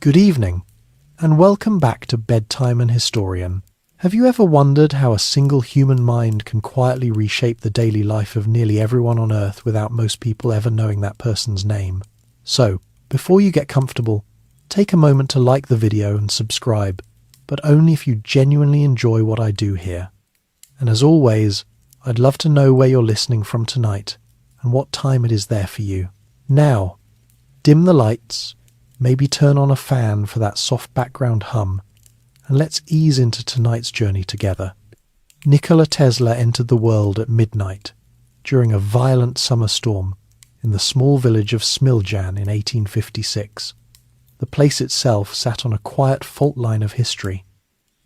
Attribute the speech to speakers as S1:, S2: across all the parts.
S1: Good evening, and welcome back to Bedtime and Historian. Have you ever wondered how a single human mind can quietly reshape the daily life of nearly everyone on Earth without most people ever knowing that person's name? So, before you get comfortable, take a moment to like the video and subscribe, but only if you genuinely enjoy what I do here. And as always, I'd love to know where you're listening from tonight and what time it is there for you. Now, dim the lights, maybe turn on a fan for that soft background hum, and let's ease into tonight's journey together. Nikola Tesla entered the world at midnight during a violent summer storm in the small village of Smiljan in 1856. The place itself sat on a quiet fault line of history.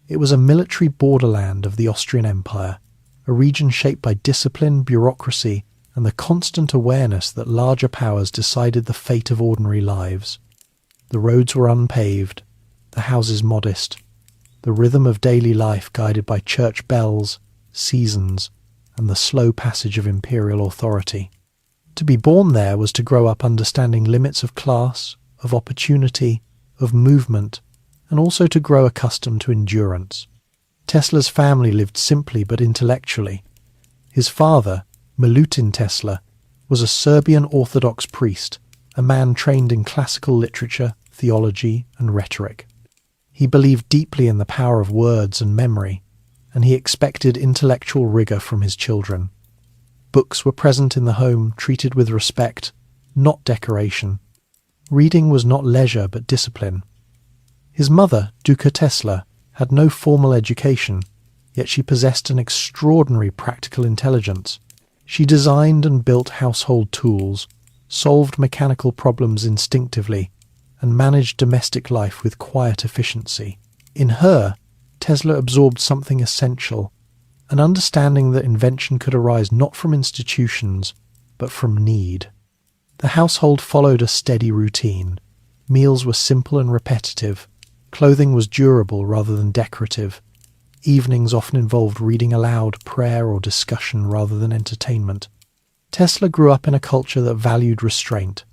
S1: It was a military borderland of the Austrian Empire, a region shaped by discipline, bureaucracy, and the constant awareness that larger powers decided the fate of ordinary lives. The roads were unpaved, the houses modest, the rhythm of daily life guided by church bells, seasons, and the slow passage of imperial authority. To be born there was to grow up understanding limits of class, of opportunity, of movement, and also to grow accustomed to endurance. Tesla's family lived simply but intellectually. His father, Milutin Tesla, was a Serbian Orthodox priest, a man trained in classical literature, theology, and rhetoric. He believed deeply in the power of words and memory, and he expected intellectual rigor from his children. Books were present in the home, treated with respect, not decoration. Reading was not leisure but discipline. His mother, Duka Tesla, had no formal education, yet she possessed an extraordinary practical intelligence. She designed and built household tools, solved mechanical problems instinctively, and managed domestic life with quiet efficiency. In her, Tesla absorbed something essential, an understanding that invention could arise not from institutions, but from need. The household followed a steady routine. Meals were simple and repetitive. Clothing was durable rather than decorative. Evenings often involved reading aloud, prayer, or discussion rather than entertainment. Tesla grew up in a culture that valued restraint.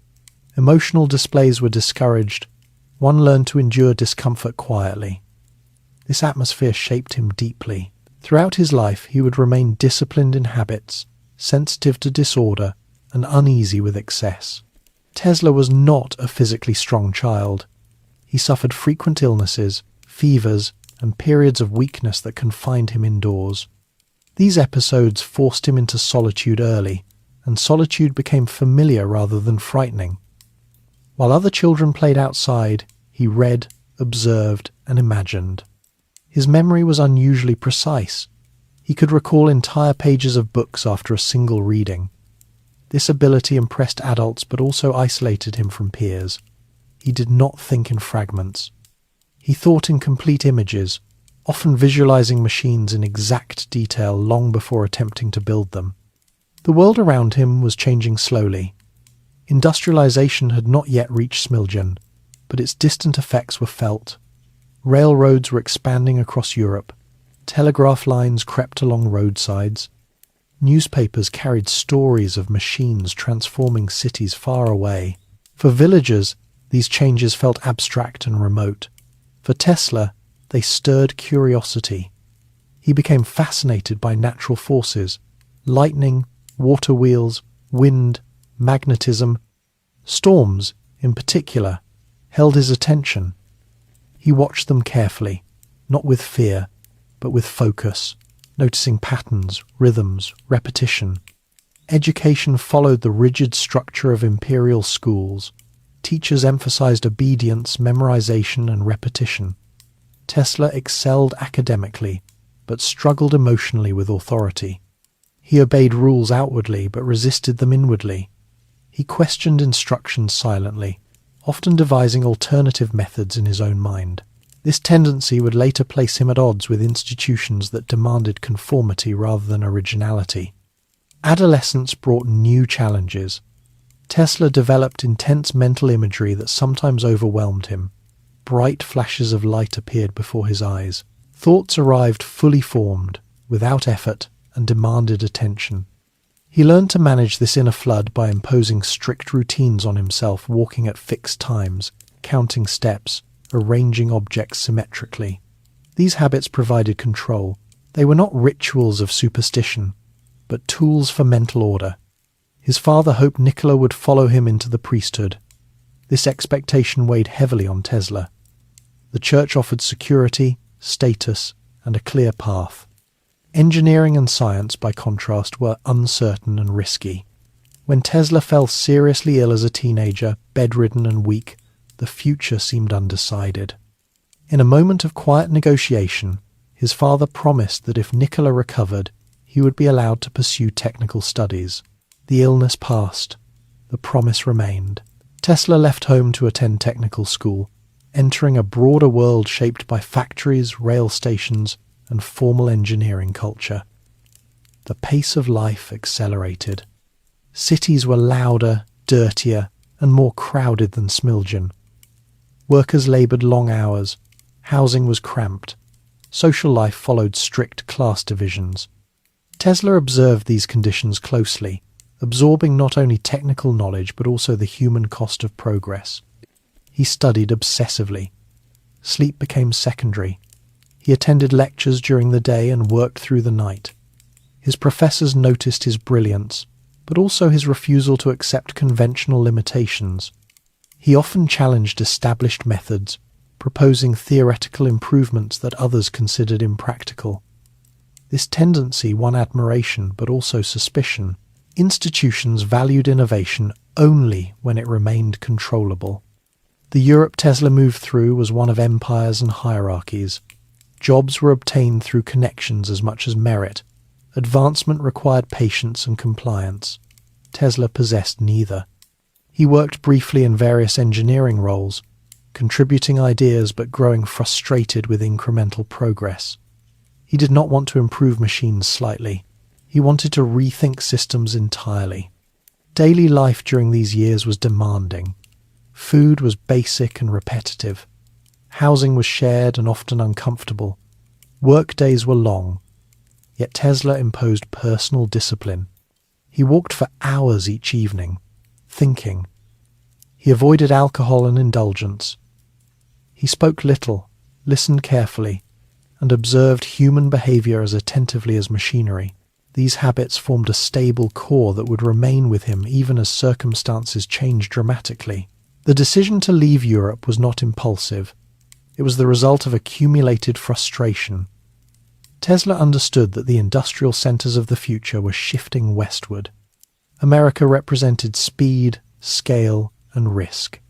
S1: Emotional displays were discouraged. One learned to endure discomfort quietly. This atmosphere shaped him deeply. Throughout his life, he would remain disciplined in habits, sensitive to disorder, and uneasy with excess. Tesla was not a physically strong child. He suffered frequent illnesses, fevers, and periods of weakness that confined him indoors. These episodes forced him into solitude early, and solitude became familiar rather than frightening. While other children played outside, he read, observed, and imagined. His memory was unusually precise. He could recall entire pages of books after a single reading. This ability impressed adults but also isolated him from peers. He did not think in fragments. He thought in complete images, often visualizing machines in exact detail long before attempting to build them. The world around him was changing slowly. Industrialization had not yet reached Smiljan, but its distant effects were felt. Railroads were expanding across Europe. Telegraph lines crept along roadsides. Newspapers carried stories of machines transforming cities far away. For villagers, these changes felt abstract and remote. For Tesla, they stirred curiosity. He became fascinated by natural forces, lightning, water wheels, wind, magnetism. Storms, in particular, held his attention. He watched them carefully, not with fear, but with focus, noticing patterns, rhythms, repetition. Education followed the rigid structure of imperial schools. Teachers emphasized obedience, memorization, and repetition. Tesla excelled academically, but struggled emotionally with authority. He obeyed rules outwardly, but resisted them inwardly. He questioned instructions silently, often devising alternative methods in his own mind. This tendency would later place him at odds with institutions that demanded conformity rather than originality. Adolescence brought new challenges. Tesla developed intense mental imagery that sometimes overwhelmed him. Bright flashes of light appeared before his eyes. Thoughts arrived fully formed, without effort, and demanded attention. He learned to manage this inner flood by imposing strict routines on himself, walking at fixed times, counting steps, arranging objects symmetrically. These habits provided control. They were not rituals of superstition, but tools for mental order. His father hoped Nikola would follow him into the priesthood. This expectation weighed heavily on Tesla. The church offered security, status, and a clear path. Engineering and science, by contrast, were uncertain and risky. When Tesla fell seriously ill as a teenager, bedridden and weak, the future seemed undecided. In a moment of quiet negotiation, his father promised that if Nikola recovered, he would be allowed to pursue technical studies. The illness passed. The promise remained. Tesla left home to attend technical school, entering a broader world shaped by factories, rail stations, and formal engineering culture. The pace of life accelerated. Cities were louder, dirtier, and more crowded than Smiljan. Workers laboured long hours. Housing was cramped. Social life followed strict class divisions. Tesla observed these conditions closely, absorbing not only technical knowledge but also the human cost of progress. He studied obsessively. Sleep became secondary. He attended lectures during the day and worked through the night. His professors noticed his brilliance, but also his refusal to accept conventional limitations. He often challenged established methods, proposing theoretical improvements that others considered impractical. This tendency won admiration but also suspicion. Institutions valued innovation only when it remained controllable. The Europe Tesla moved through was one of empires and hierarchies. Jobs were obtained through connections as much as merit. Advancement required patience and compliance. Tesla possessed neither. He worked briefly in various engineering roles, contributing ideas but growing frustrated with incremental progress. He did not want to improve machines slightly. He wanted to rethink systems entirely. Daily life during these years was demanding. Food was basic and repetitive. Housing was shared and often uncomfortable. Work days were long. Yet Tesla imposed personal discipline. He walked for hours each evening, thinking. He avoided alcohol and indulgence. He spoke little, listened carefully, and observed human behavior as attentively as machinery. These habits formed a stable core that would remain with him even as circumstances changed dramatically. The decision to leave Europe was not impulsive. It was the result of accumulated frustration. Tesla understood that the industrial centers of the future were shifting westward. America represented speed, scale, and risk.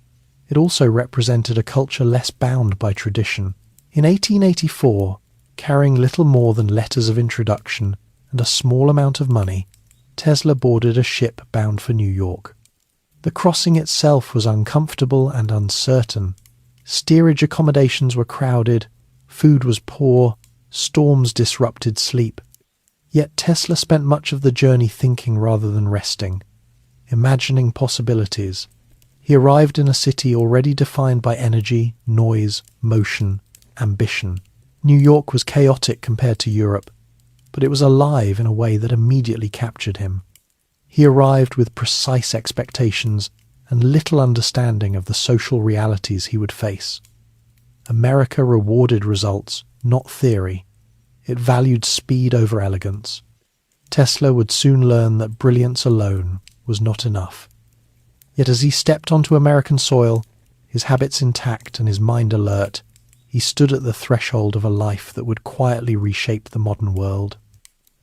S1: It also represented a culture less bound by tradition. In 1884, carrying little more than letters of introduction and a small amount of money, Tesla boarded a ship bound for New York. The crossing itself was uncomfortable and uncertain. Steerage accommodations were crowded, food was poor, storms disrupted sleep. Yet Tesla spent much of the journey thinking rather than resting, imagining possibilities. He arrived in a city already defined by energy, noise, motion, ambition. New York was chaotic compared to Europe, but it was alive in a way that immediately captured him. He arrived with precise expectations and little understanding of the social realities he would face. America rewarded results, not theory. It valued speed over elegance. Tesla would soon learn that brilliance alone was not enough. Yet as he stepped onto American soil, his habits intact and his mind alert, he stood at the threshold of a life that would quietly reshape the modern world.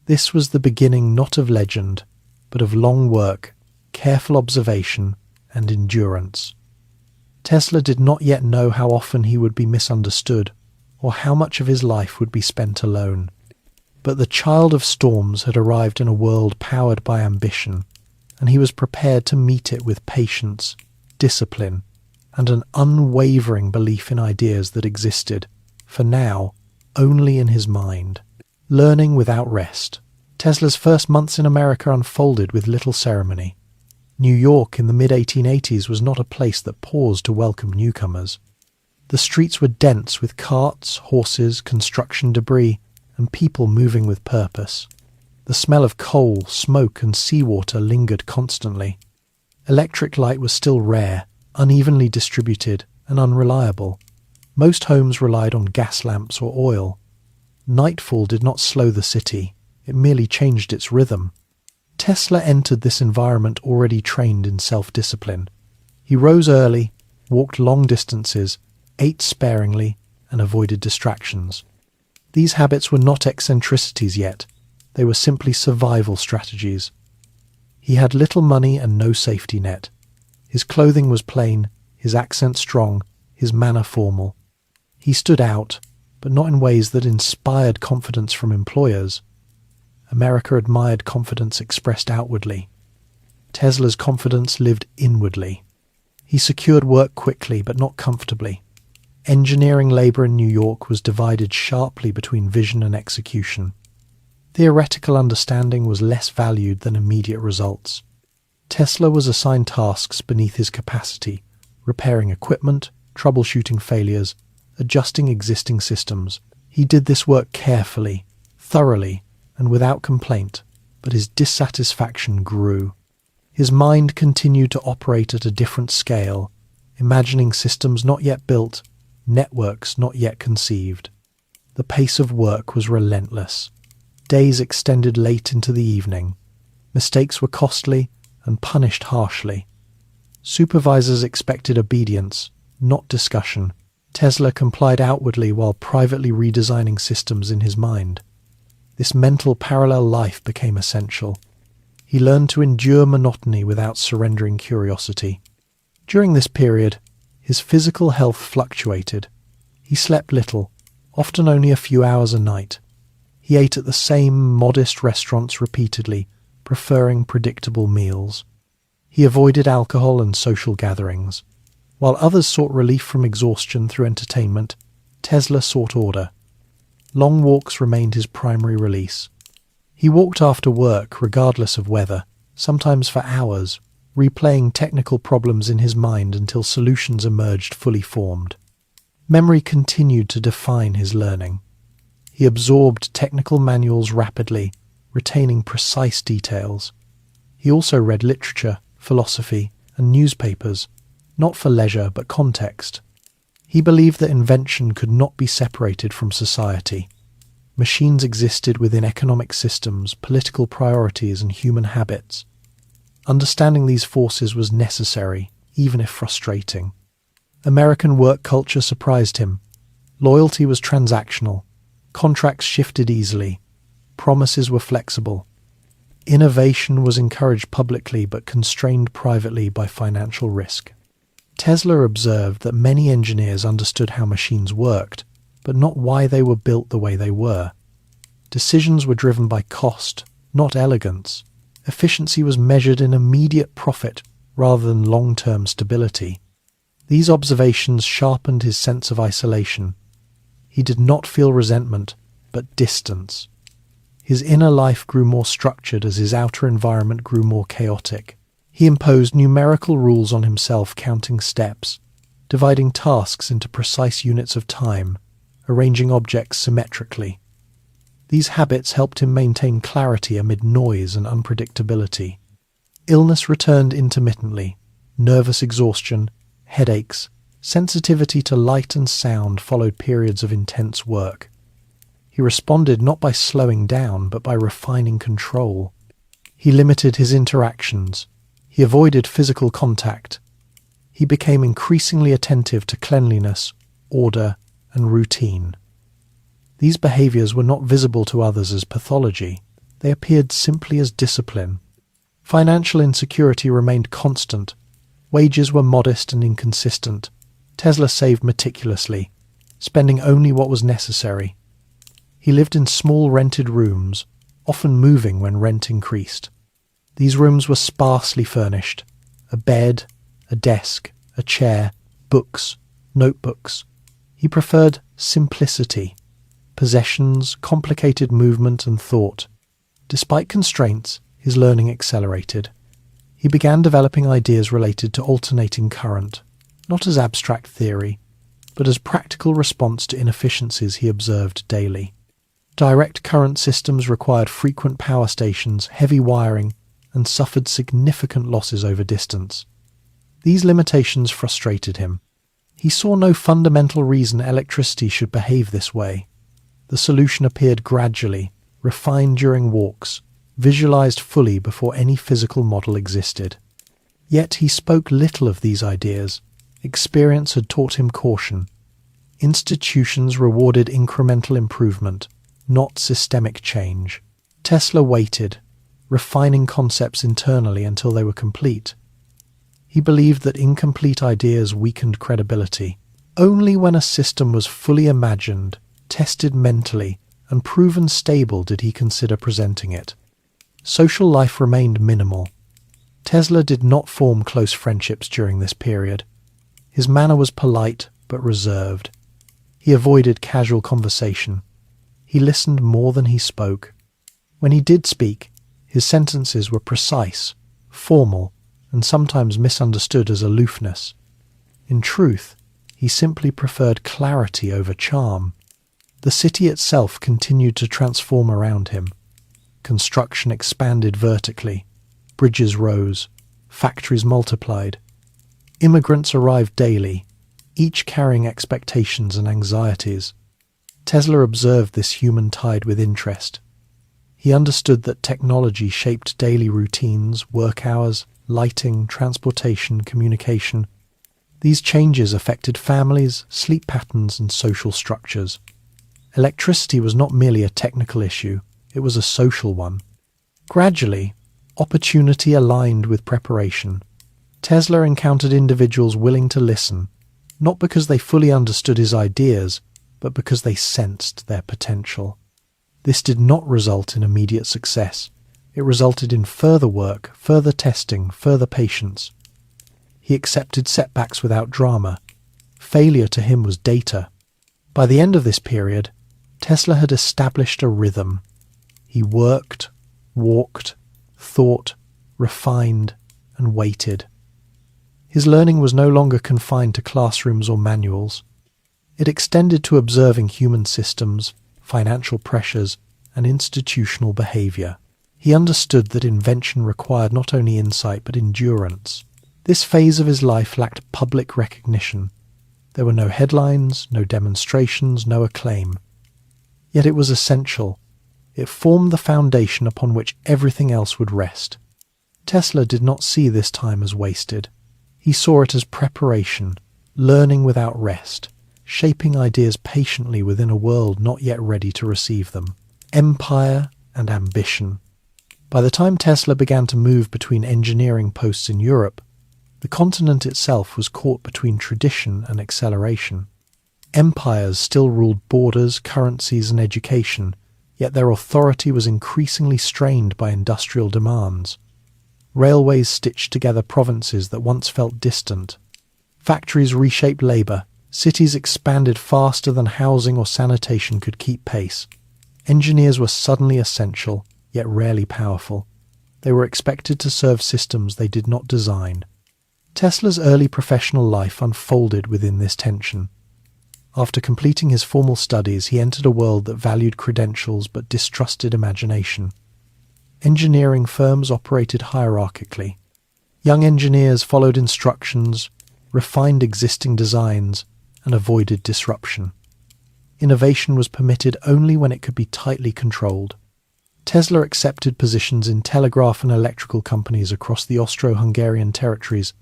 S1: This was the beginning not of legend, but of long work, careful observation, and endurance. Tesla did not yet know how often he would be misunderstood, or how much of his life would be spent alone. But the child of storms had arrived in a world powered by ambition, and he was prepared to meet it with patience, discipline, and an unwavering belief in ideas that existed, for now, only in his mind. Learning without rest. Tesla's first months in America unfolded with little ceremony. New York in the mid-1880s was not a place that paused to welcome newcomers. The streets were dense with carts, horses, construction debris, and people moving with purpose. The smell of coal, smoke, and seawater lingered constantly. Electric light was still rare, unevenly distributed, and unreliable. Most homes relied on gas lamps or oil. Nightfall did not slow the city, it merely changed its rhythm. Tesla entered this environment already trained in self-discipline. He rose early, walked long distances, ate sparingly, and avoided distractions. These habits were not eccentricities yet, they were simply survival strategies. He had little money and no safety net. His clothing was plain, his accent strong, his manner formal. He stood out, but not in ways that inspired confidence from employers. America admired confidence expressed outwardly. Tesla's confidence lived inwardly. He secured work quickly, but not comfortably. Engineering labor in New York was divided sharply between vision and execution. Theoretical understanding was less valued than immediate results. Tesla was assigned tasks beneath his capacity, repairing equipment, troubleshooting failures, adjusting existing systems. He did this work carefully, thoroughly, and without complaint, but his dissatisfaction grew. His mind continued to operate at a different scale, imagining systems not yet built, networks not yet conceived. The pace of work was relentless. Days extended late into the evening. Mistakes were costly and punished harshly. Supervisors expected obedience, not discussion. Tesla complied outwardly while privately redesigning systems in his mind. This mental parallel life became essential. He learned to endure monotony without surrendering curiosity. During this period, his physical health fluctuated. He slept little, often only a few hours a night. He ate at the same modest restaurants repeatedly, preferring predictable meals. He avoided alcohol and social gatherings. While others sought relief from exhaustion through entertainment, Tesla sought order. Long walks remained his primary release. He walked after work, regardless of weather, sometimes for hours, replaying technical problems in his mind until solutions emerged fully formed. Memory continued to define his learning. He absorbed technical manuals rapidly, retaining precise details. He also read literature, philosophy, and newspapers, not for leisure but context. He believed that invention could not be separated from society. Machines existed within economic systems, political priorities, and human habits. Understanding these forces was necessary, even if frustrating. American work culture surprised him. Loyalty was transactional. Contracts shifted easily. Promises were flexible. Innovation was encouraged publicly but constrained privately by financial risk. Tesla observed that many engineers understood how machines worked, but not why they were built the way they were. Decisions were driven by cost, not elegance. Efficiency was measured in immediate profit rather than long-term stability. These observations sharpened his sense of isolation. He did not feel resentment, but distance. His inner life grew more structured as his outer environment grew more chaotic. He imposed numerical rules on himself, counting steps, dividing tasks into precise units of time, arranging objects symmetrically. These habits helped him maintain clarity amid noise and unpredictability. Illness returned intermittently. Nervous exhaustion, headaches, sensitivity to light and sound followed periods of intense work. He responded not by slowing down, but by refining control. He limited his interactions. He avoided physical contact. He became increasingly attentive to cleanliness, order, and routine. These behaviors were not visible to others as pathology. They appeared simply as discipline. Financial insecurity remained constant. Wages were modest and inconsistent. Tesla saved meticulously, spending only what was necessary. He lived in small rented rooms, often moving when rent increased. These rooms were sparsely furnished. A bed, a desk, a chair, books, notebooks. He preferred simplicity. Possessions, complicated movement and thought. Despite constraints, his learning accelerated. He began developing ideas related to alternating current, not as abstract theory, but as practical response to inefficiencies he observed daily. Direct current systems required frequent power stations, heavy wiring, and suffered significant losses over distance. These limitations frustrated him. He saw no fundamental reason electricity should behave this way. The solution appeared gradually, refined during walks, visualized fully before any physical model existed. Yet he spoke little of these ideas. Experience had taught him caution. Institutions rewarded incremental improvement, not systemic change. Tesla waited, refining concepts internally until they were complete. He believed that incomplete ideas weakened credibility. Only when a system was fully imagined, tested mentally, and proven stable did he consider presenting it. Social life remained minimal. Tesla did not form close friendships during this period. His manner was polite but reserved. He avoided casual conversation. He listened more than he spoke. When he did speak, his sentences were precise, formal, and sometimes misunderstood as aloofness. In truth, he simply preferred clarity over charm. The city itself continued to transform around him. Construction expanded vertically. Bridges rose. Factories multiplied. Immigrants arrived daily, each carrying expectations and anxieties. Tesla observed this human tide with interest. He understood that technology shaped daily routines, work hours, lighting, transportation, communication. These changes affected families, sleep patterns, and social structures. Electricity was not merely a technical issue, it was a social one. Gradually, opportunity aligned with preparation. Tesla encountered individuals willing to listen, not because they fully understood his ideas, but because they sensed their potential. This did not result in immediate success. It resulted in further work, further testing, further patience. He accepted setbacks without drama. Failure to him was data. By the end of this period, Tesla had established a rhythm. He worked, walked, thought, refined, and waited. His learning was no longer confined to classrooms or manuals. It extended to observing human systems, financial pressures, and institutional behavior. He understood that invention required not only insight but endurance. This phase of his life lacked public recognition. There were no headlines, no demonstrations, no acclaim. Yet it was essential. It formed the foundation upon which everything else would rest. Tesla did not see this time as wasted. He saw it as preparation, learning without rest, shaping ideas patiently within a world not yet ready to receive them. Empire and ambition. By the time Tesla began to move between engineering posts in Europe, the continent itself was caught between tradition and acceleration. Empires still ruled borders, currencies, and education, yet their authority was increasingly strained by industrial demands. Railways stitched together provinces that once felt distant. Factories reshaped labour. Cities expanded faster than housing or sanitation could keep pace. Engineers were suddenly essential, yet rarely powerful. They were expected to serve systems they did not design. Tesla's early professional life unfolded within this tension. After completing his formal studies, he entered a world that valued credentials but distrusted imagination. Engineering firms operated hierarchically. Young engineers followed instructions, refined existing designs, and avoided disruption. Innovation was permitted only when it could be tightly controlled. Tesla accepted positions in telegraph and electrical companies across the Austro-Hungarian territories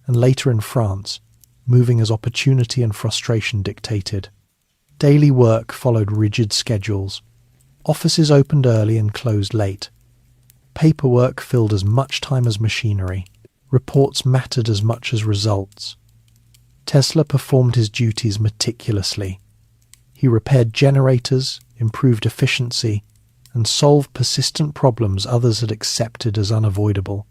S1: and later in France, moving as opportunity and frustration dictated. Daily work followed rigid schedules. Offices opened early and closed late. Paperwork filled as much time as machinery. Reports mattered as much as results. Tesla performed his duties meticulously. He repaired generators, improved efficiency, and solved persistent problems others had accepted as unavoidable.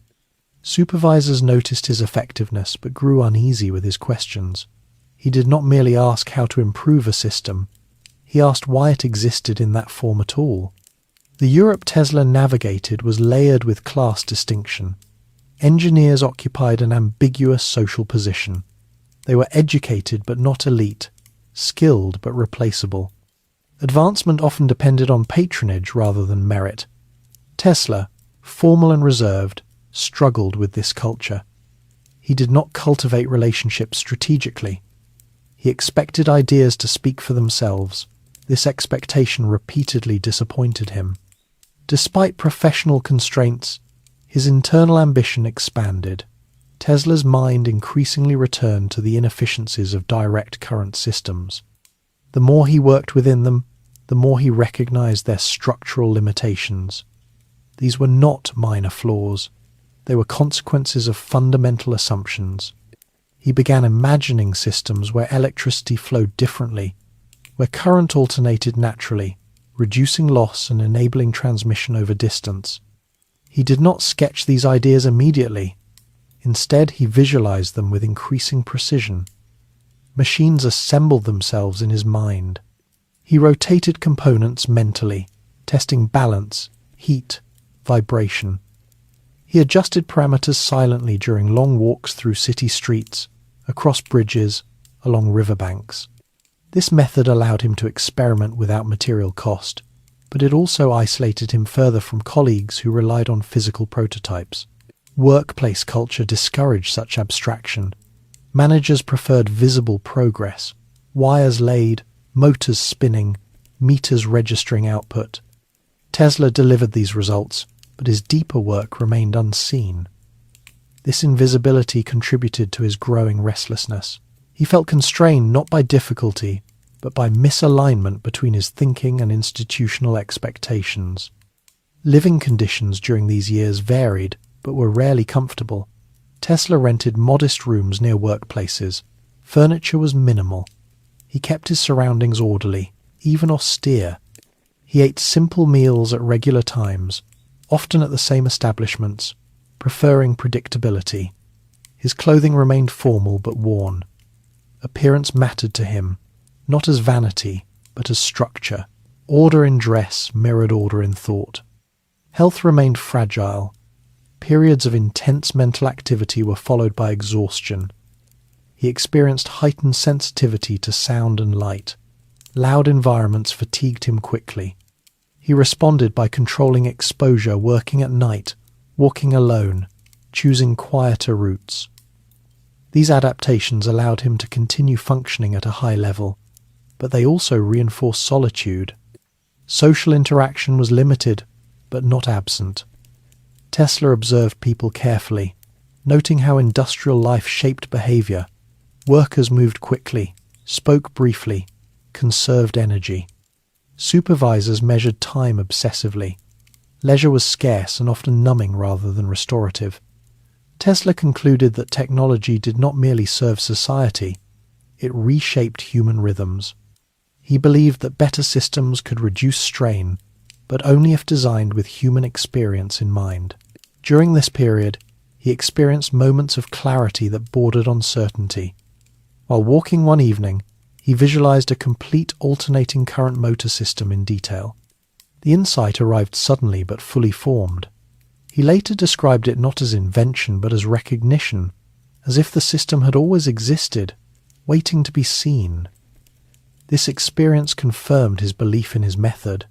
S1: Supervisors noticed his effectiveness but grew uneasy with his questions. He did not merely ask how to improve a system, he asked why it existed in that form at all. The Europe Tesla navigated was layered with class distinction. Engineers occupied an ambiguous social position. They were educated but not elite, skilled but replaceable. Advancement often depended on patronage rather than merit. Tesla, formal and reserved, struggled with this culture. He did not cultivate relationships strategically. He expected ideas to speak for themselves. This expectation repeatedly disappointed him. Despite professional constraints, his internal ambition expanded. Tesla's mind increasingly returned to the inefficiencies of direct current systems. The more he worked within them, the more he recognized their structural limitations. These were not minor flaws. They were consequences of fundamental assumptions. He began imagining systems where electricity flowed differently, where current alternated naturally, reducing loss and enabling transmission over distance. He did not sketch these ideas immediately. Instead, he visualized them with increasing precision. Machines assembled themselves in his mind. He rotated components mentally, testing balance, heat, vibration. He adjusted parameters silently during long walks through city streets, across bridges, along riverbanks. This method allowed him to experiment without material cost, but it also isolated him further from colleagues who relied on physical prototypes. Workplace culture discouraged such abstraction. Managers preferred visible progress, wires laid, motors spinning, meters registering output. Tesla delivered these results, but his deeper work remained unseen. This invisibility contributed to his growing restlessness. He felt constrained not by difficulty, but by misalignment between his thinking and institutional expectations. Living conditions during these years varied, but were rarely comfortable. Tesla rented modest rooms near workplaces. Furniture was minimal. He kept his surroundings orderly, even austere. He ate simple meals at regular times, often at the same establishments, preferring predictability. His clothing remained formal but worn. Appearance mattered to him, not as vanity, but as structure. Order in dress mirrored order in thought. Health remained fragile. Periods of intense mental activity were followed by exhaustion. He experienced heightened sensitivity to sound and light. Loud environments fatigued him quickly. He responded by controlling exposure, working at night, walking alone, choosing quieter routes. These adaptations allowed him to continue functioning at a high level, but they also reinforced solitude. Social interaction was limited, but not absent. Tesla observed people carefully, noting how industrial life shaped behavior. Workers moved quickly, spoke briefly, conserved energy. Supervisors measured time obsessively. Leisure was scarce and often numbing rather than restorative. Tesla concluded that technology did not merely serve society, it reshaped human rhythms. He believed that better systems could reduce strain, but only if designed with human experience in mind. During this period, he experienced moments of clarity that bordered on certainty. While walking one evening, he visualized a complete alternating current motor system in detail. The insight arrived suddenly but fully formed. He later described it not as invention but as recognition, as if the system had always existed, waiting to be seen. This experience confirmed his belief in his method.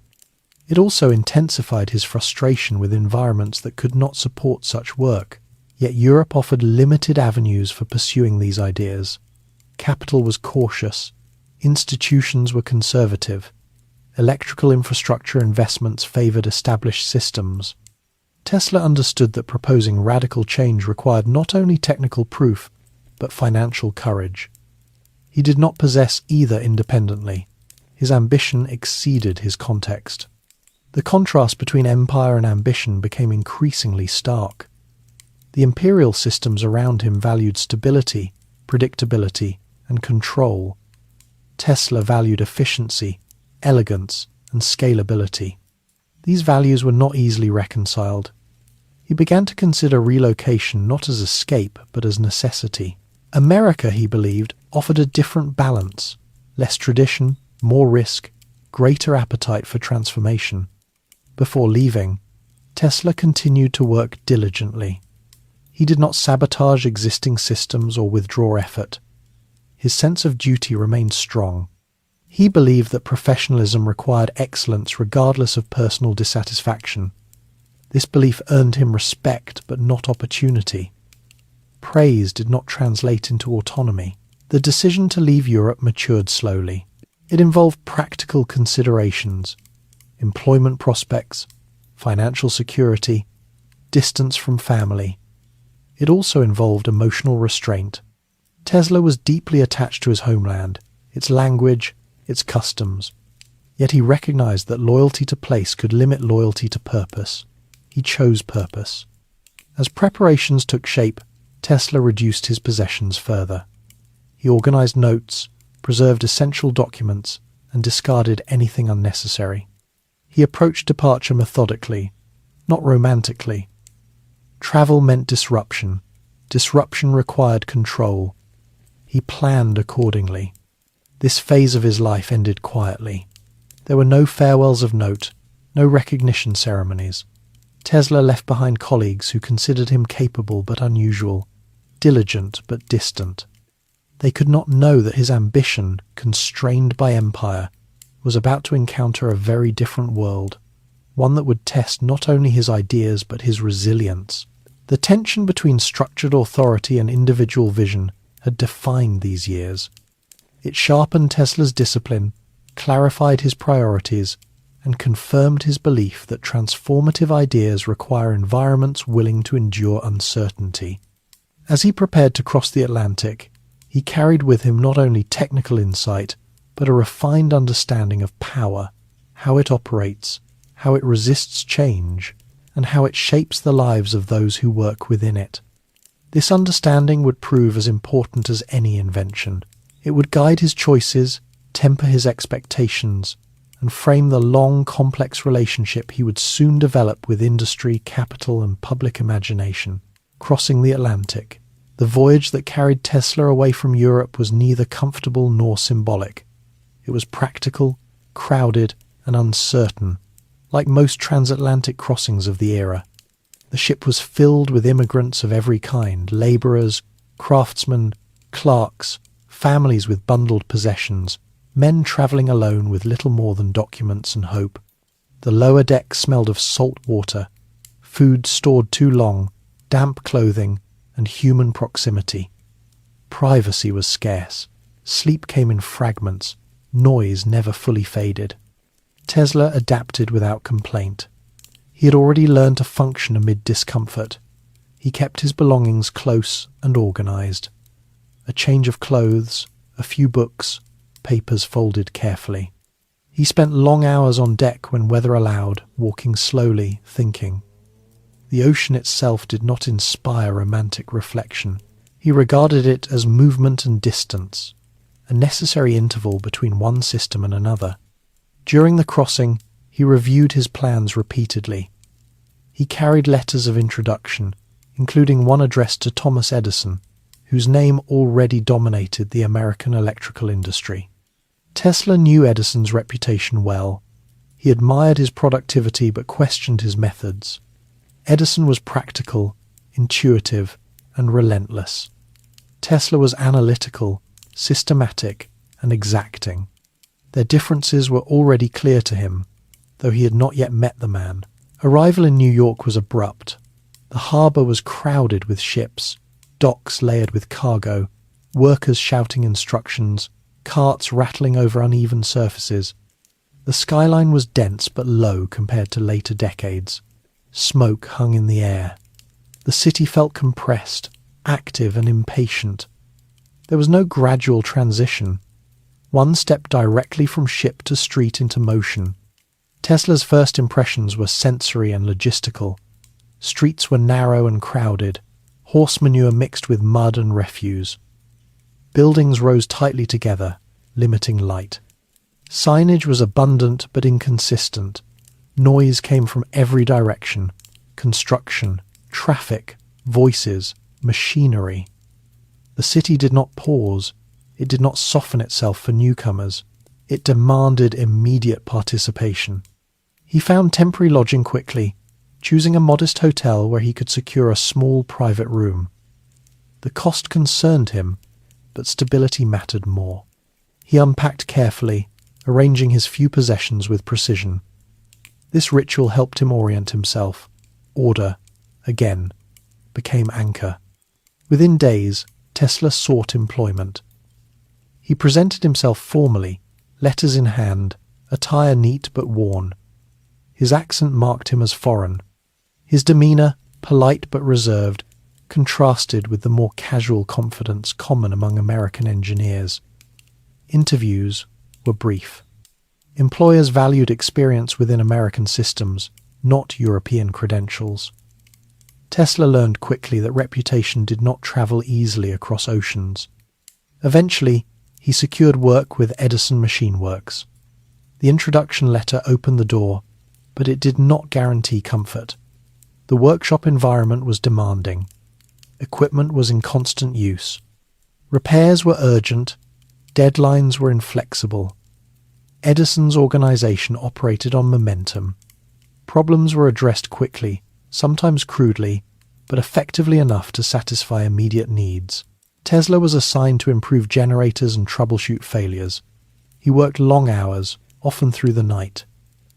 S1: It also intensified his frustration with environments that could not support such work. Yet Europe offered limited avenues for pursuing these ideas. Capital was cautious. Institutions were conservative. Electrical infrastructure investments favored established systems. Tesla understood that proposing radical change required not only technical proof, but financial courage. He did not possess either independently. His ambition exceeded his context. The contrast between empire and ambition became increasingly stark. The imperial systems around him valued stability, predictability, and control. Tesla valued efficiency, elegance, and scalability. These values were not easily reconciled. He began to consider relocation not as escape, but as necessity. America, he believed, offered a different balance: less tradition, more risk, greater appetite for transformation. Before leaving, Tesla continued to work diligently. He did not sabotage existing systems or withdraw effort. His sense of duty remained strong. He believed that professionalism required excellence regardless of personal dissatisfaction. This belief earned him respect but not opportunity. Praise did not translate into autonomy. The decision to leave Europe matured slowly. It involved practical considerations: employment prospects, financial security, distance from family. It also involved emotional restraint. Tesla was deeply attached to his homeland, its language, its customs. Yet he recognized that loyalty to place could limit loyalty to purpose. He chose purpose. As preparations took shape, Tesla reduced his possessions further. He organized notes, preserved essential documents, and discarded anything unnecessary. He approached departure methodically, not romantically. Travel meant disruption. Disruption required control. He planned accordingly. This phase of his life ended quietly. There were no farewells of note, no recognition ceremonies. Tesla left behind colleagues who considered him capable but unusual, diligent but distant. They could not know that his ambition, constrained by empire, was about to encounter a very different world, one that would test not only his ideas but his resilience. The tension between structured authority and individual vision had defined these years. It sharpened Tesla's discipline, clarified his priorities, and confirmed his belief that transformative ideas require environments willing to endure uncertainty. As he prepared to cross the Atlantic, he carried with him not only technical insight, but a refined understanding of power, how it operates, how it resists change, and how it shapes the lives of those who work within it. This understanding would prove as important as any invention. It would guide his choices, temper his expectations, and frame the long, complex relationship he would soon develop with industry, capital, and public imagination. Crossing the Atlantic, the voyage that carried Tesla away from Europe was neither comfortable nor symbolic. It was practical, crowded, and uncertain, like most transatlantic crossings of the era. The ship was filled with immigrants of every kind: labourers, craftsmen, clerks, families with bundled possessions, men travelling alone with little more than documents and hope. The lower deck smelled of salt water, food stored too long, damp clothing, and human proximity. Privacy was scarce. Sleep came in fragments. Noise never fully faded. Tesla adapted without complaint. He had already learned to function amid discomfort. He kept his belongings close and organized. A change of clothes, a few books, papers folded carefully. He spent long hours on deck when weather allowed, walking slowly, thinking. The ocean itself did not inspire romantic reflection. He regarded it as movement and distance, a necessary interval between one system and another. During the crossing, he reviewed his plans repeatedly. He carried letters of introduction, including one addressed to Thomas Edison, whose name already dominated the American electrical industry. Tesla knew Edison's reputation well. He admired his productivity but questioned his methods. Edison was practical, intuitive, and relentless. Tesla was analytical, systematic, and exacting. Their differences were already clear to him, though he had not yet met the man. Arrival in New York was abrupt. The harbour was crowded with ships, docks layered with cargo, workers shouting instructions, carts rattling over uneven surfaces. The skyline was dense but low compared to later decades. Smoke hung in the air. The city felt compressed, active and impatient. There was no gradual transition. One stepped directly from ship to street into motion. Tesla's first impressions were sensory and logistical. Streets were narrow and crowded, horse manure mixed with mud and refuse. Buildings rose tightly together, limiting light. Signage was abundant but inconsistent. Noise came from every direction: construction, traffic, voices, machinery. The city did not pause. It did not soften itself for newcomers. It demanded immediate participation. He found temporary lodging quickly, choosing a modest hotel where he could secure a small private room. The cost concerned him, but stability mattered more. He unpacked carefully, arranging his few possessions with precision. This ritual helped him orient himself. Order, again, became anchor. Within days, Tesla sought employment. He presented himself formally, letters in hand, attire neat but worn. His accent marked him as foreign. His demeanour, polite but reserved, contrasted with the more casual confidence common among American engineers. Interviews were brief. Employers valued experience within American systems, not European credentials. Tesla learned quickly that reputation did not travel easily across oceans. Eventually, he secured work with Edison Machine Works. The introduction letter opened the door, but it did not guarantee comfort. The workshop environment was demanding. Equipment was in constant use. Repairs were urgent. Deadlines were inflexible. Edison's organization operated on momentum. Problems were addressed quickly, sometimes crudely, but effectively enough to satisfy immediate needs. Tesla was assigned to improve generators and troubleshoot failures. He worked long hours, often through the night.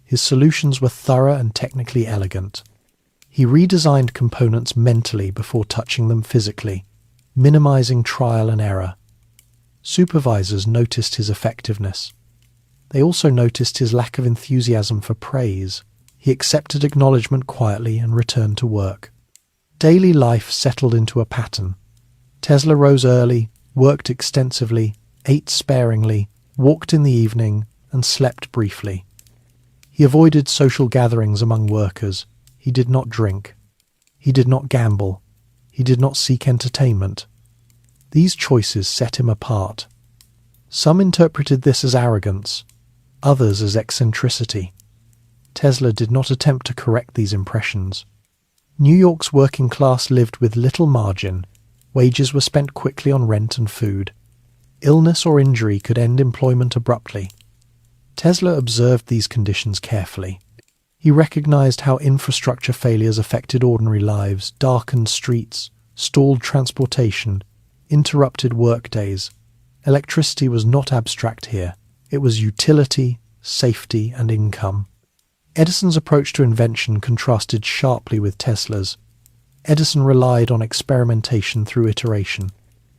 S1: His solutions were thorough and technically elegant. He redesigned components mentally before touching them physically, minimizing trial and error. Supervisors noticed his effectiveness. They also noticed his lack of enthusiasm for praise. He accepted acknowledgement quietly and returned to work. Daily life settled into a pattern. Tesla rose early, worked extensively, ate sparingly, walked in the evening, and slept briefly. He avoided social gatherings among workers. He did not drink. He did not gamble. He did not seek entertainment. These choices set him apart. Some interpreted this as arrogance, others as eccentricity. Tesla did not attempt to correct these impressions. New York's working class lived with little margin. Wages were spent quickly on rent and food. Illness or injury could end employment abruptly. Tesla observed these conditions carefully. He recognized how infrastructure failures affected ordinary lives, darkened streets, stalled transportation, interrupted workdays. Electricity was not abstract here. It was utility, safety, and income. Edison's approach to invention contrasted sharply with Tesla's. Edison relied on experimentation through iteration.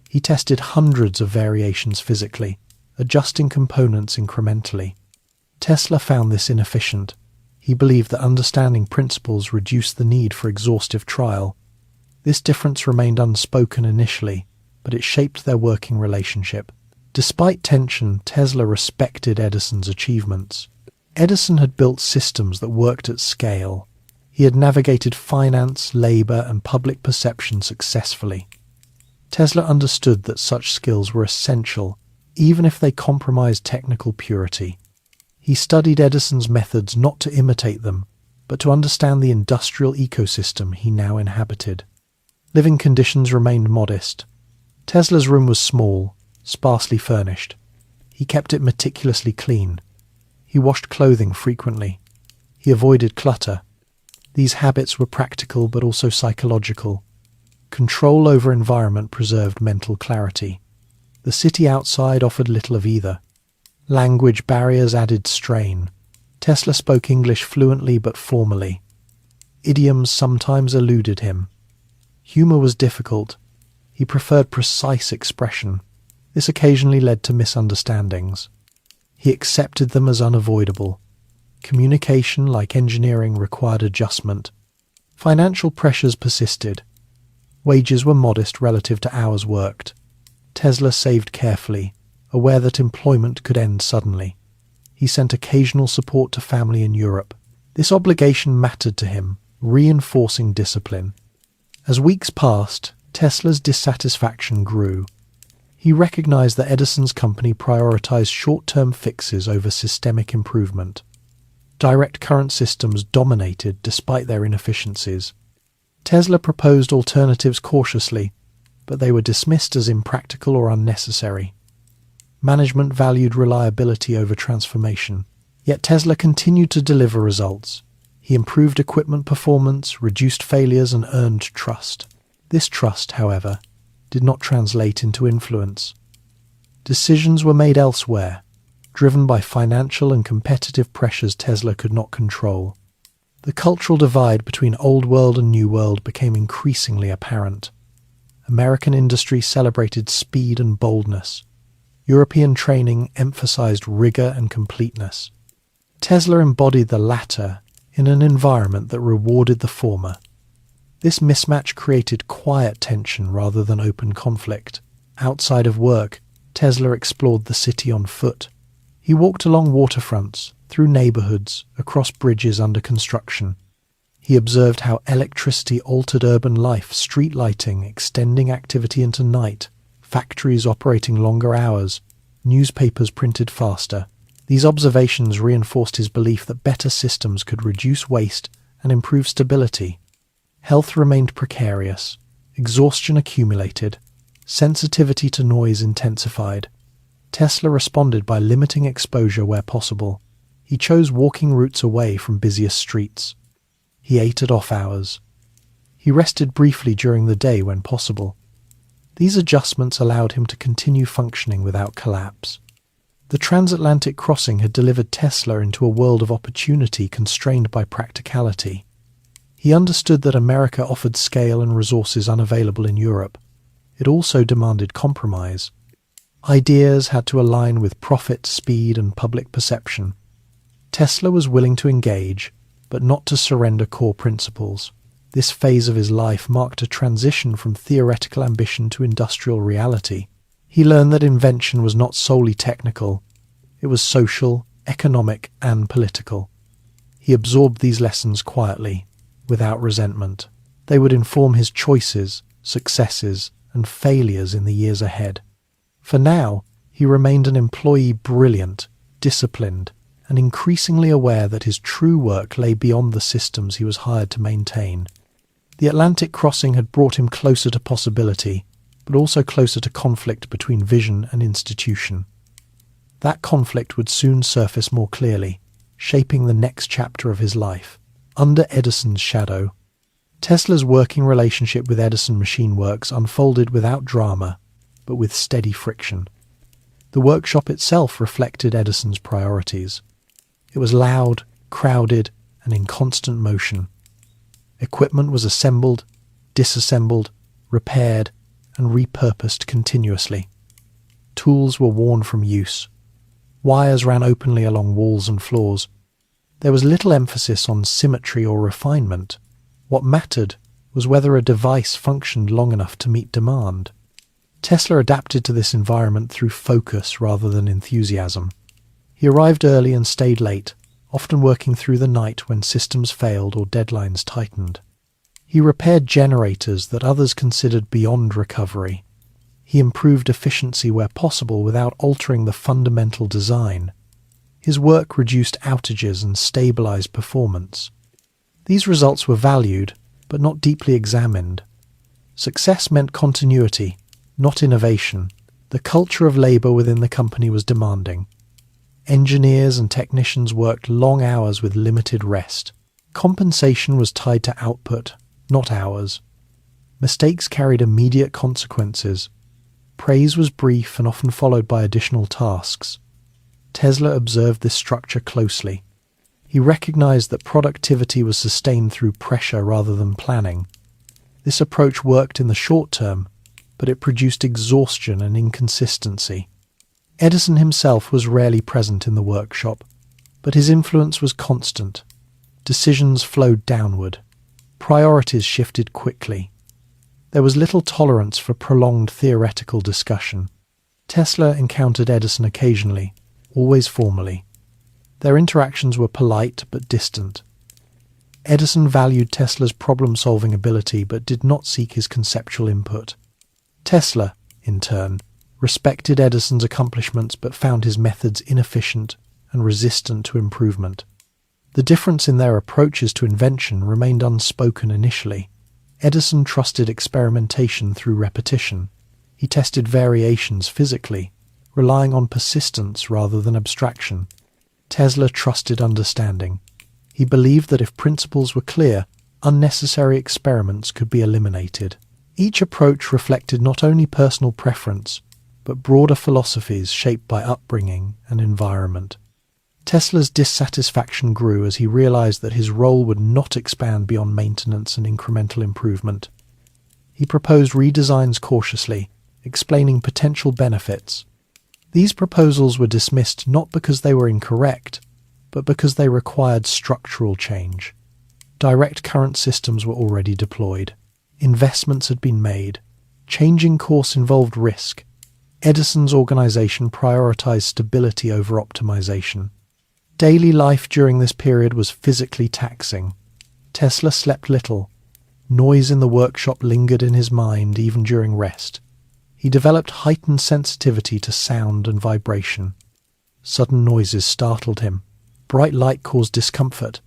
S1: He tested hundreds of variations physically, adjusting components incrementally. Tesla found this inefficient. He believed that understanding principles reduced the need for exhaustive trial. This difference remained unspoken initially, but it shaped their working relationship. Despite tension, Tesla respected Edison's achievements. Edison had built systems that worked at scale. He had navigated finance, labor, and public perception successfully. Tesla understood that such skills were essential, even if they compromised technical purity. He studied Edison's methods not to imitate them, but to understand the industrial ecosystem he now inhabited. Living conditions remained modest. Tesla's room was small, sparsely furnished. He kept it meticulously clean. He washed clothing frequently. He avoided clutter. These habits were practical but also psychological. Control over environment preserved mental clarity. The city outside offered little of either. Language barriers added strain. Tesla spoke English fluently but formally. Idioms sometimes eluded him. Humor was difficult. He preferred precise expression. This occasionally led to misunderstandings. He accepted them as unavoidable. Communication, like engineering, required adjustment. Financial pressures persisted. Wages were modest relative to hours worked. Tesla saved carefully, aware that employment could end suddenly. He sent occasional support to family in Europe. This obligation mattered to him, reinforcing discipline. As weeks passed, Tesla's dissatisfaction grew. He recognized that Edison's company prioritized short-term fixes over systemic improvement. Direct current systems dominated despite their inefficiencies. Tesla proposed alternatives cautiously, but they were dismissed as impractical or unnecessary. Management valued reliability over transformation. Yet Tesla continued to deliver results. He improved equipment performance, reduced failures, and earned trust. This trust, however, did not translate into influence. Decisions were made elsewhere, driven by financial and competitive pressures Tesla could not control. The cultural divide between Old World and New World became increasingly apparent. American industry celebrated speed and boldness. European training emphasized rigor and completeness. Tesla embodied the latter in an environment that rewarded the former. This mismatch created quiet tension rather than open conflict. Outside of work, Tesla explored the city on foot. He walked along waterfronts, through neighborhoods, across bridges under construction. He observed how electricity altered urban life, street lighting extending activity into night, factories operating longer hours, newspapers printed faster. These observations reinforced his belief that better systems could reduce waste and improve stability. Health remained precarious, exhaustion accumulated, sensitivity to noise intensified. Tesla responded by limiting exposure where possible. He chose walking routes away from busiest streets. He ate at off hours. He rested briefly during the day when possible. These adjustments allowed him to continue functioning without collapse. The transatlantic crossing had delivered Tesla into a world of opportunity constrained by practicality. He understood that America offered scale and resources unavailable in Europe. It also demanded compromise. Ideas had to align with profit, speed, and public perception. Tesla was willing to engage, but not to surrender core principles. This phase of his life marked a transition from theoretical ambition to industrial reality. He learned that invention was not solely technical. It was social, economic, and political. He absorbed these lessons quietly, without resentment. They would inform his choices, successes, and failures in the years ahead. For now, he remained an employee brilliant, disciplined, and increasingly aware that his true work lay beyond the systems he was hired to maintain. The Atlantic crossing had brought him closer to possibility, but also closer to conflict between vision and institution. That conflict would soon surface more clearly, shaping the next chapter of his life. Under Edison's shadow, Tesla's working relationship with Edison Machine Works unfolded without drama, but with steady friction. The workshop itself reflected Edison's priorities. It was loud, crowded, and in constant motion. Equipment was assembled, disassembled, repaired, and repurposed continuously. Tools were worn from use. Wires ran openly along walls and floors. There was little emphasis on symmetry or refinement. What mattered was whether a device functioned long enough to meet demand. Tesla adapted to this environment through focus rather than enthusiasm. He arrived early and stayed late, often working through the night when systems failed or deadlines tightened. He repaired generators that others considered beyond recovery. He improved efficiency where possible without altering the fundamental design. His work reduced outages and stabilized performance. These results were valued, but not deeply examined. Success meant continuity, not innovation. The culture of labor within the company was demanding. Engineers and technicians worked long hours with limited rest. Compensation was tied to output, not hours. Mistakes carried immediate consequences. Praise was brief and often followed by additional tasks. Tesla observed this structure closely. He recognized that productivity was sustained through pressure rather than planning. This approach worked in the short term, but it produced exhaustion and inconsistency. Edison himself was rarely present in the workshop, but his influence was constant. Decisions flowed downward. Priorities shifted quickly. There was little tolerance for prolonged theoretical discussion. Tesla encountered Edison occasionally, always formally. Their interactions were polite but distant. Edison valued Tesla's problem-solving ability but did not seek his conceptual input. Tesla, in turn, respected Edison's accomplishments but found his methods inefficient and resistant to improvement. The difference in their approaches to invention remained unspoken initially. Edison trusted experimentation through repetition. He tested variations physically, relying on persistence rather than abstraction. Tesla trusted understanding. He believed that if principles were clear, unnecessary experiments could be eliminated. Each approach reflected not only personal preference, but broader philosophies shaped by upbringing and environment. Tesla's dissatisfaction grew as he realized that his role would not expand beyond maintenance and incremental improvement. He proposed redesigns cautiously, explaining potential benefits. These proposals were dismissed not because they were incorrect, but because they required structural change. Direct current systems were already deployed. Investments had been made. Changing course involved risk. Edison's organization prioritized stability over optimization. Daily life during this period was physically taxing. Tesla slept little. Noise in the workshop lingered in his mind even during rest. He developed heightened sensitivity to sound and vibration. Sudden noises startled him. Bright light caused discomfort.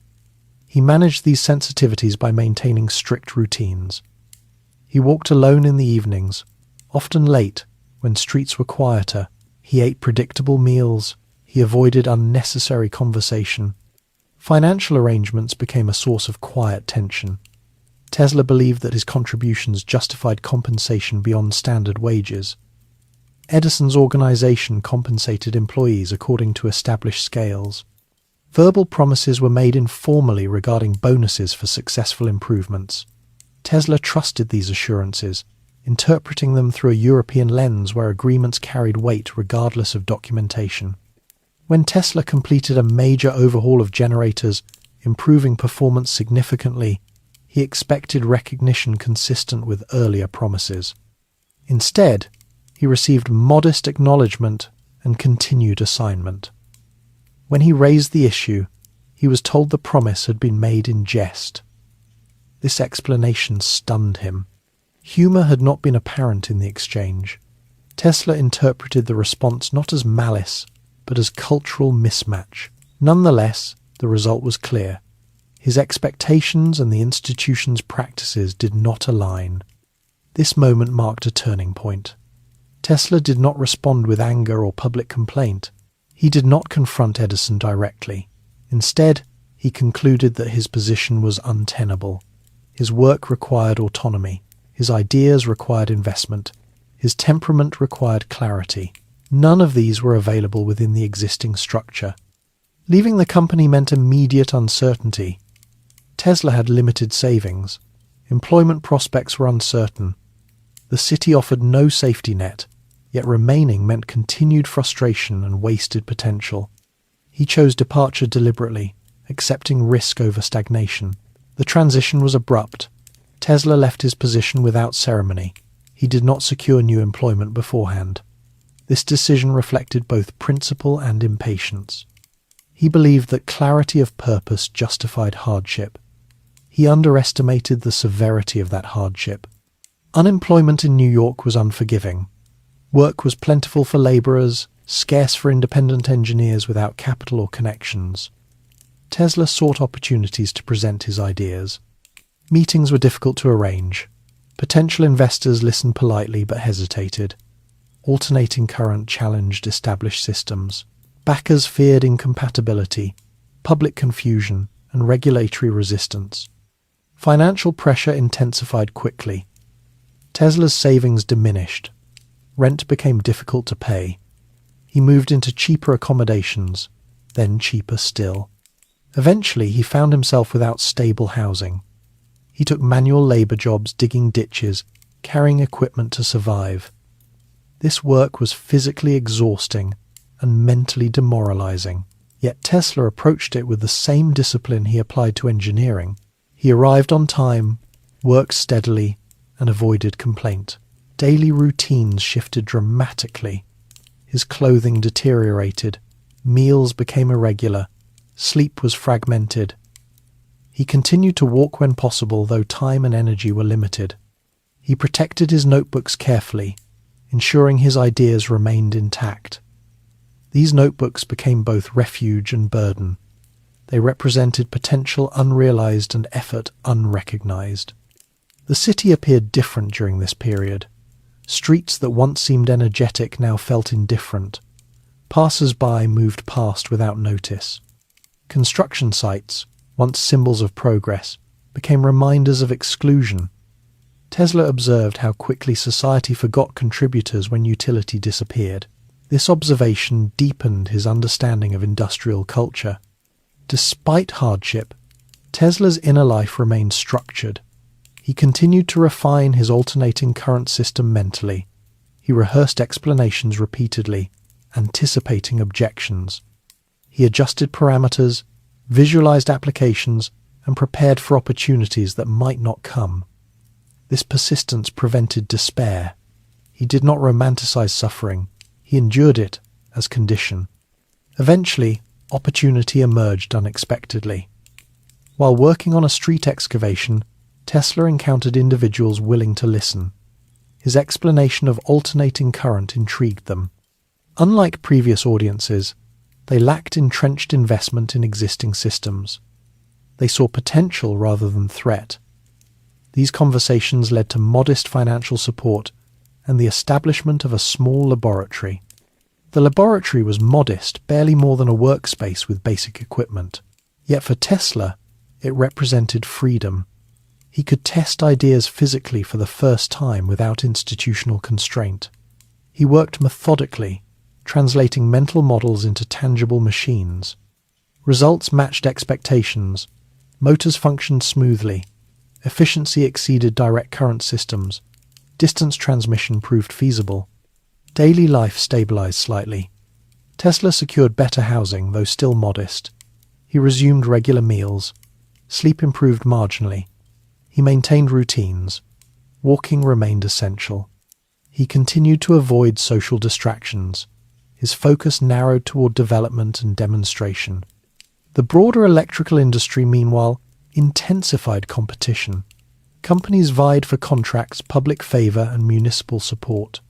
S1: He managed these sensitivities by maintaining strict routines. He walked alone in the evenings, often late, when streets were quieter. He ate predictable meals. He avoided unnecessary conversation. Financial arrangements became a source of quiet tension. Tesla believed that his contributions justified compensation beyond standard wages. Edison's organization compensated employees according to established scales. Verbal promises were made informally regarding bonuses for successful improvements. Tesla trusted these assurances, interpreting them through a European lens where agreements carried weight regardless of documentation. When Tesla completed a major overhaul of generators, improving performance significantly, he expected recognition consistent with earlier promises. Instead, he received modest acknowledgement and continued assignment. When he raised the issue, he was told the promise had been made in jest. This explanation stunned him. Humor had not been apparent in the exchange. Tesla interpreted the response not as malice, but as cultural mismatch. Nonetheless, the result was clear. His expectations and the institution's practices did not align. This moment marked a turning point. Tesla did not respond with anger or public complaint. He did not confront Edison directly. Instead, he concluded that his position was untenable. His work required autonomy. His ideas required investment. His temperament required clarity. None of these were available within the existing structure. Leaving the company meant immediate uncertainty. Tesla had limited savings. Employment prospects were uncertain. The city offered no safety net, yet remaining meant continued frustration and wasted potential. He chose departure deliberately, accepting risk over stagnation. The transition was abrupt. Tesla left his position without ceremony. He did not secure new employment beforehand. This decision reflected both principle and impatience. He believed that clarity of purpose justified hardship. He underestimated the severity of that hardship. Unemployment in New York was unforgiving. Work was plentiful for laborers, scarce for independent engineers without capital or connections. Tesla sought opportunities to present his ideas. Meetings were difficult to arrange. Potential investors listened politely but hesitated. Alternating current challenged established systems. Backers feared incompatibility, public confusion, and regulatory resistance. Financial pressure intensified quickly. Tesla's savings diminished. Rent became difficult to pay. He moved into cheaper accommodations, then cheaper still. Eventually, he found himself without stable housing. He took manual labor jobs digging ditches, carrying equipment to survive. This work was physically exhausting and mentally demoralizing. Yet Tesla approached it with the same discipline he applied to engineering. He arrived on time, worked steadily, and avoided complaint. Daily routines shifted dramatically. His clothing deteriorated. Meals became irregular. Sleep was fragmented. He continued to walk when possible, though time and energy were limited. He protected his notebooks carefully, ensuring his ideas remained intact. These notebooks became both refuge and burden. They represented potential unrealized and effort unrecognized. The city appeared different during this period. Streets that once seemed energetic now felt indifferent. Passers-by moved past without notice. Construction sites, once symbols of progress, became reminders of exclusion. Tesla observed how quickly society forgot contributors when utility disappeared. This observation deepened his understanding of industrial culture. Despite hardship, Tesla's inner life remained structured. He continued to refine his alternating current system mentally. He rehearsed explanations repeatedly, anticipating objections. He adjusted parameters, visualized applications, and prepared for opportunities that might not come. This persistence prevented despair. He did not romanticize suffering. He endured it as condition. Eventually, opportunity emerged unexpectedly. While working on a street excavation, Tesla encountered individuals willing to listen. His explanation of alternating current intrigued them. Unlike previous audiences, they lacked entrenched investment in existing systems. They saw potential rather than threat. These conversations led to modest financial support and the establishment of a small laboratory. The laboratory was modest, barely more than a workspace with basic equipment. Yet for Tesla, it represented freedom. He could test ideas physically for the first time without institutional constraint. He worked methodically, translating mental models into tangible machines. Results matched expectations. Motors functioned smoothly. Efficiency exceeded direct current systems. Distance transmission proved feasible. Daily life stabilized slightly. Tesla secured better housing, though still modest. He resumed regular meals. Sleep improved marginally. He maintained routines. Walking remained essential. He continued to avoid social distractions. His focus narrowed toward development and demonstration. The broader electrical industry, meanwhile, intensified competition. Companies vied for contracts, public favor, and municipal support.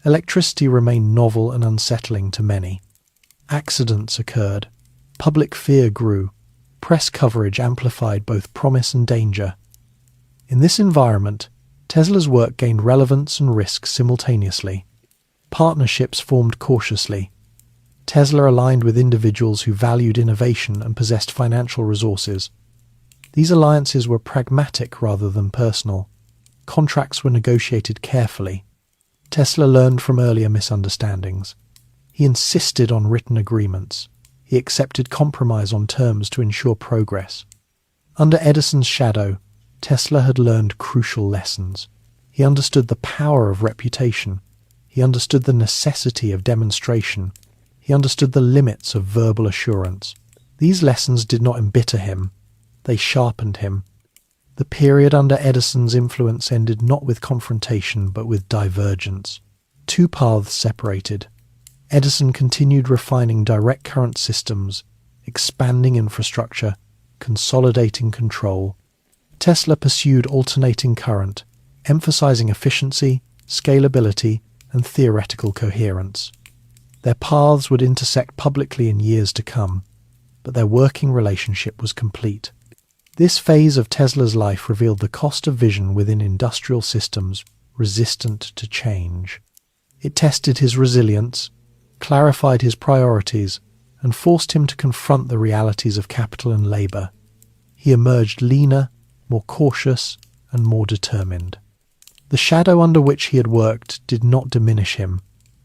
S1: Electricity remained novel and unsettling to many. Accidents occurred. Public fear grew. Press coverage amplified both promise and danger. In this environment, Tesla's work gained relevance and risk simultaneously. Partnerships formed cautiously. Tesla aligned with individuals who valued innovation and possessed financial resources. These alliances were pragmatic rather than personal. Contracts were negotiated carefully. Tesla learned from earlier misunderstandings. He insisted on written agreements. He accepted compromise on terms to ensure progress. Under Edison's shadow, Tesla had learned crucial lessons. He understood the power of reputation. He understood the necessity of demonstration. He understood the limits of verbal assurance. These lessons did not embitter him. They sharpened him. The period under Edison's influence ended not with confrontation but with divergence. Two paths separated. Edison continued refining direct current systems, expanding infrastructure, consolidating control. Tesla pursued alternating current, emphasizing efficiency, scalability, and theoretical coherence. Their paths would intersect publicly in years to come, but their working relationship was complete. This phase of Tesla's life revealed the cost of vision within industrial systems resistant to change. It tested his resilience, clarified his priorities, and forced him to confront the realities of capital and labor. He emerged leaner, more cautious, and more determined. The shadow under which he had worked did not diminish him,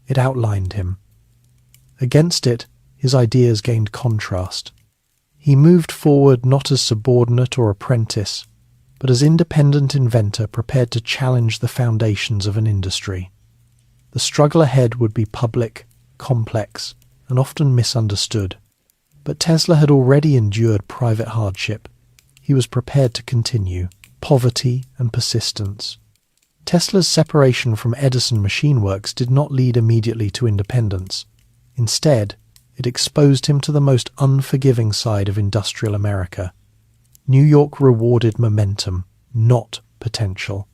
S1: it outlined him. Against it, his ideas gained contrast. He moved forward not as subordinate or apprentice, but as independent inventor prepared to challenge the foundations of an industry. The struggle ahead would be public, complex, and often misunderstood. But Tesla had already endured private hardship. He was prepared to continue, poverty and persistence. Tesla's separation from Edison Machine Works did not lead immediately to independence. Instead, it exposed him to the most unforgiving side of industrial America. New York rewarded momentum, not potential.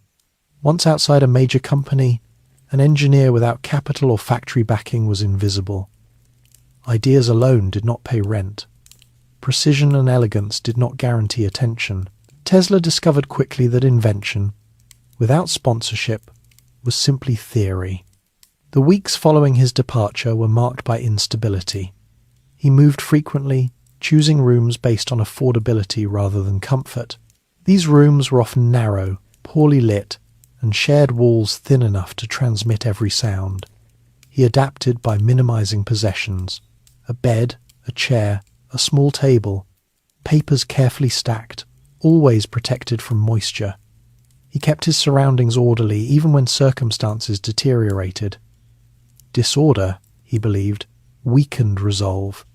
S1: Once outside a major company, an engineer without capital or factory backing was invisible. Ideas alone did not pay rent. Precision and elegance did not guarantee attention. Tesla discovered quickly that invention, without sponsorship, was simply theory. The weeks following his departure were marked by instability. He moved frequently, choosing rooms based on affordability rather than comfort. These rooms were often narrow, poorly lit, and shared walls thin enough to transmit every sound. He adapted by minimizing possessions: a bed, a chair, a small table, papers carefully stacked, always protected from moisture. He kept his surroundings orderly even when circumstances deteriorated. Disorder, he believed, weakened resolve.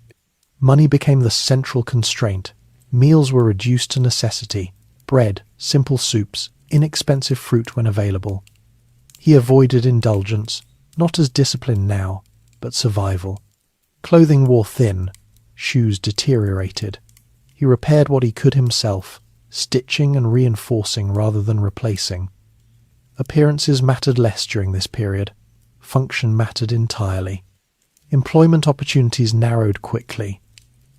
S1: Money became the central constraint. Meals were reduced to necessity: bread, simple soups, inexpensive fruit when available. He avoided indulgence, not as discipline now, but survival. Clothing wore thin, shoes deteriorated. He repaired what he could himself, stitching and reinforcing rather than replacing. Appearances mattered less during this period. Function mattered entirely. Employment opportunities narrowed quickly.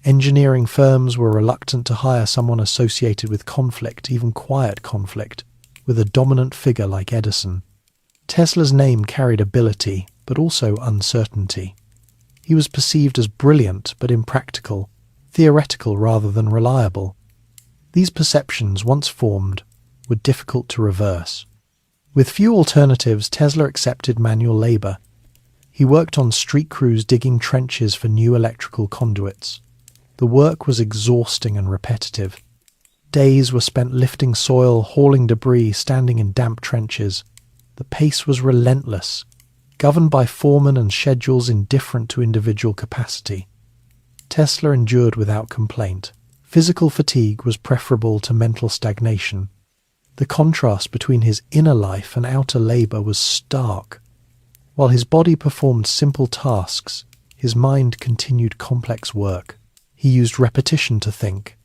S1: Engineering firms were reluctant to hire someone associated with conflict, even quiet conflict, with a dominant figure like Edison. Tesla's name carried ability, but also uncertainty. He was perceived as brilliant but impractical, theoretical rather than reliable. These perceptions, once formed, were difficult to reverse. With few alternatives, Tesla accepted manual labor. He worked on street crews digging trenches for new electrical conduits. The work was exhausting and repetitive. Days were spent lifting soil, hauling debris, standing in damp trenches. The pace was relentless, governed by foremen and schedules indifferent to individual capacity. Tesla endured without complaint. Physical fatigue was preferable to mental stagnation. The contrast between his inner life and outer labor was stark. While his body performed simple tasks, his mind continued complex work. He used repetition to think.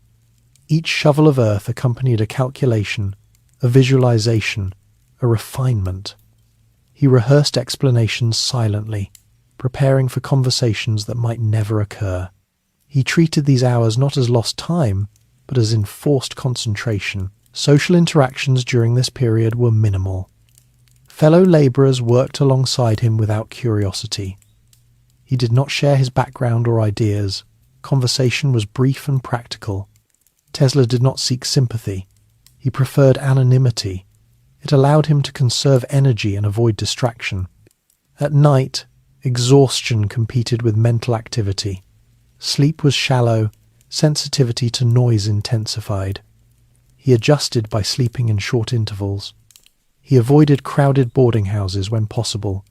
S1: Each shovel of earth accompanied a calculation, a visualization, a refinement. He rehearsed explanations silently, preparing for conversations that might never occur. He treated these hours not as lost time, but as enforced concentration. Social interactions during this period were minimal. Fellow laborers worked alongside him without curiosity. He did not share his background or ideas. Conversation was brief and practical. Tesla did not seek sympathy. He preferred anonymity. It allowed him to conserve energy and avoid distraction. At night, exhaustion competed with mental activity. Sleep was shallow, sensitivity to noise intensified. He adjusted by sleeping in short intervals. He avoided crowded boarding houses when possible,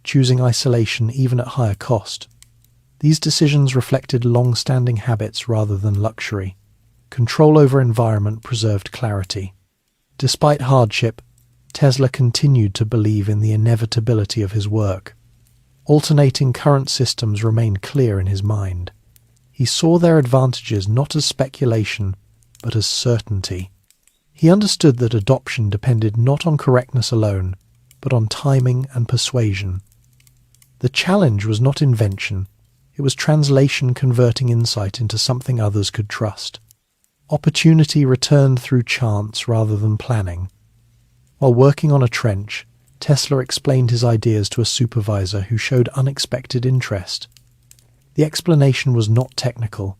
S1: choosing isolation even at higher cost. These decisions reflected long-standing habits rather than luxury. Control over environment preserved clarity. Despite hardship, Tesla continued to believe in the inevitability of his work. Alternating current systems remained clear in his mind. He saw their advantages not as speculation, but as certainty. He understood that adoption depended not on correctness alone, but on timing and persuasion. The challenge was not invention, it was translation, converting insight into something others could trust. Opportunity returned through chance rather than planning. While working on a trench, Tesla explained his ideas to a supervisor who showed unexpected interest. The explanation was not technical.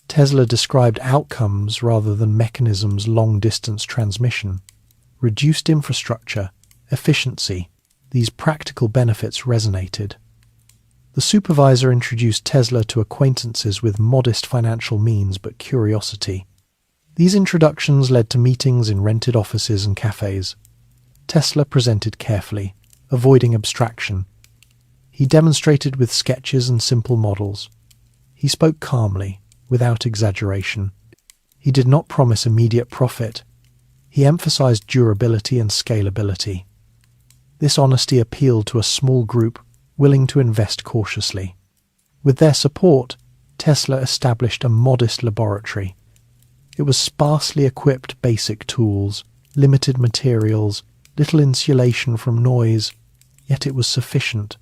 S1: Tesla described outcomes rather than mechanisms: long-distance transmission, reduced infrastructure, efficiency. These practical benefits resonated. The supervisor introduced Tesla to acquaintances with modest financial means but curiosity. These introductions led to meetings in rented offices and cafes. Tesla presented carefully, avoiding abstraction. He demonstrated with sketches and simple models. He spoke calmly, without exaggeration. He did not promise immediate profit. He emphasized durability and scalability. This honesty appealed to a small group willing to invest cautiously. With their support, Tesla established a modest laboratory. It was sparsely equipped: basic tools, limited materials, little insulation from noise, yet it was sufficient.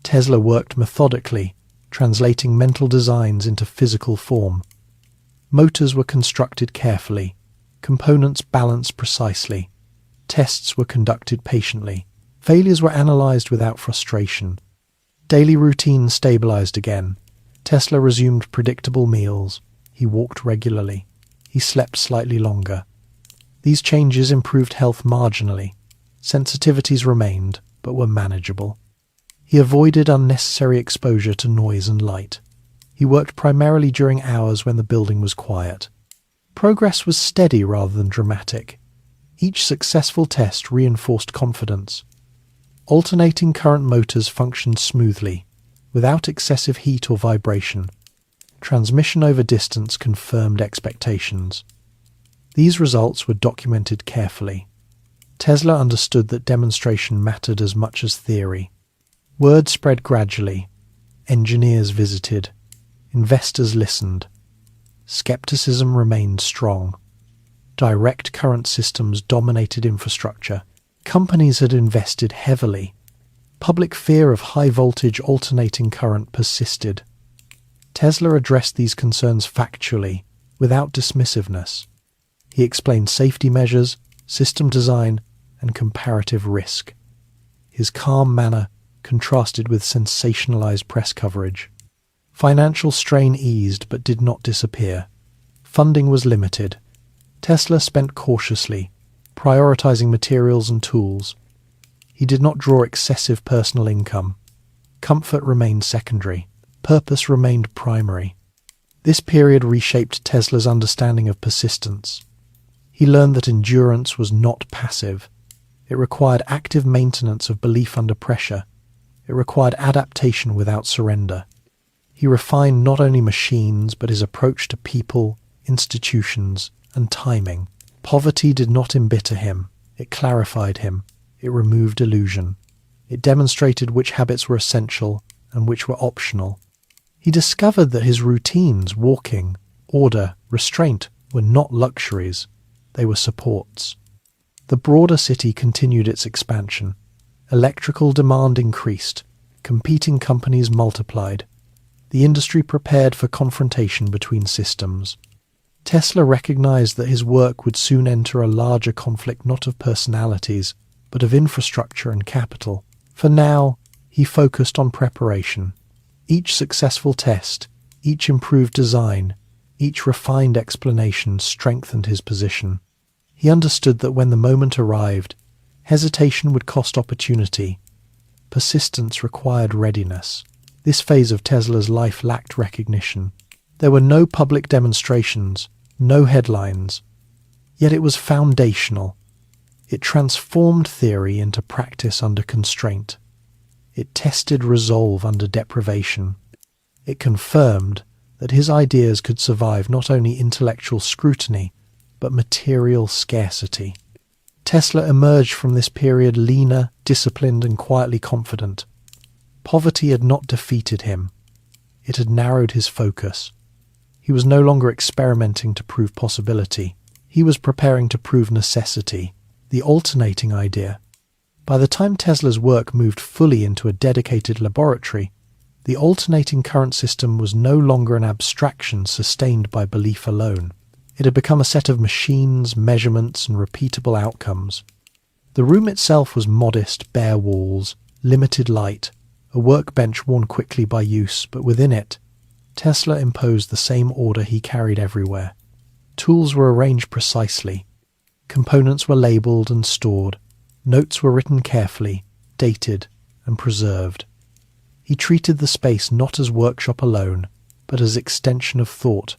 S1: Tesla worked methodically, translating mental designs into physical form. Motors were constructed carefully, components balanced precisely. Tests were conducted patiently. Failures were analyzed without frustration. Daily routine stabilized again. Tesla resumed predictable meals. He walked regularly. He slept slightly longer. These changes improved health marginally. Sensitivities remained, but were manageable. He avoided unnecessary exposure to noise and light. He worked primarily during hours when the building was quiet. Progress was steady rather than dramatic. Each successful test reinforced confidence. Alternating current motors functioned smoothly. without excessive heat or vibration. Transmission over distance confirmed expectations. These results were documented carefully. Tesla understood that demonstration mattered as much as theory. Word spread gradually. Engineers visited. Investors listened. Skepticism remained strong. Direct current systems dominated infrastructure. Companies had invested heavily. Public fear of high-voltage alternating current persisted. Tesla addressed these concerns factually, without dismissiveness. He explained safety measures, system design, and comparative risk. His calm manner contrasted with sensationalized press coverage. Financial strain eased but did not disappear. Funding was limited. Tesla spent cautiously, prioritizing materials and tools. He did not draw excessive personal income. Comfort remained secondary. Purpose remained primary. This period reshaped Tesla's understanding of persistence. He learned that endurance was not passive. It required active maintenance of belief under pressure. It required adaptation without surrender. He refined not only machines, but his approach to people, institutions, and timing. Poverty did not embitter him. It clarified him. It removed illusion. It demonstrated which habits were essential and which were optional. He discovered that his routines, walking, order, restraint, were not luxuries. They were supports. The broader city continued its expansion. Electrical demand increased. Competing companies multiplied. The industry prepared for confrontation between systems. Tesla recognized that his work would soon enter a larger conflict not of personalities, but of infrastructure and capital. For now, he focused on preparation. Each successful test, each improved design, each refined explanation strengthened his position. He understood that when the moment arrived, hesitation would cost opportunity. Persistence required readiness. This phase of Tesla's life lacked recognition. There were no public demonstrations, no headlines. Yet it was foundational. It transformed theory into practice under constraint. It tested resolve under deprivation. It confirmed that his ideas could survive not only intellectual scrutiny, but material scarcity. Tesla emerged from this period leaner, disciplined, and quietly confident. Poverty had not defeated him. It had narrowed his focus. He was no longer experimenting to prove possibility. He was preparing to prove necessity, the alternating idea. By the time Tesla's work moved fully into a dedicated laboratory, the alternating current system was no longer an abstraction sustained by belief alone. It had become a set of machines, measurements, and repeatable outcomes. The room itself was modest, bare walls, limited light, a workbench worn quickly by use, but within it, Tesla imposed the same order he carried everywhere. Tools were arranged precisely. Components were labeled and stored. Notes were written carefully, dated, and preserved. He treated the space not as workshop alone, but as extension of thought.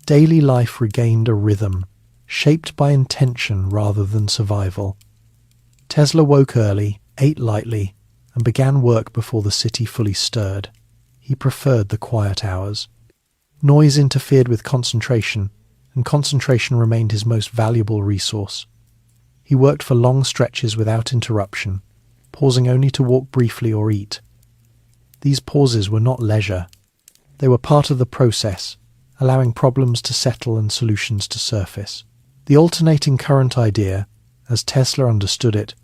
S1: Daily life regained a rhythm, shaped by intention rather than survival. Tesla woke early, ate lightly, and began work before the city fully stirred. He preferred the quiet hours. Noise interfered with concentration, and concentration remained his most valuable resource. He worked for long stretches without interruption, pausing only to walk briefly or eat. These pauses were not leisure. They were part of the process, allowing problems to settle and solutions to surface. The alternating current idea, as Tesla understood it,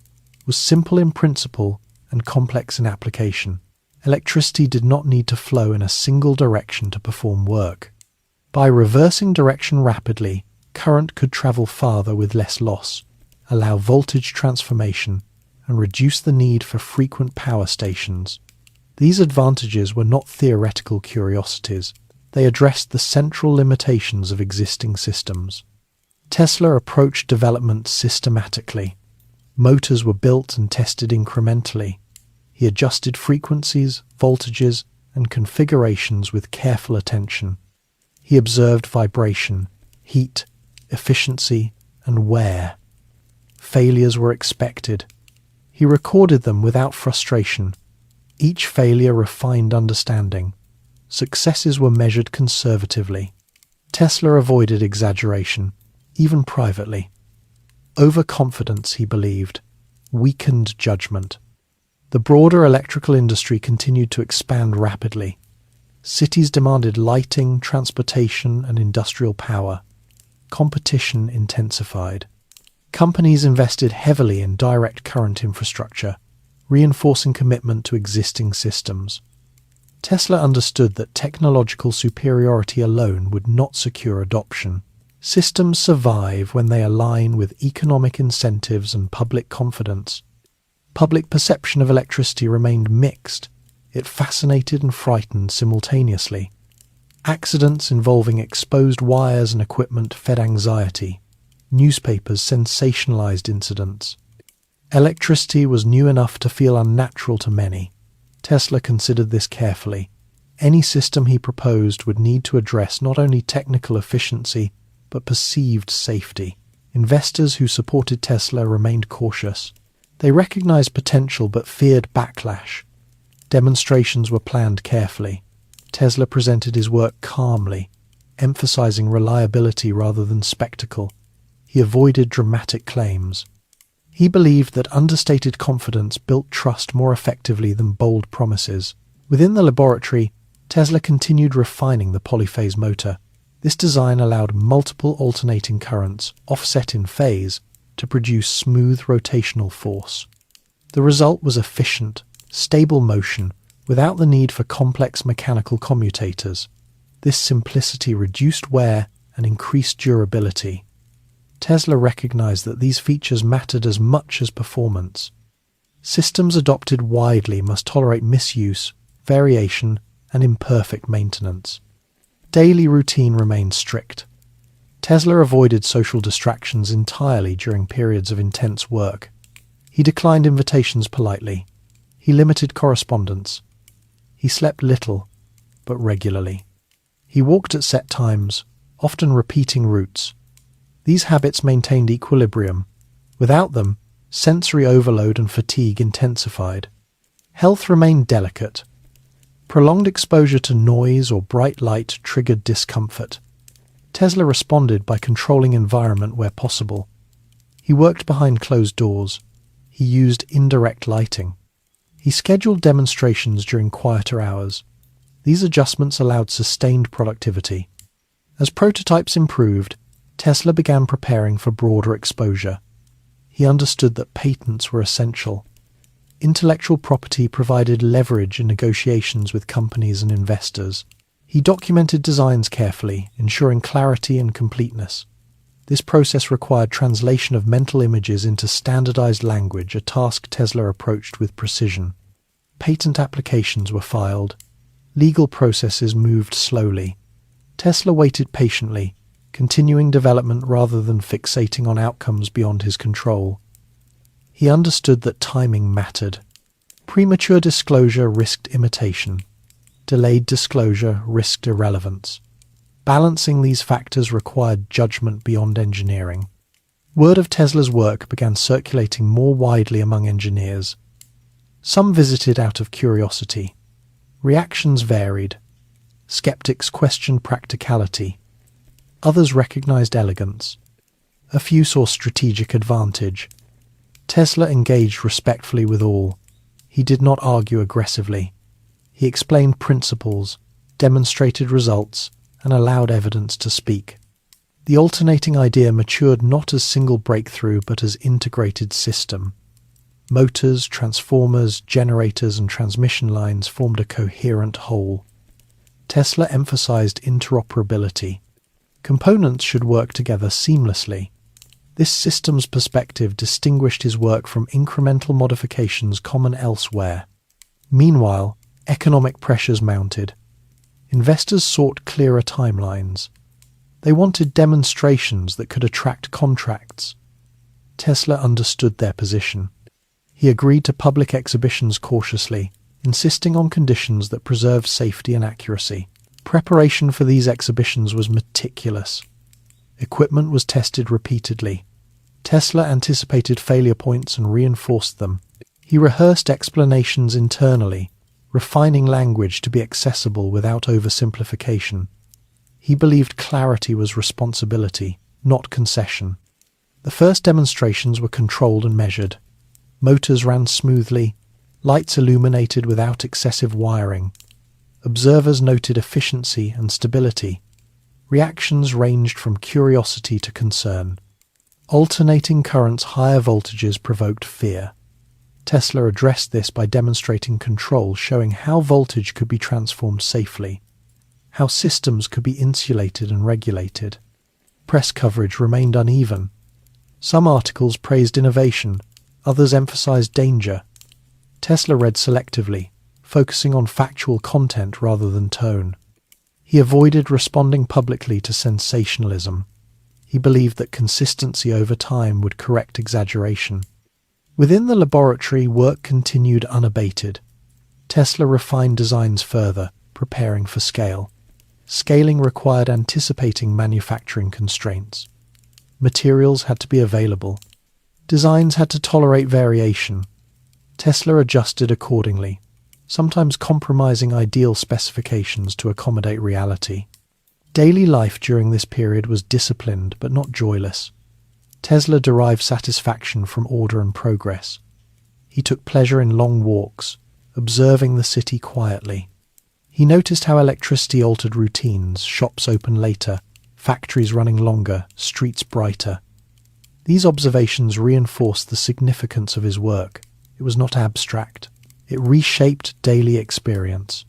S1: was simple in principle and complex in application. Electricity did not need to flow in a single direction to perform work. By reversing direction rapidly, current could travel farther with less loss, allow voltage transformation, and reduce the need for frequent power stations. These advantages were not theoretical curiosities. They addressed the central limitations of existing systems. Tesla approached development systematically. Motors were built and tested incrementally. He adjusted frequencies, voltages, and configurations with careful attention. He observed vibration, heat, efficiency, and wear. Failures were expected. He recorded them without frustration. Each failure refined understanding. Successes were measured conservatively. Tesla avoided exaggeration, even privately. Overconfidence, he believed, weakened judgment. The broader electrical industry continued to expand rapidly. Cities demanded lighting, transportation, and industrial power. Competition intensified. Companies invested heavily in direct current infrastructure, reinforcing commitment to existing systems. Tesla understood that technological superiority alone would not secure adoption. Systems survive when they align with economic incentives and public confidence. Public perception of electricity remained mixed. It fascinated and frightened simultaneously. Accidents involving exposed wires and equipment fed anxiety. Newspapers sensationalized incidents. Electricity was new enough to feel unnatural to many. Tesla considered this carefully. Any system he proposed would need to address not only technical efficiency, but perceived safety. Investors who supported Tesla remained cautious. They recognized potential but feared backlash. Demonstrations were planned carefully. Tesla presented his work calmly, emphasizing reliability rather than spectacle. He avoided dramatic claims. He believed that understated confidence built trust more effectively than bold promises. Within the laboratory, Tesla continued refining the polyphase motor. This design allowed multiple alternating currents, offset in phase, to produce smooth rotational force. The result was efficient, stable motion, without the need for complex mechanical commutators. This simplicity reduced wear and increased durability. Tesla recognized that these features mattered as much as performance. Systems adopted widely must tolerate misuse, variation, and imperfect maintenance. Daily routine remained strict. Tesla avoided social distractions entirely during periods of intense work. He declined invitations politely. He limited correspondence. He slept little, but regularly. He walked at set times, often repeating routes. These habits maintained equilibrium. Without them, sensory overload and fatigue intensified. Health remained delicate. Prolonged exposure to noise or bright light triggered discomfort. Tesla responded by controlling environment where possible. He worked behind closed doors. He used indirect lighting. He scheduled demonstrations during quieter hours. These adjustments allowed sustained productivity. As prototypes improved, Tesla began preparing for broader exposure. He understood that patents were essential. Intellectual property provided leverage in negotiations with companies and investors. He documented designs carefully, ensuring clarity and completeness. This process required translation of mental images into standardized language, a task Tesla approached with precision. Patent applications were filed. Legal processes moved slowly. Tesla waited patiently, continuing development rather than fixating on outcomes beyond his control. He understood that timing mattered. Premature disclosure risked imitation. Delayed disclosure risked irrelevance. Balancing these factors required judgment beyond engineering. Word of Tesla's work began circulating more widely among engineers. Some visited out of curiosity. Reactions varied. Skeptics questioned practicality. Others recognized elegance. A few saw strategic advantage. Tesla engaged respectfully with all. He did not argue aggressively. He explained principles, demonstrated results, and allowed evidence to speak. The alternating idea matured not as single breakthrough but as integrated system. Motors, transformers, generators, and transmission lines formed a coherent whole. Tesla emphasized interoperability. Components should work together seamlessly. This systems perspective distinguished his work from incremental modifications common elsewhere. Meanwhile, economic pressures mounted. Investors sought clearer timelines. They wanted demonstrations that could attract contracts. Tesla understood their position. He agreed to public exhibitions cautiously, insisting on conditions that preserved safety and accuracy. Preparation for these exhibitions was meticulous. Equipment was tested repeatedly. Tesla anticipated failure points and reinforced them. He rehearsed explanations internally, refining language to be accessible without oversimplification. He believed clarity was responsibility, not concession. The first demonstrations were controlled and measured. Motors ran smoothly, lights illuminated without excessive wiring. Observers noted efficiency and stability. Reactions ranged from curiosity to concern. Alternating current's higher voltages provoked fear. Tesla addressed this by demonstrating control, showing how voltage could be transformed safely, how systems could be insulated and regulated. Press coverage remained uneven. Some articles praised innovation, others emphasized danger. Tesla read selectively, focusing on factual content rather than tone. He avoided responding publicly to sensationalism. He believed that consistency over time would correct exaggeration. Within the laboratory, work continued unabated. Tesla refined designs further, preparing for scale. Scaling required anticipating manufacturing constraints. Materials had to be available. Designs had to tolerate variation. Tesla adjusted accordingly, sometimes compromising ideal specifications to accommodate reality. Daily life during this period was disciplined but not joyless. Tesla derived satisfaction from order and progress. He took pleasure in long walks, observing the city quietly. He noticed how electricity altered routines, shops open later, factories running longer, streets brighter. These observations reinforced the significance of his work. It was not abstract. It reshaped daily experience.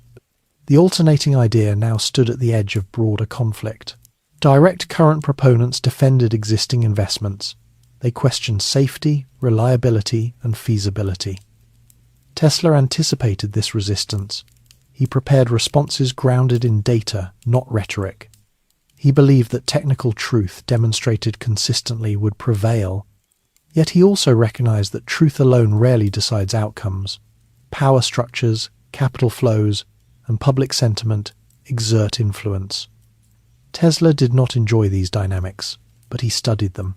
S1: The alternating idea now stood at the edge of broader conflict. Direct current proponents defended existing investments. They questioned safety, reliability, and feasibility. Tesla anticipated this resistance. He prepared responses grounded in data, not rhetoric. He believed that technical truth demonstrated consistently would prevail. Yet he also recognized that truth alone rarely decides outcomes. Power structures, capital flows, and public sentiment exert influence. Tesla did not enjoy these dynamics, but he studied them.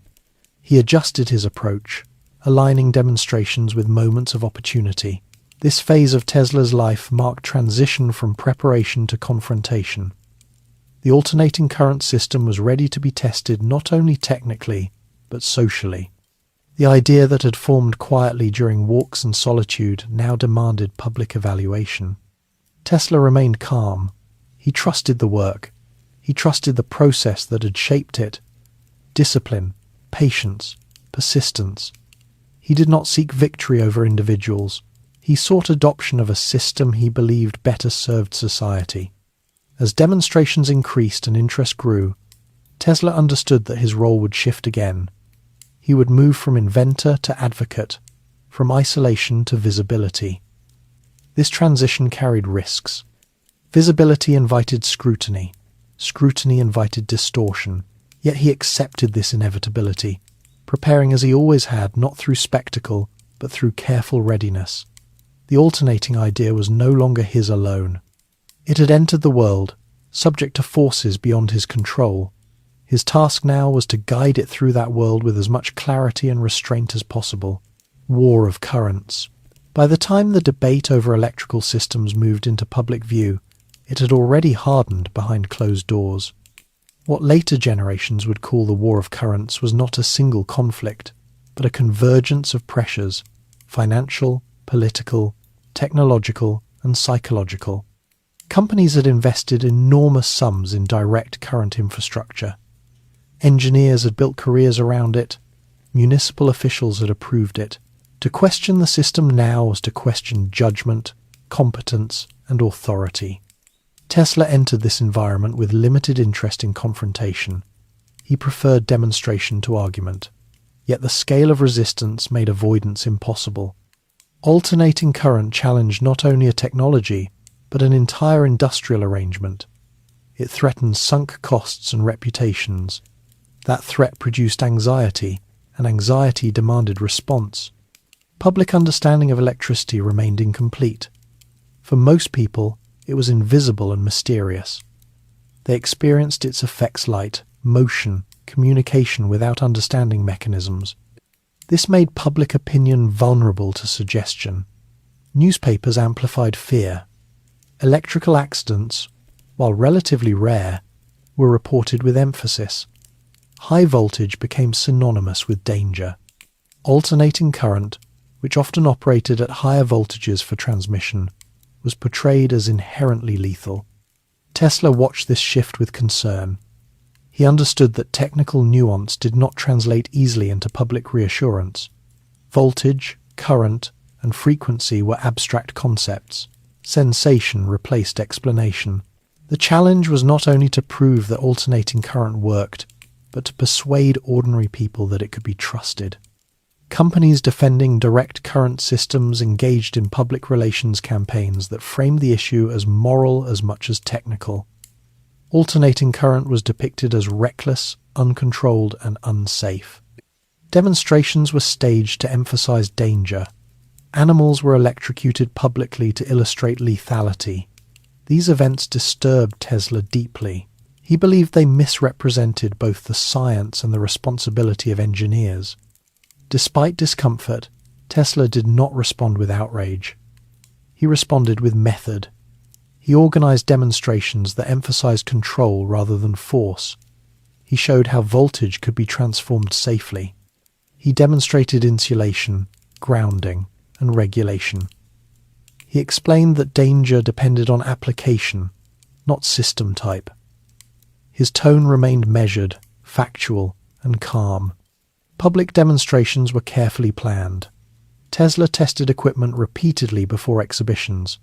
S1: He adjusted his approach, aligning demonstrations with moments of opportunity. This phase of Tesla's life marked transition from preparation to confrontation. The alternating current system was ready to be tested not only technically, but socially. The idea that had formed quietly during walks and solitude now demanded public evaluation. Tesla remained calm. He trusted the work. He trusted the process that had shaped it. Discipline, patience, persistence. He did not seek victory over individuals. He sought adoption of a system he believed better served society. As demonstrations increased and interest grew, Tesla understood that his role would shift again. He would move from inventor to advocate, from isolation to visibility. This transition carried risks. Visibility invited scrutiny. Scrutiny invited distortion. Yet he accepted this inevitability, preparing as he always had, not through spectacle, but through careful readiness. The alternating idea was no longer his alone. It had entered the world, subject to forces beyond his control. His task now was to guide it through that world with as much clarity and restraint as possible. War of currents. By the time the debate over electrical systems moved into public view, it had already hardened behind closed doors. What later generations would call the war of currents was not a single conflict, but a convergence of pressures, financial, political, technological, and psychological. Companies had invested enormous sums in direct current infrastructure. Engineers had built careers around it. Municipal officials had approved it. To question the system now was to question judgment, competence, and authority. Tesla entered this environment with limited interest in confrontation. He preferred demonstration to argument. Yet the scale of resistance made avoidance impossible. Alternating current challenged not only a technology, but an entire industrial arrangement. It threatened sunk costs and reputations. That threat produced anxiety, and anxiety demanded response. Public understanding of electricity remained incomplete. For most people, it was invisible and mysterious. They experienced its effects light, motion, communication without understanding mechanisms. This made public opinion vulnerable to suggestion. Newspapers amplified fear. Electrical accidents, while relatively rare, were reported with emphasis. High voltage became synonymous with danger. Alternating current, which often operated at higher voltages for transmission, was portrayed as inherently lethal. Tesla watched this shift with concern. He understood that technical nuance did not translate easily into public reassurance. Voltage, current, and frequency were abstract concepts. Sensation replaced explanation. The challenge was not only to prove that alternating current worked, but to persuade ordinary people that it could be trusted. Companies defending direct current systems engaged in public relations campaigns that framed the issue as moral as much as technical. Alternating current was depicted as reckless, uncontrolled, and unsafe. Demonstrations were staged to emphasize danger. Animals were electrocuted publicly to illustrate lethality. These events disturbed Tesla deeply. He believed they misrepresented both the science and the responsibility of engineers. Despite discomfort, Tesla did not respond with outrage. He responded with method. He organized demonstrations that emphasized control rather than force. He showed how voltage could be transformed safely. He demonstrated insulation, grounding, and regulation. He explained that danger depended on application, not system type. His tone remained measured, factual, and calm. Public demonstrations were carefully planned. Tesla tested equipment repeatedly before exhibitions.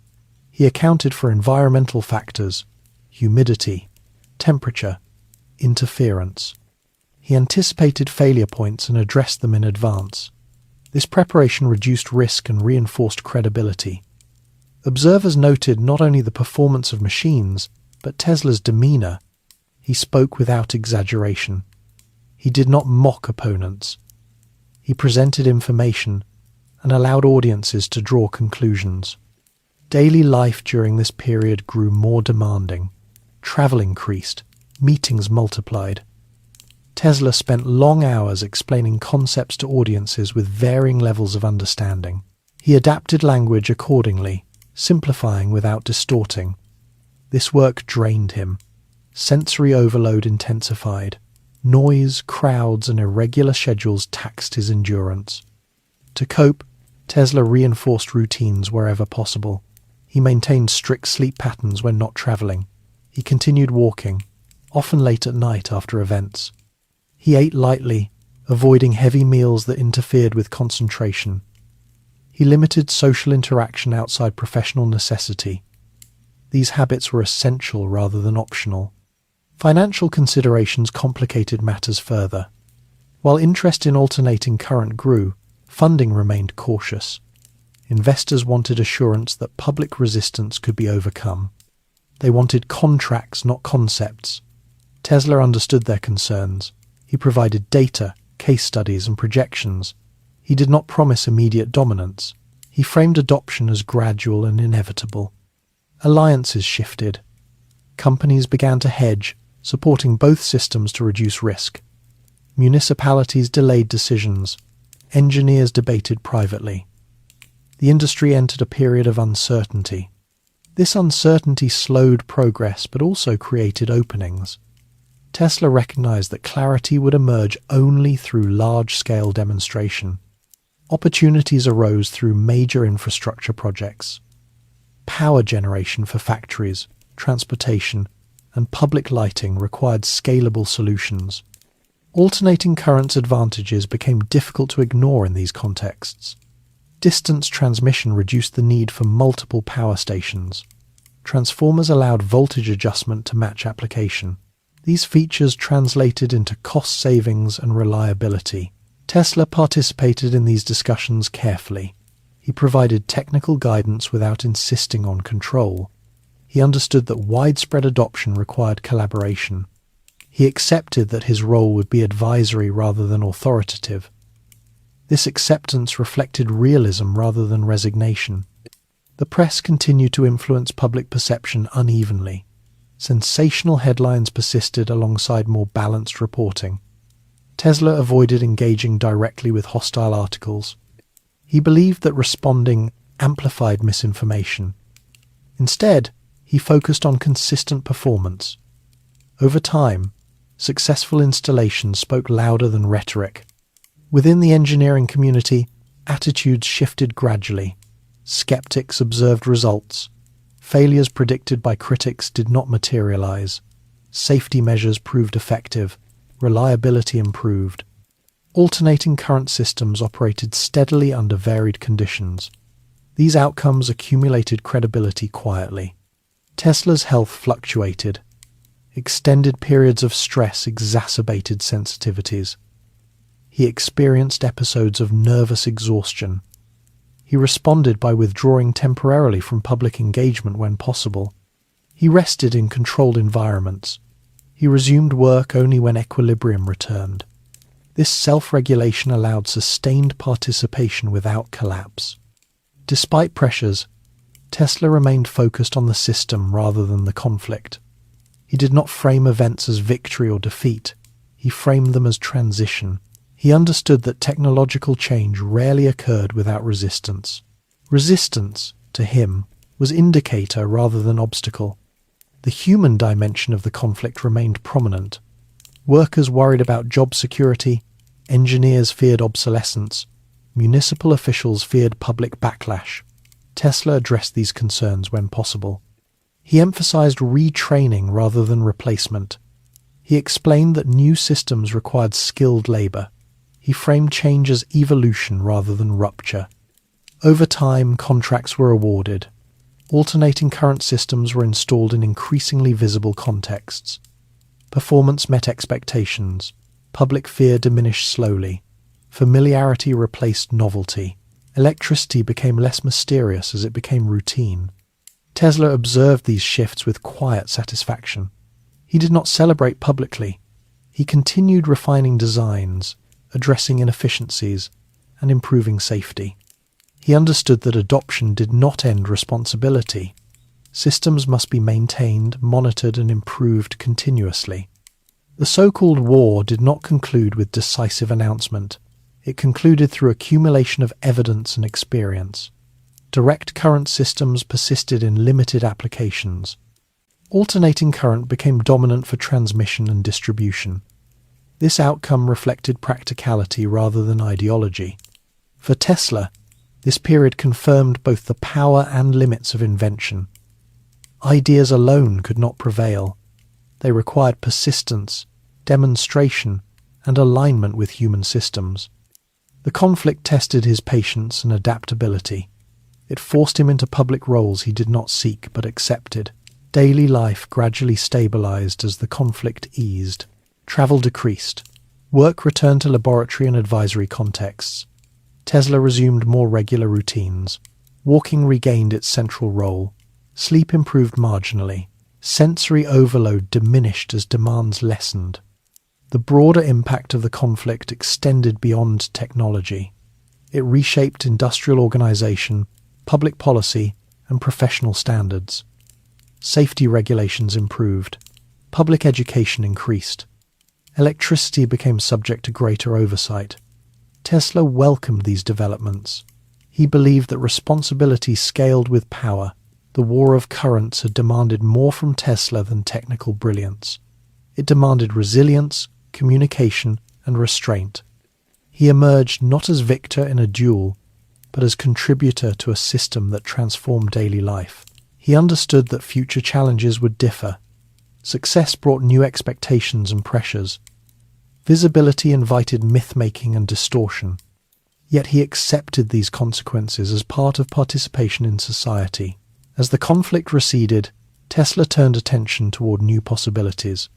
S1: He accounted for environmental factors, humidity, temperature, interference. He anticipated failure points and addressed them in advance. This preparation reduced risk and reinforced credibility. Observers noted not only the performance of machines, but Tesla's demeanor. He spoke without exaggeration. He did not mock opponents. He presented information and allowed audiences to draw conclusions. Daily life during this period grew more demanding. Travel increased. Meetings multiplied. Tesla spent long hours explaining concepts to audiences with varying levels of understanding. He adapted language accordingly, simplifying without distorting. This work drained him. Sensory overload intensified. Noise, crowds, and irregular schedules taxed his endurance. To cope, Tesla reinforced routines wherever possible. He maintained strict sleep patterns when not traveling. He continued walking, often late at night after events. He ate lightly, avoiding heavy meals that interfered with concentration. He limited social interaction outside professional necessity. These habits were essential rather than optional. Financial considerations complicated matters further. While interest in alternating current grew, funding remained cautious. Investors wanted assurance that public resistance could be overcome. They wanted contracts, not concepts. Tesla understood their concerns. He provided data, case studies, and projections. He did not promise immediate dominance. He framed adoption as gradual and inevitable. Alliances shifted. Companies began to hedge, supporting both systems to reduce risk. Municipalities delayed decisions. Engineers debated privately. The industry entered a period of uncertainty. This uncertainty slowed progress but also created openings. Tesla recognized that clarity would emerge only through large-scale demonstration. Opportunities arose through major infrastructure projects. Power generation for factories, transportation, and public lighting required scalable solutions. Alternating current's advantages became difficult to ignore in these contexts. Distance transmission reduced the need for multiple power stations. Transformers allowed voltage adjustment to match application. These features translated into cost savings and reliability. Tesla participated in these discussions carefully. He provided technical guidance without insisting on control. He understood that widespread adoption required collaboration. He accepted that his role would be advisory rather than authoritative. This acceptance reflected realism rather than resignation. The press continued to influence public perception unevenly. Sensational headlines persisted alongside more balanced reporting. Tesla avoided engaging directly with hostile articles. He believed that responding amplified misinformation. Instead, He focused on consistent performance. Over time, successful installations spoke louder than rhetoric. Within the engineering community, attitudes shifted gradually. Skeptics observed results. Failures predicted by critics did not materialize. Safety measures proved effective. Reliability improved. Alternating current systems operated steadily under varied conditions. These outcomes accumulated credibility quietly. Tesla's health fluctuated. Extended periods of stress exacerbated sensitivities. He experienced episodes of nervous exhaustion. He responded by withdrawing temporarily from public engagement when possible. He rested in controlled environments. He resumed work only when equilibrium returned. This self-regulation allowed sustained participation without collapse. Despite pressures, Tesla remained focused on the system rather than the conflict. He did not frame events as victory or defeat. He framed them as transition. He understood that technological change rarely occurred without resistance. Resistance, to him, was indicator rather than obstacle. The human dimension of the conflict remained prominent. Workers worried about job security, engineers feared obsolescence, municipal officials feared public backlash. Tesla addressed these concerns when possible. He emphasized retraining rather than replacement. He explained that new systems required skilled labor. He framed change as evolution rather than rupture. Over time, contracts were awarded. Alternating current systems were installed in increasingly visible contexts. Performance met expectations. Public fear diminished slowly. Familiarity replaced novelty. Electricity became less mysterious as it became routine. Tesla observed these shifts with quiet satisfaction. He did not celebrate publicly. He continued refining designs, addressing inefficiencies, and improving safety. He understood that adoption did not end responsibility. Systems must be maintained, monitored, and improved continuously. The so-called war did not conclude with decisive announcement. It concluded through accumulation of evidence and experience. Direct current systems persisted in limited applications. Alternating current became dominant for transmission and distribution. This outcome reflected practicality rather than ideology. For Tesla, this period confirmed both the power and limits of invention. Ideas alone could not prevail. They required persistence, demonstration, and alignment with human systems. The conflict tested his patience and adaptability. It forced him into public roles he did not seek but accepted. Daily life gradually stabilized as the conflict eased. Travel decreased. Work returned to laboratory and advisory contexts. Tesla resumed more regular routines. Walking regained its central role. Sleep improved marginally. Sensory overload diminished as demands lessened. The broader impact of the conflict extended beyond technology. It reshaped industrial organization, public policy, and professional standards. Safety regulations improved. Public education increased. Electricity became subject to greater oversight. Tesla welcomed these developments. He believed that responsibility scaled with power. The war of currents had demanded more from Tesla than technical brilliance. It demanded resilience, communication, and restraint. He emerged not as victor in a duel, but as contributor to a system that transformed daily life. He understood that future challenges would differ. Success brought new expectations and pressures. Visibility invited myth-making and distortion. Yet he accepted these consequences as part of participation in society. As the conflict receded, Tesla turned attention toward new possibilities.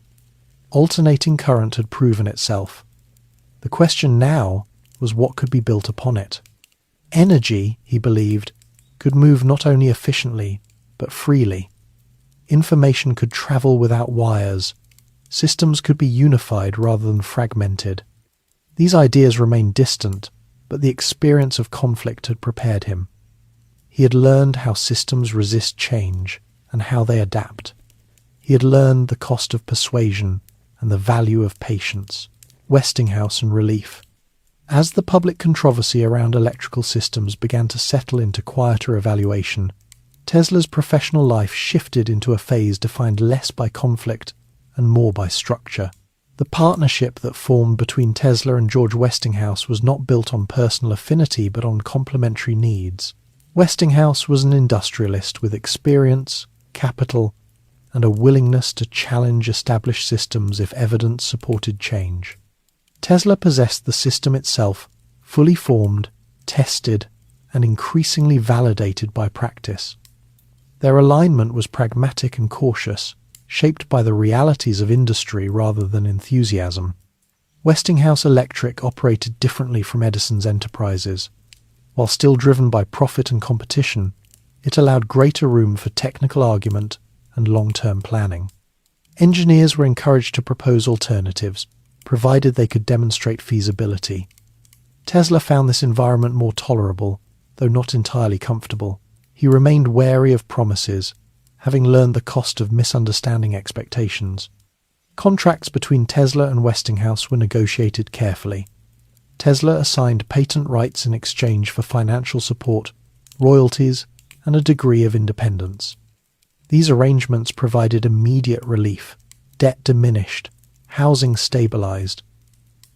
S1: Alternating current had proven itself. The question now was what could be built upon it. Energy, he believed, could move not only efficiently, but freely. Information could travel without wires. Systems could be unified rather than fragmented. These ideas remained distant, but the experience of conflict had prepared him. He had learned how systems resist change and how they adapt. He had learned the cost of persuasion and the value of patience. Westinghouse and relief. As the public controversy around electrical systems began to settle into quieter evaluation, Tesla's professional life shifted into a phase defined less by conflict and more by structure. The partnership that formed between Tesla and George Westinghouse was not built on personal affinity but on complementary needs. Westinghouse was an industrialist with experience, capital, and a willingness to challenge established systems if evidence supported change. Tesla possessed the system itself, fully formed, tested, and increasingly validated by practice. Their alignment was pragmatic and cautious, shaped by the realities of industry rather than enthusiasm. Westinghouse Electric operated differently from Edison's enterprises. While still driven by profit and competition, it allowed greater room for technical argument and long-term planning. Engineers were encouraged to propose alternatives, provided they could demonstrate feasibility. Tesla found this environment more tolerable, though not entirely comfortable. He remained wary of promises, having learned the cost of misunderstanding expectations. Contracts between Tesla and Westinghouse were negotiated carefully. Tesla assigned patent rights in exchange for financial support, royalties, and a degree of independence. These arrangements provided immediate relief. Debt diminished, housing stabilized.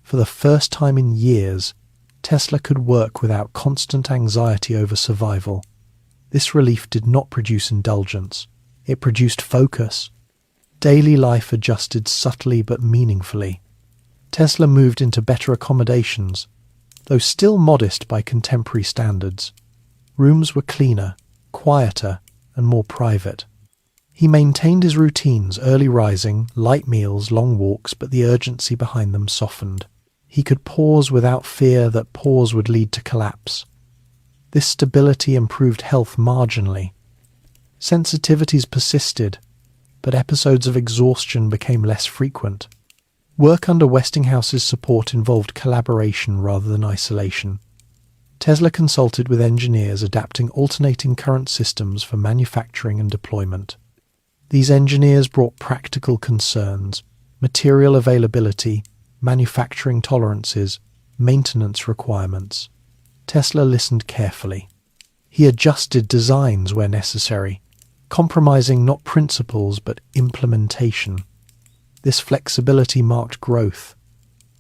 S1: For the first time in years, Tesla could work without constant anxiety over survival. This relief did not produce indulgence. It produced focus. Daily life adjusted subtly but meaningfully. Tesla moved into better accommodations, though still modest by contemporary standards. Rooms were cleaner, quieter, and more private. He maintained his routines, early rising, light meals, long walks, but the urgency behind them softened. He could pause without fear that pause would lead to collapse. This stability improved health marginally. Sensitivities persisted, but episodes of exhaustion became less frequent. Work under Westinghouse's support involved collaboration rather than isolation. Tesla consulted with engineers adapting alternating current systems for manufacturing and deployment. These engineers brought practical concerns, material availability, manufacturing tolerances, maintenance requirements. Tesla listened carefully. He adjusted designs where necessary, compromising not principles but implementation. This flexibility marked growth.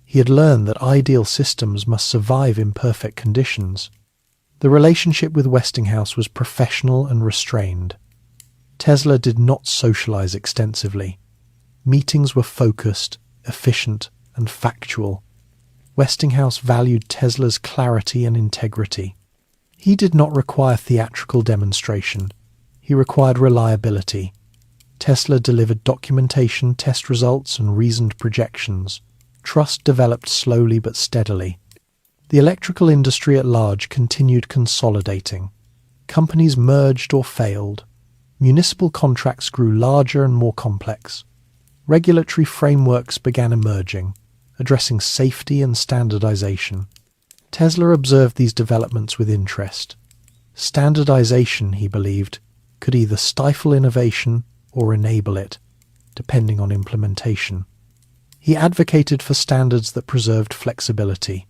S1: He had learned that ideal systems must survive imperfect conditions. The relationship with Westinghouse was professional and restrained. Tesla did not socialize extensively. Meetings were focused, efficient, and factual. Westinghouse valued Tesla's clarity and integrity. He did not require theatrical demonstration. He required reliability. Tesla delivered documentation, test results, and reasoned projections. Trust developed slowly but steadily. The electrical industry at large continued consolidating. Companies merged or failed. Municipal contracts grew larger and more complex. Regulatory frameworks began emerging, addressing safety and standardization. Tesla observed these developments with interest. Standardization, he believed, could either stifle innovation or enable it, depending on implementation. He advocated for standards that preserved flexibility.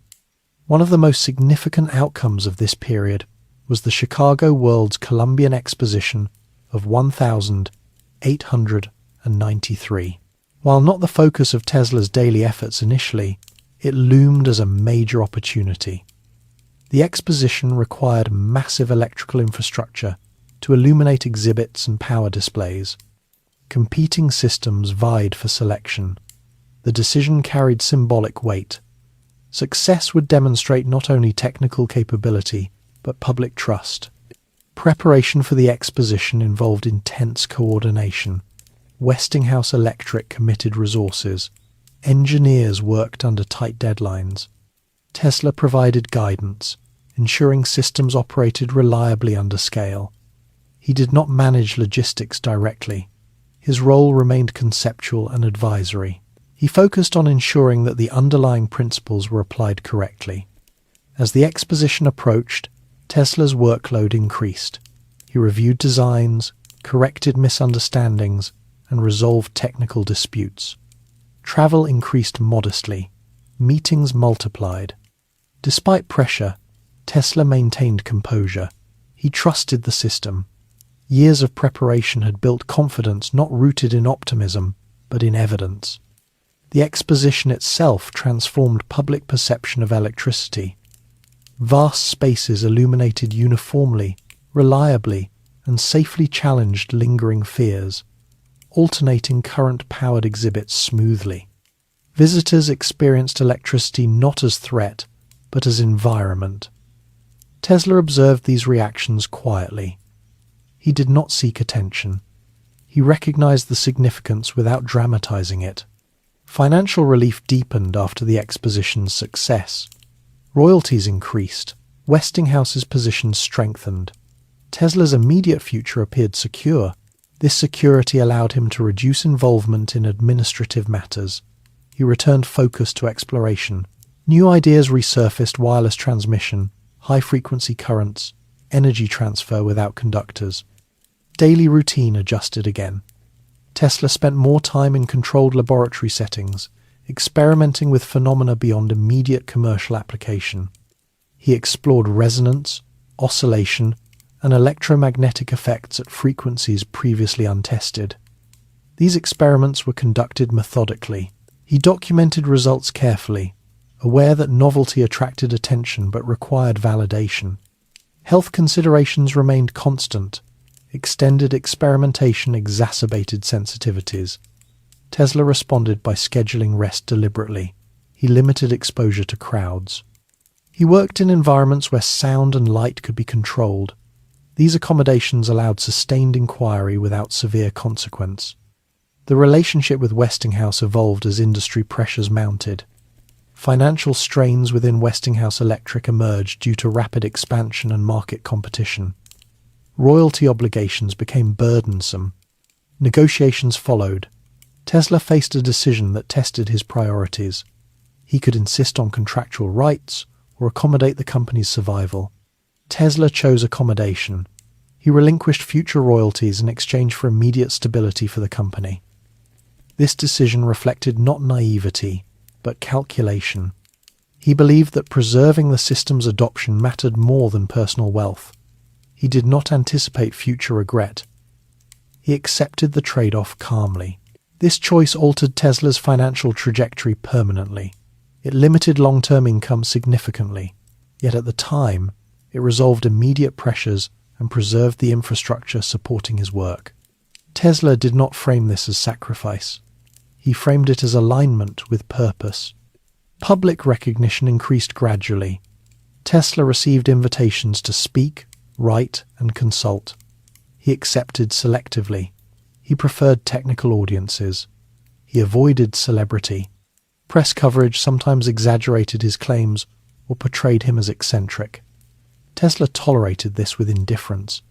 S1: One of the most significant outcomes of this period was the Chicago World's Columbian Exposition of 1893. While not the focus of Tesla's daily efforts initially, it loomed as a major opportunity. The exposition required massive electrical infrastructure to illuminate exhibits and power displays. Competing systems vied for selection. The decision carried symbolic weight. Success would demonstrate not only technical capability, but public trust. Preparation for the exposition involved intense coordination. Westinghouse Electric committed resources. Engineers worked under tight deadlines. Tesla provided guidance, ensuring systems operated reliably under scale. He did not manage logistics directly. His role remained conceptual and advisory. He focused on ensuring that the underlying principles were applied correctly. As the exposition approached, Tesla's workload increased. He reviewed designs, corrected misunderstandings, and resolved technical disputes. Travel increased modestly. Meetings multiplied. Despite pressure, Tesla maintained composure. He trusted the system. Years of preparation had built confidence not rooted in optimism, but in evidence. The exposition itself transformed public perception of electricity. Vast spaces illuminated uniformly, reliably, and safely challenged lingering fears. Alternating current-powered exhibits smoothly. Visitors experienced electricity not as threat, but as environment. Tesla observed these reactions quietly. He did not seek attention. He recognized the significance without dramatizing it. Financial relief deepened after the exposition's success. Royalties increased. Westinghouse's position strengthened. Tesla's immediate future appeared secure. This security allowed him to reduce involvement in administrative matters. He returned focus to exploration. New ideas resurfaced: wireless transmission, high-frequency currents, energy transfer without conductors. Daily routine adjusted again. Tesla spent more time in controlled laboratory settings, experimenting with phenomena beyond immediate commercial application. He explored resonance, oscillation, and electromagnetic effects at frequencies previously untested. These experiments were conducted methodically. He documented results carefully, aware that novelty attracted attention but required validation. Health considerations remained constant. Extended experimentation exacerbated sensitivities. Tesla responded by scheduling rest deliberately. He limited exposure to crowds. He worked in environments where sound and light could be controlled. These accommodations allowed sustained inquiry without severe consequence. The relationship with Westinghouse evolved as industry pressures mounted. Financial strains within Westinghouse Electric emerged due to rapid expansion and market competition. Royalty obligations became burdensome. Negotiations followed. Tesla faced a decision that tested his priorities. He could insist on contractual rights or accommodate the company's survival. Tesla chose accommodation. He relinquished future royalties in exchange for immediate stability for the company. This decision reflected not naivety, but calculation. He believed that preserving the system's adoption mattered more than personal wealth. He did not anticipate future regret. He accepted the trade-off calmly. This choice altered Tesla's financial trajectory permanently. It limited long-term income significantly, yet at the time, it resolved immediate pressures and preserved the infrastructure supporting his work. Tesla did not frame this as sacrifice. He framed it as alignment with purpose. Public recognition increased gradually. Tesla received invitations to speak, write, and consult. He accepted selectively. He preferred technical audiences. He avoided celebrity. Press coverage sometimes exaggerated his claims or portrayed him as eccentric. Tesla tolerated this with indifference.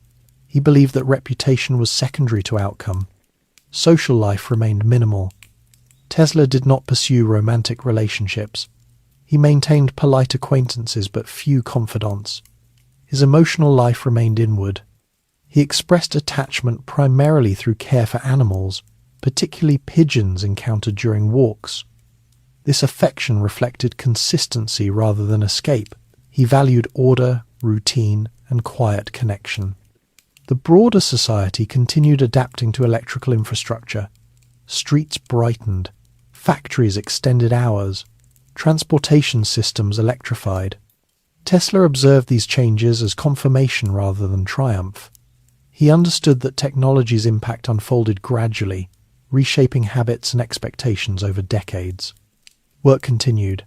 S1: He believed that reputation was secondary to outcome. Social life remained minimal. Tesla did not pursue romantic relationships. He maintained polite acquaintances but few confidants. His emotional life remained inward. He expressed attachment primarily through care for animals, particularly pigeons encountered during walks. This affection reflected consistency rather than escape. He valued order, routine, and quiet connection. The broader society continued adapting to electrical infrastructure. Streets brightened. Factories extended hours. Transportation systems electrified. Tesla observed these changes as confirmation rather than triumph. He understood that technology's impact unfolded gradually, reshaping habits and expectations over decades. Work continued.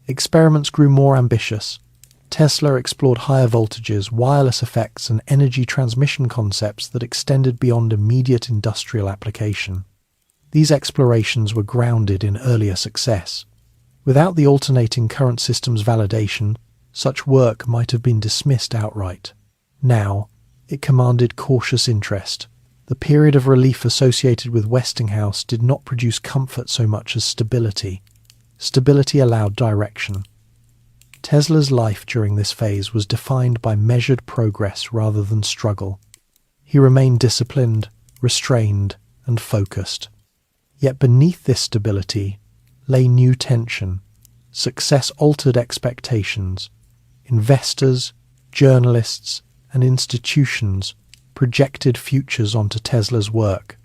S1: Experiments grew more ambitious. Tesla explored higher voltages, wireless effects, and energy transmission concepts that extended beyond immediate industrial application. These explorations were grounded in earlier success. Without the alternating current system's validation, such work might have been dismissed outright. Now, it commanded cautious interest. The period of relief associated with Westinghouse did not produce comfort so much as stability. Stability allowed direction. Tesla's life during this phase was defined by measured progress rather than struggle. He remained disciplined, restrained, and focused. Yet beneath this stability lay new tension. Success altered expectations. Investors, journalists, and institutions projected futures onto Tesla's work.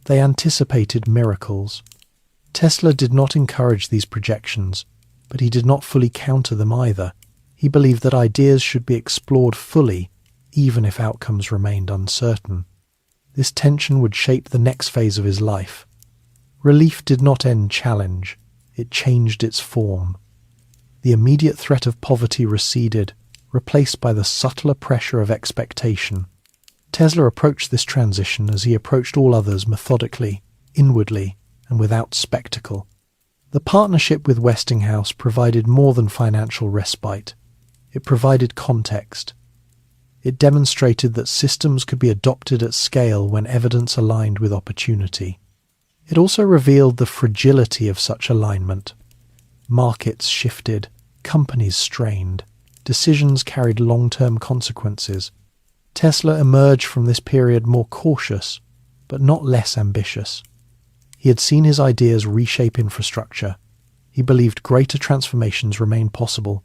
S1: They anticipated miracles. Tesla did not encourage these projections, but he did not fully counter them either. He believed that ideas should be explored fully, even if outcomes remained uncertain. This tension would shape the next phase of his life. Relief did not end challenge, it changed its form. The immediate threat of poverty receded, replaced by the subtler pressure of expectation. Tesla approached this transition as he approached all others methodically, inwardly, and without spectacle. The partnership with Westinghouse provided more than financial respite. It provided context. It demonstrated that systems could be adopted at scale when evidence aligned with opportunity. It also revealed the fragility of such alignment. Markets shifted, companies strained, decisions carried long-term consequences. Tesla emerged from this period more cautious, but not less ambitious. He had seen his ideas reshape infrastructure. He believed greater transformations remained possible.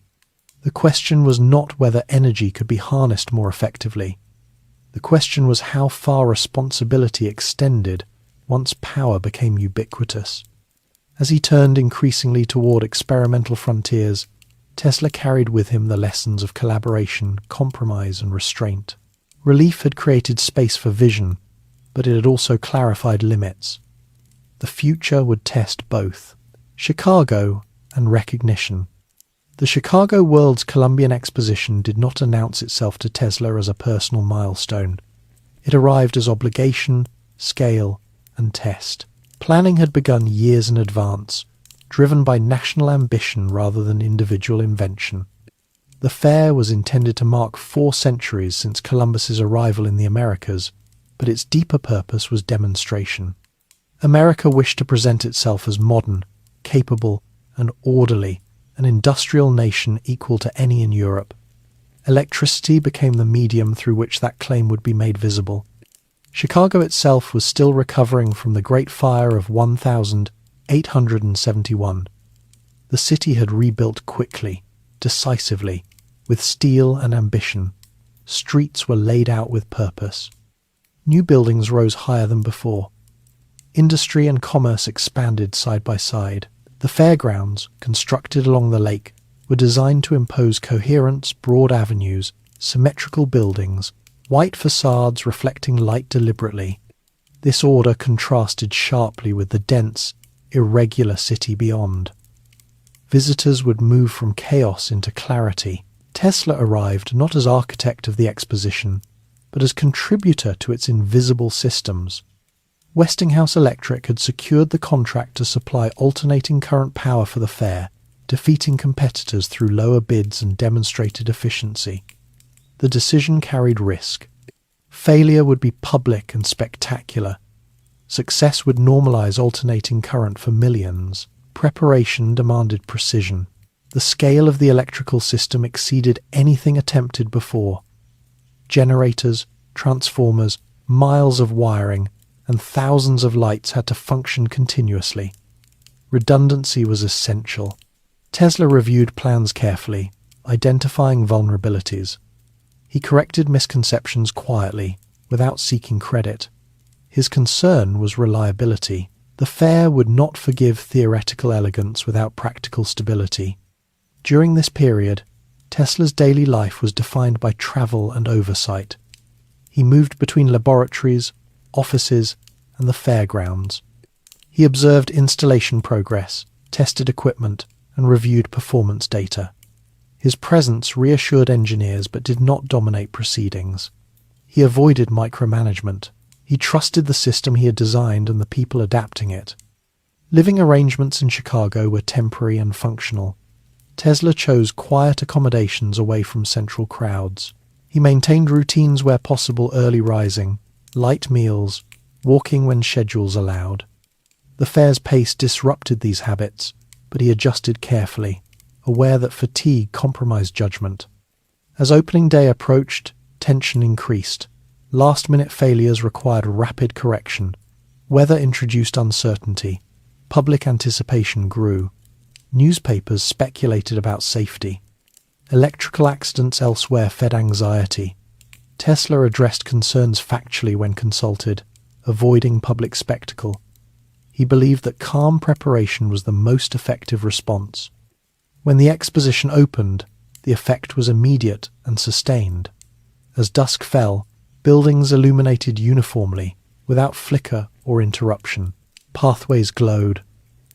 S1: The question was not whether energy could be harnessed more effectively. The question was how far responsibility extended once power became ubiquitous. As he turned increasingly toward experimental frontiers, Tesla carried with him the lessons of collaboration, compromise, and restraint. Relief had created space for vision, but it had also clarified limits. The future would test both Chicago and recognition. The Chicago World's Columbian Exposition did not announce itself to Tesla as a personal milestone. It arrived as obligation, scale, and test. Planning had begun years in advance, driven by national ambition rather than individual invention. The fair was intended to mark 4 centuries since Columbus's arrival in the Americas, but its deeper purpose was demonstration. America wished to present itself as modern, capable, and orderly, an industrial nation equal to any in Europe. Electricity became the medium through which that claim would be made visible. Chicago itself was still recovering from the Great Fire of 1871. The city had rebuilt quickly, decisively, with steel and ambition. Streets were laid out with purpose. New buildings rose higher than before. Industry and commerce expanded side by side. The fairgrounds, constructed along the lake, were designed to impose coherence, broad avenues, symmetrical buildings, white facades reflecting light deliberately. This order contrasted sharply with the dense, irregular city beyond. Visitors would move from chaos into clarity. Tesla arrived not as architect of the exposition, but as contributor to its invisible systems. Westinghouse Electric had secured the contract to supply alternating current power for the fair, defeating competitors through lower bids and demonstrated efficiency. The decision carried risk. Failure would be public and spectacular. Success would normalize alternating current for millions. Preparation demanded precision. The scale of the electrical system exceeded anything attempted before. Generators, transformers, miles of wiring, and thousands of lights had to function continuously. Redundancy was essential. Tesla reviewed plans carefully, identifying vulnerabilities. He corrected misconceptions quietly, without seeking credit. His concern was reliability. The fair would not forgive theoretical elegance without practical stability. During this period, Tesla's daily life was defined by travel and oversight. He moved between laboratories, offices, and the fairgrounds. He observed installation progress, tested equipment, and reviewed performance data. His presence reassured engineers but did not dominate proceedings. He avoided micromanagement. He trusted the system he had designed and the people adapting it. Living arrangements in Chicago were temporary and functional. Tesla chose quiet accommodations away from central crowds. He maintained routines where possible: early rising, light meals, walking when schedules allowed. The fair's pace disrupted these habits, but he adjusted carefully, aware that fatigue compromised judgment. As opening day approached, tension increased. Last-minute failures required rapid correction. Weather introduced uncertainty. Public anticipation grew. Newspapers speculated about safety. Electrical accidents elsewhere fed anxiety. Tesla addressed concerns factually when consulted, avoiding public spectacle. He believed that calm preparation was the most effective response. When the exposition opened, the effect was immediate and sustained. As dusk fell, buildings illuminated uniformly, without flicker or interruption. Pathways glowed.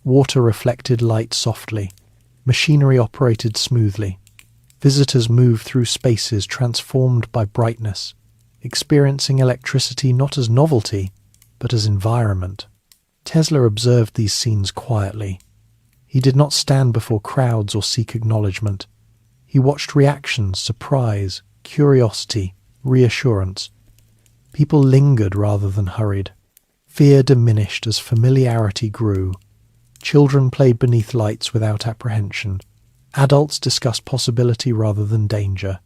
S1: Water reflected light softly. Machinery operated smoothly. Visitors moved through spaces transformed by brightness, experiencing electricity not as novelty, but as environment. Tesla observed these scenes quietly. He did not stand before crowds or seek acknowledgement. He watched reactions, surprise, curiosity, reassurance. People lingered rather than hurried. Fear diminished as familiarity grew. Children played beneath lights without apprehension. Adults discussed possibility rather than danger.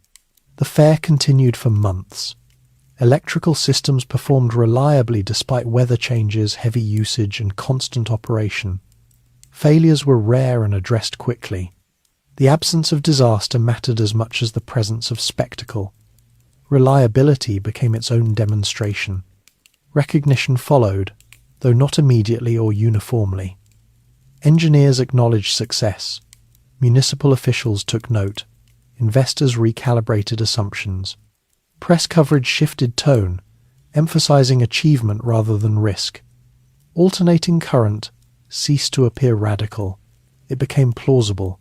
S1: The fair continued for months. Electrical systems performed reliably despite weather changes, heavy usage, and constant operation. Failures were rare and addressed quickly. The absence of disaster mattered as much as the presence of spectacle. Reliability became its own demonstration. Recognition followed, though not immediately or uniformly. Engineers acknowledged success. Municipal officials took note. Investors recalibrated assumptions. Press coverage shifted tone, emphasizing achievement rather than risk. Alternating current ceased to appear radical. It became plausible.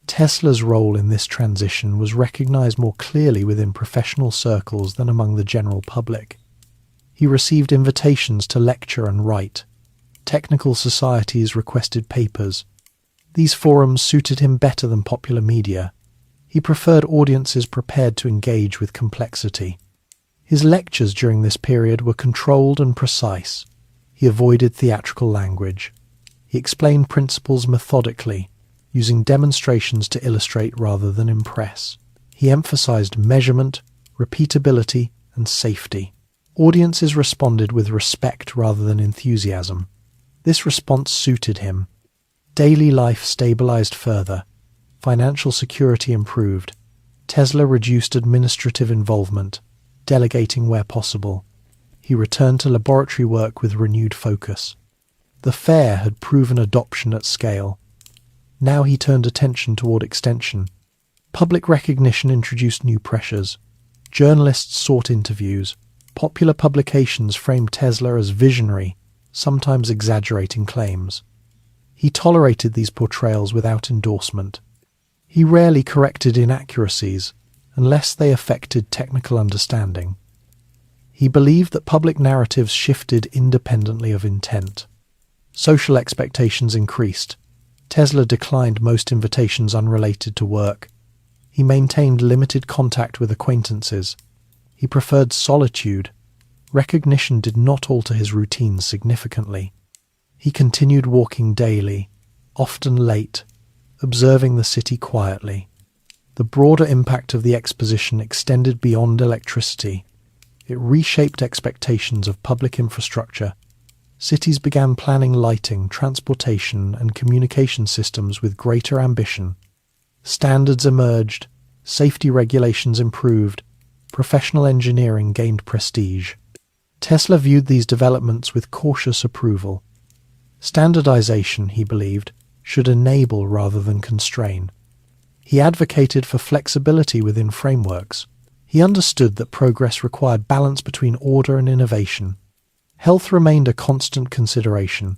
S1: Tesla's role in this transition was recognized more clearly within professional circles than among the general public. He received invitations to lecture and write. Technical societies requested papers. These forums suited him better than popular media. He preferred audiences prepared to engage with complexity. His lectures during this period were controlled and precise. He avoided theatrical language. He explained principles methodically, using demonstrations to illustrate rather than impress. He emphasized measurement, repeatability, and safety. Audiences responded with respect rather than enthusiasm. This response suited him. Daily life stabilized further. Financial security improved. Tesla reduced administrative involvement, delegating where possible. He returned to laboratory work with renewed focus. The fair had proven adoption at scale. Now he turned attention toward extension. Public recognition introduced new pressures. Journalists sought interviews. Popular publications framed Tesla as visionary, sometimes exaggerating claims. He tolerated these portrayals without endorsement. He rarely corrected inaccuracies, unless they affected technical understanding. He believed that public narratives shifted independently of intent. Social expectations increased. Tesla declined most invitations unrelated to work. He maintained limited contact with acquaintances. He preferred solitude. Recognition did not alter his routines significantly. He continued walking daily, often late, observing the city quietly. The broader impact of the exposition extended beyond electricity. It reshaped expectations of public infrastructure. Cities began planning lighting, transportation, and communication systems with greater ambition. Standards emerged, safety regulations improved, professional engineering gained prestige. Tesla viewed these developments with cautious approval. Standardization, he believed, should enable rather than constrain. He advocated for flexibility within frameworks. He understood that progress required balance between order and innovation. Health remained a constant consideration.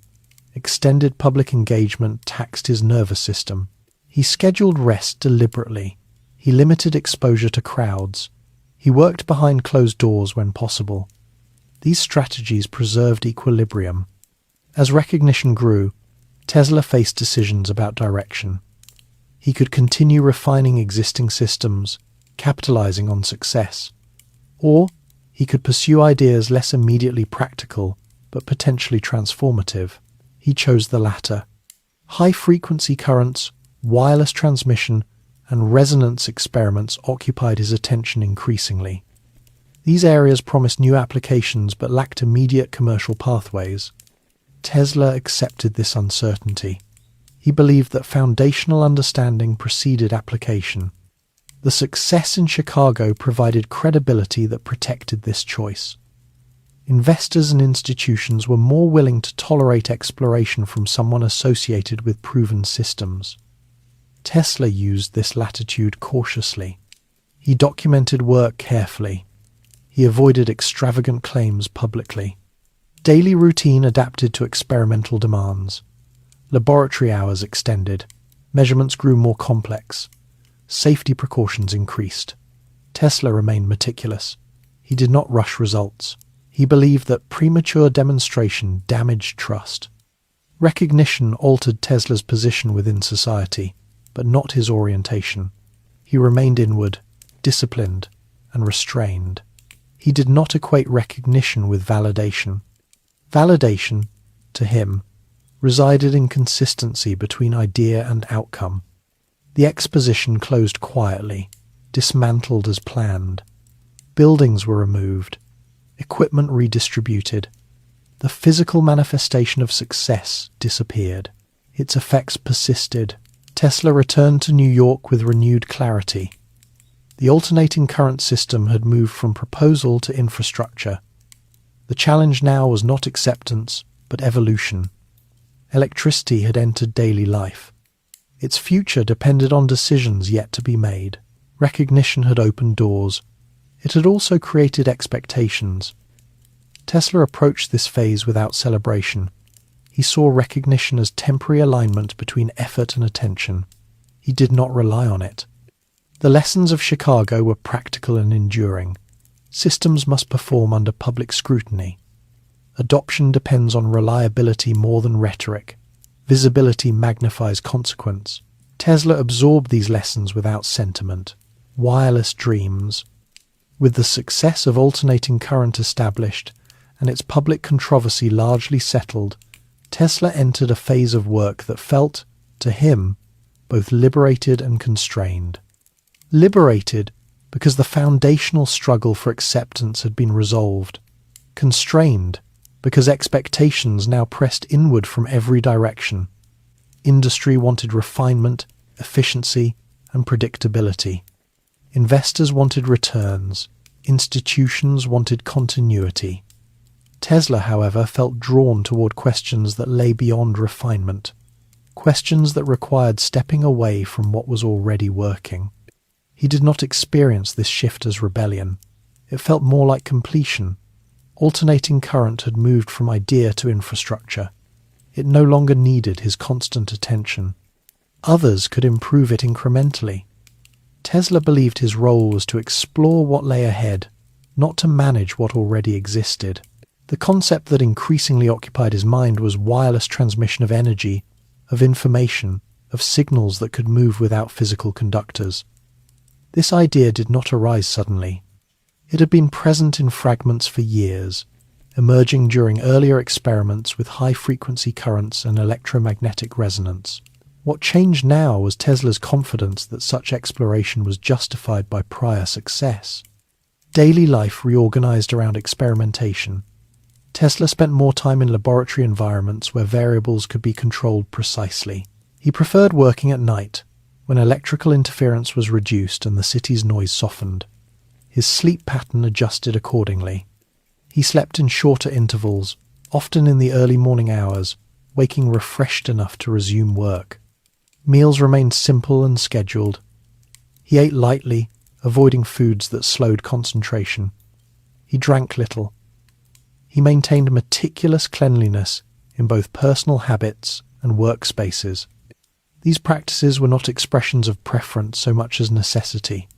S1: Extended public engagement taxed his nervous system. He scheduled rest deliberately. He limited exposure to crowds. He worked behind closed doors when possible. These strategies preserved equilibrium. As recognition grew, Tesla faced decisions about direction. He could continue refining existing systems, capitalizing on success. Or he could pursue ideas less immediately practical, but potentially transformative. He chose the latter. High-frequency currents, wireless transmission, and resonance experiments occupied his attention increasingly. These areas promised new applications but lacked immediate commercial pathways. Tesla accepted this uncertainty. He believed that foundational understanding preceded application. The success in Chicago provided credibility that protected this choice. Investors and institutions were more willing to tolerate exploration from someone associated with proven systems. Tesla used this latitude cautiously. He documented work carefully. He avoided extravagant claims publicly. Daily routine adapted to experimental demands. Laboratory hours extended. Measurements grew more complex. Safety precautions increased. Tesla remained meticulous. He did not rush results. He believed that premature demonstration damaged trust. Recognition altered Tesla's position within society, but not his orientation. He remained inward, disciplined, and restrained. He did not equate recognition with validation. Validation, to him, resided in consistency between idea and outcome. The exposition closed quietly, dismantled as planned. Buildings were removed, equipment redistributed. The physical manifestation of success disappeared. Its effects persisted. Tesla returned to New York with renewed clarity. The alternating current system had moved from proposal to infrastructure. The challenge now was not acceptance, but evolution. Electricity had entered daily life. Its future depended on decisions yet to be made. Recognition had opened doors. It had also created expectations. Tesla approached this phase without celebration. He saw recognition as temporary alignment between effort and attention. He did not rely on it. The lessons of Chicago were practical and enduring. Systems must perform under public scrutiny. Adoption depends on reliability more than rhetoric. Visibility magnifies consequence. Tesla absorbed these lessons without sentiment. Wireless dreams. With the success of alternating current established and its public controversy largely settled, Tesla entered a phase of work that felt, to him, both liberated and constrained. Liberated because the foundational struggle for acceptance had been resolved. Constrained because expectations now pressed inward from every direction. Industry wanted refinement, efficiency, and predictability. Investors wanted returns. Institutions wanted continuity. Tesla, however, felt drawn toward questions that lay beyond refinement, questions that required stepping away from what was already working. He did not experience this shift as rebellion. It felt more like completion. Alternating current had moved from idea to infrastructure. It no longer needed his constant attention. Others could improve it incrementally. Tesla believed his role was to explore what lay ahead, not to manage what already existed. The concept that increasingly occupied his mind was wireless transmission of energy, of information, of signals that could move without physical conductors. This idea did not arise suddenly. It had been present in fragments for years, emerging during earlier experiments with high-frequency currents and electromagnetic resonance. What changed now was Tesla's confidence that such exploration was justified by prior success. Daily life reorganized around experimentation. Tesla spent more time in laboratory environments where variables could be controlled precisely. He preferred working at night, when electrical interference was reduced and the city's noise softened. His sleep pattern adjusted accordingly. He slept in shorter intervals, often in the early morning hours, waking refreshed enough to resume work. Meals remained simple and scheduled. He ate lightly, avoiding foods that slowed concentration. He drank little. He maintained meticulous cleanliness in both personal habits and workspaces. These practices were not expressions of preference so much as necessity.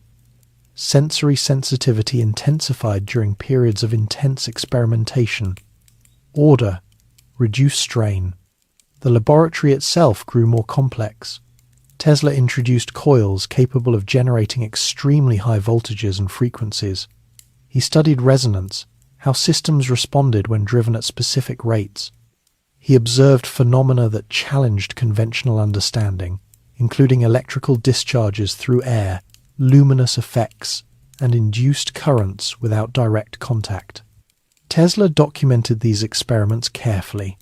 S1: Sensory sensitivity intensified during periods of intense experimentation. Order, reduced strain. The laboratory itself grew more complex. Tesla introduced coils capable of generating extremely high voltages and frequencies. He studied resonance, how systems responded when driven at specific rates. He observed phenomena that challenged conventional understanding, including electrical discharges through air, luminous effects, and induced currents without direct contact. Tesla documented these experiments carefully.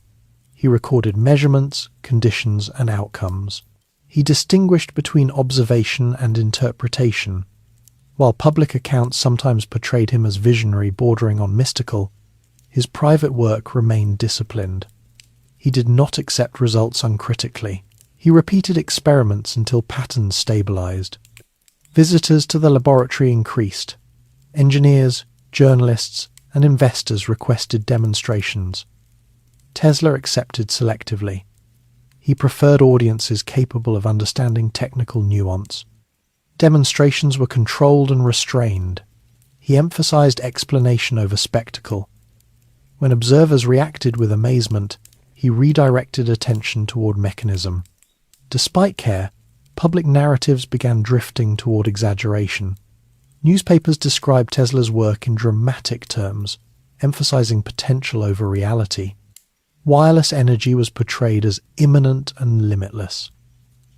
S1: He recorded measurements, conditions, and outcomes. He distinguished between observation and interpretation, While public accounts sometimes portrayed him as visionary bordering on mystical, his private work remained disciplined. He did not accept results uncritically. He repeated experiments until patterns stabilized. Visitors to the laboratory increased. Engineers, journalists, and investors requested demonstrations. Tesla accepted selectively. He preferred audiences capable of understanding technical nuance. Demonstrations were controlled and restrained. He emphasized explanation over spectacle. When observers reacted with amazement, he redirected attention toward mechanism. Despite care, public narratives began drifting toward exaggeration. Newspapers described Tesla's work in dramatic terms, emphasizing potential over reality. Wireless energy was portrayed as imminent and limitless.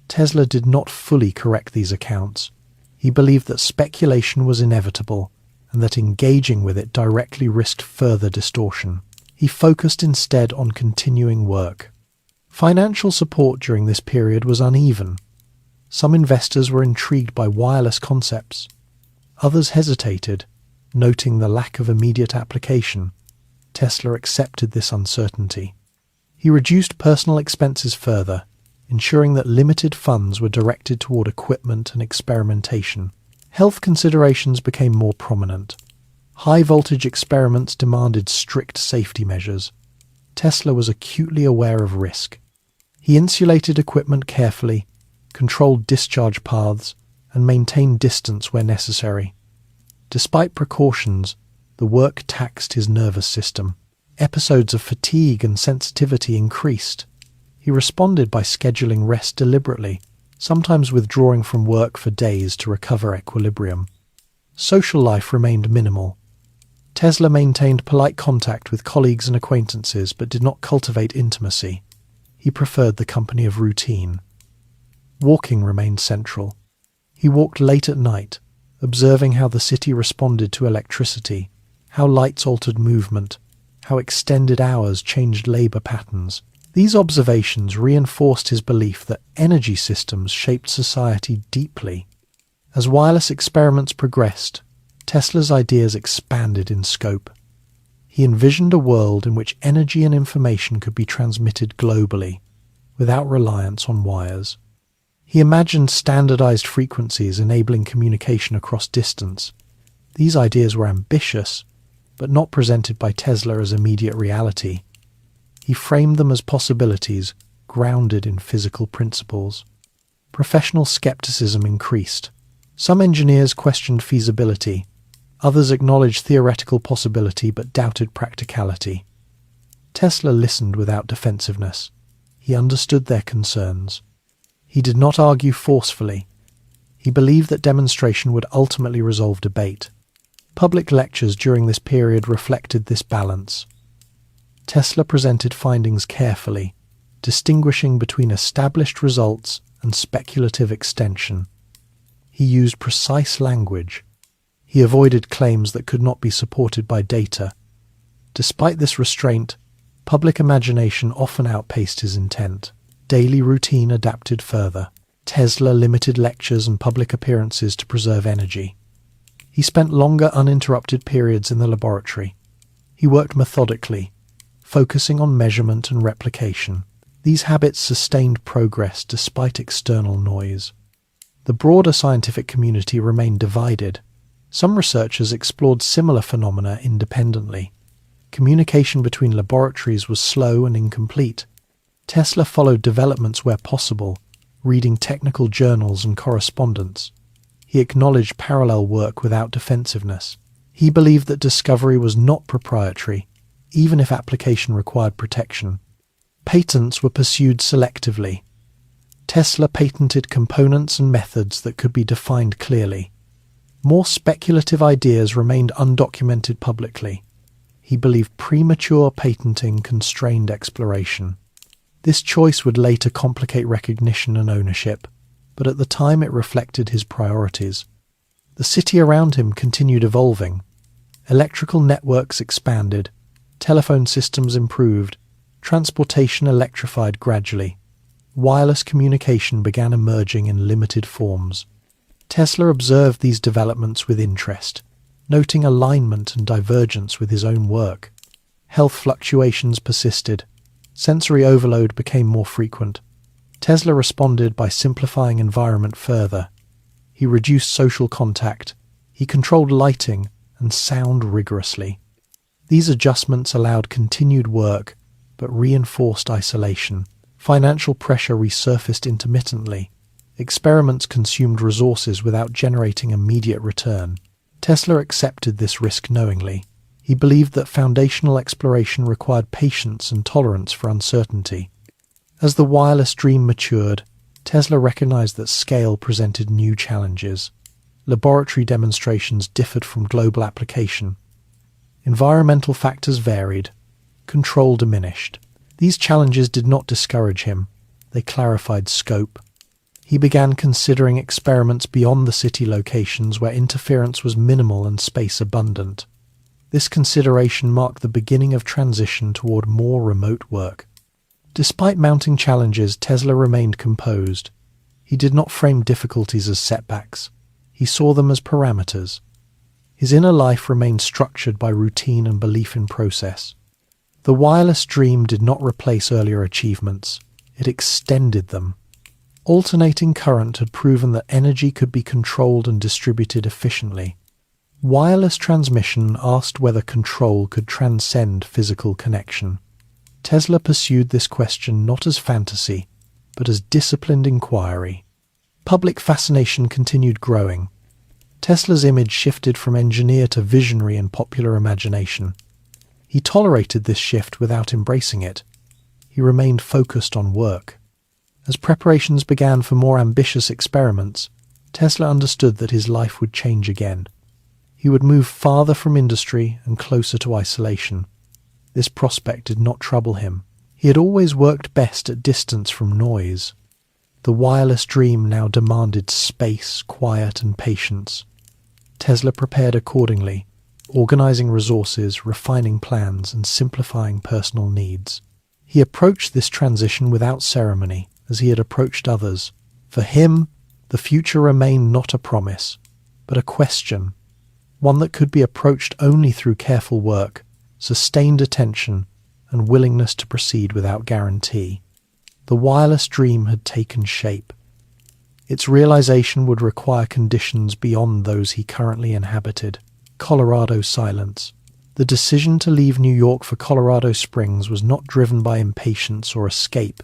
S1: Tesla did not fully correct these accounts. He believed that speculation was inevitable and that engaging with it directly risked further distortion. He focused instead on continuing work. Financial support during this period was uneven. Some investors were intrigued by wireless concepts. Others hesitated, noting the lack of immediate application. Tesla accepted this uncertainty. He reduced personal expenses further, ensuring that limited funds were directed toward equipment and experimentation. Health considerations became more prominent. High-voltage experiments demanded strict safety measures. Tesla was acutely aware of risk. He insulated equipment carefully, controlled discharge paths, and maintained distance where necessary. Despite precautions, the work taxed his nervous system. Episodes of fatigue and sensitivity increased. He responded by scheduling rest deliberately, sometimes withdrawing from work for days to recover equilibrium. Social life remained minimal. Tesla maintained polite contact with colleagues and acquaintances but did not cultivate intimacy. He preferred the company of routine. Walking remained central. He walked late at night, observing how the city responded to electricity, how lights altered movement, how extended hours changed labor patterns. These observations reinforced his belief that energy systems shaped society deeply. As wireless experiments progressed, Tesla's ideas expanded in scope. He envisioned a world in which energy and information could be transmitted globally, without reliance on wires. He imagined standardized frequencies enabling communication across distance. These ideas were ambitious, but not presented by Tesla as immediate reality. He framed them as possibilities grounded in physical principles. Professional skepticism increased. Some engineers questioned feasibility. Others acknowledged theoretical possibility but doubted practicality. Tesla listened without defensiveness. He understood their concerns. He did not argue forcefully. He believed that demonstration would ultimately resolve debate. Public lectures during this period reflected this balance. Tesla presented findings carefully, distinguishing between established results and speculative extension. He used precise language. He avoided claims that could not be supported by data. Despite this restraint, public imagination often outpaced his intent. Daily routine adapted further. Tesla limited lectures and public appearances to preserve energy. He spent longer uninterrupted periods in the laboratory. He worked methodically, focusing on measurement and replication. These habits sustained progress despite external noise. The broader scientific community remained divided. Some researchers explored similar phenomena independently. Communication between laboratories was slow and incomplete. Tesla followed developments where possible, reading technical journals and correspondence. He acknowledged parallel work without defensiveness. He believed that discovery was not proprietary, even if application required protection. Patents were pursued selectively. Tesla patented components and methods that could be defined clearly. More speculative ideas remained undocumented publicly. He believed premature patenting constrained exploration. This choice would later complicate recognition and ownership, but at the time it reflected his priorities. The city around him continued evolving. Electrical networks expanded, telephone systems improved, transportation electrified gradually. Wireless communication began emerging in limited forms. Tesla observed these developments with interest, noting alignment and divergence with his own work. Health fluctuations persisted. Sensory overload became more frequent. Tesla responded by simplifying environment further. He reduced social contact. He controlled lighting and sound rigorously. These adjustments allowed continued work, but reinforced isolation. Financial pressure resurfaced intermittently. Experiments consumed resources without generating immediate return. Tesla accepted this risk knowingly. He believed that foundational exploration required patience and tolerance for uncertainty. As the wireless dream matured, Tesla recognized that scale presented new challenges. Laboratory demonstrations differed from global application. Environmental factors varied. Control diminished. These challenges did not discourage him. They clarified scope. He began considering experiments beyond the city locations where interference was minimal and space abundant. This consideration marked the beginning of transition toward more remote work. Despite mounting challenges, Tesla remained composed. He did not frame difficulties as setbacks. He saw them as parameters. His inner life remained structured by routine and belief in process. The wireless dream did not replace earlier achievements. It extended them. Alternating current had proven that energy could be controlled and distributed efficiently. Wireless transmission asked whether control could transcend physical connection. Tesla pursued this question not as fantasy, but as disciplined inquiry. Public fascination continued growing. Tesla's image shifted from engineer to visionary in popular imagination. He tolerated this shift without embracing it. He remained focused on work. As preparations began for more ambitious experiments, Tesla understood that his life would change again. He would move farther from industry and closer to isolation. This prospect did not trouble him. He had always worked best at distance from noise. The wireless dream now demanded space, quiet, and patience. Tesla prepared accordingly, organizing resources, refining plans, and simplifying personal needs. He approached this transition without ceremony, as he had approached others. For him, the future remained not a promise, but a question, one that could be approached only through careful work, sustained attention, and willingness to proceed without guarantee. The wireless dream had taken shape. Its realization would require conditions beyond those he currently inhabited. Colorado silence. The decision to leave New York for Colorado Springs was not driven by impatience or escape.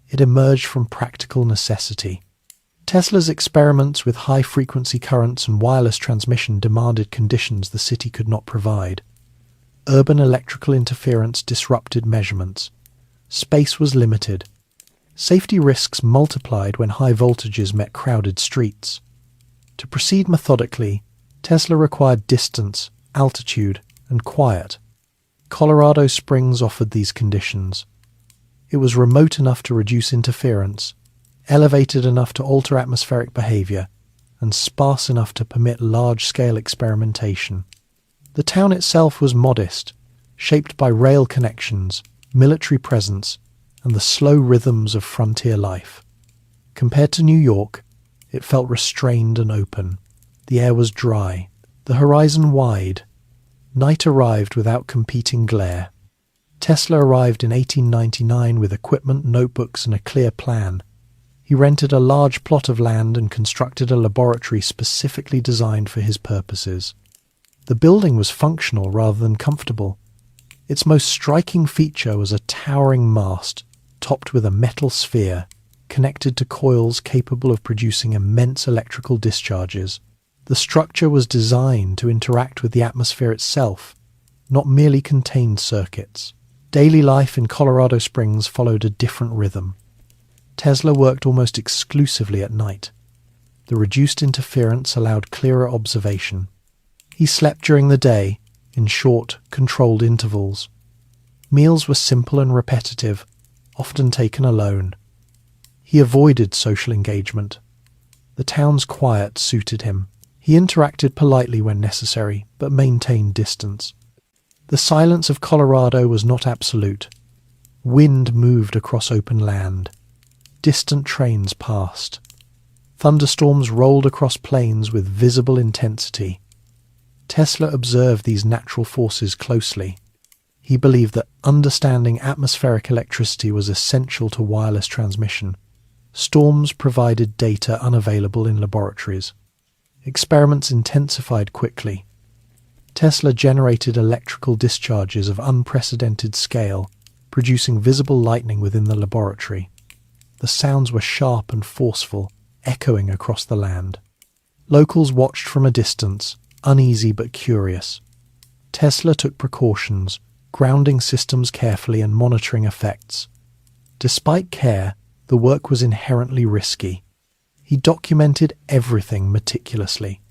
S1: It emerged from practical necessity. Tesla's experiments with high-frequency currents and wireless transmission demanded conditions the city could not provide. Urban electrical interference disrupted measurements. Space was limited. Safety risks multiplied when high voltages met crowded streets. To proceed methodically, Tesla required distance, altitude, and quiet. Colorado Springs offered these conditions. It was remote enough to reduce interference, elevated enough to alter atmospheric behavior, and sparse enough to permit large-scale experimentation. The town itself was modest, shaped by rail connections, military presence, and the slow rhythms of frontier life. Compared to New York, it felt restrained and open. The air was dry, the horizon wide. Night arrived without competing glare. Tesla arrived in 1899 with equipment, notebooks, and a clear plan. He rented a large plot of land and constructed a laboratory specifically designed for his purposes. The building was functional rather than comfortable. Its most striking feature was a towering mast, topped with a metal sphere, connected to coils capable of producing immense electrical discharges. The structure was designed to interact with the atmosphere itself, not merely contained circuits. Daily life in Colorado Springs followed a different rhythm. Tesla worked almost exclusively at night. The reduced interference allowed clearer observation. He slept during the day, in short, controlled intervals. Meals were simple and repetitive, often taken alone. He avoided social engagement. The town's quiet suited him. He interacted politely when necessary, but maintained distance. The silence of Colorado was not absolute. Wind moved across open land. Distant trains passed. Thunderstorms rolled across plains with visible intensity. Tesla observed these natural forces closely. He believed that understanding atmospheric electricity was essential to wireless transmission. Storms provided data unavailable in laboratories. Experiments intensified quickly. Tesla generated electrical discharges of unprecedented scale, producing visible lightning within the laboratory. The sounds were sharp and forceful, echoing across the land. Locals watched from a distance, uneasy but curious. Tesla took precautions, grounding systems carefully and monitoring effects. Despite care, the work was inherently risky. He documented everything meticulously.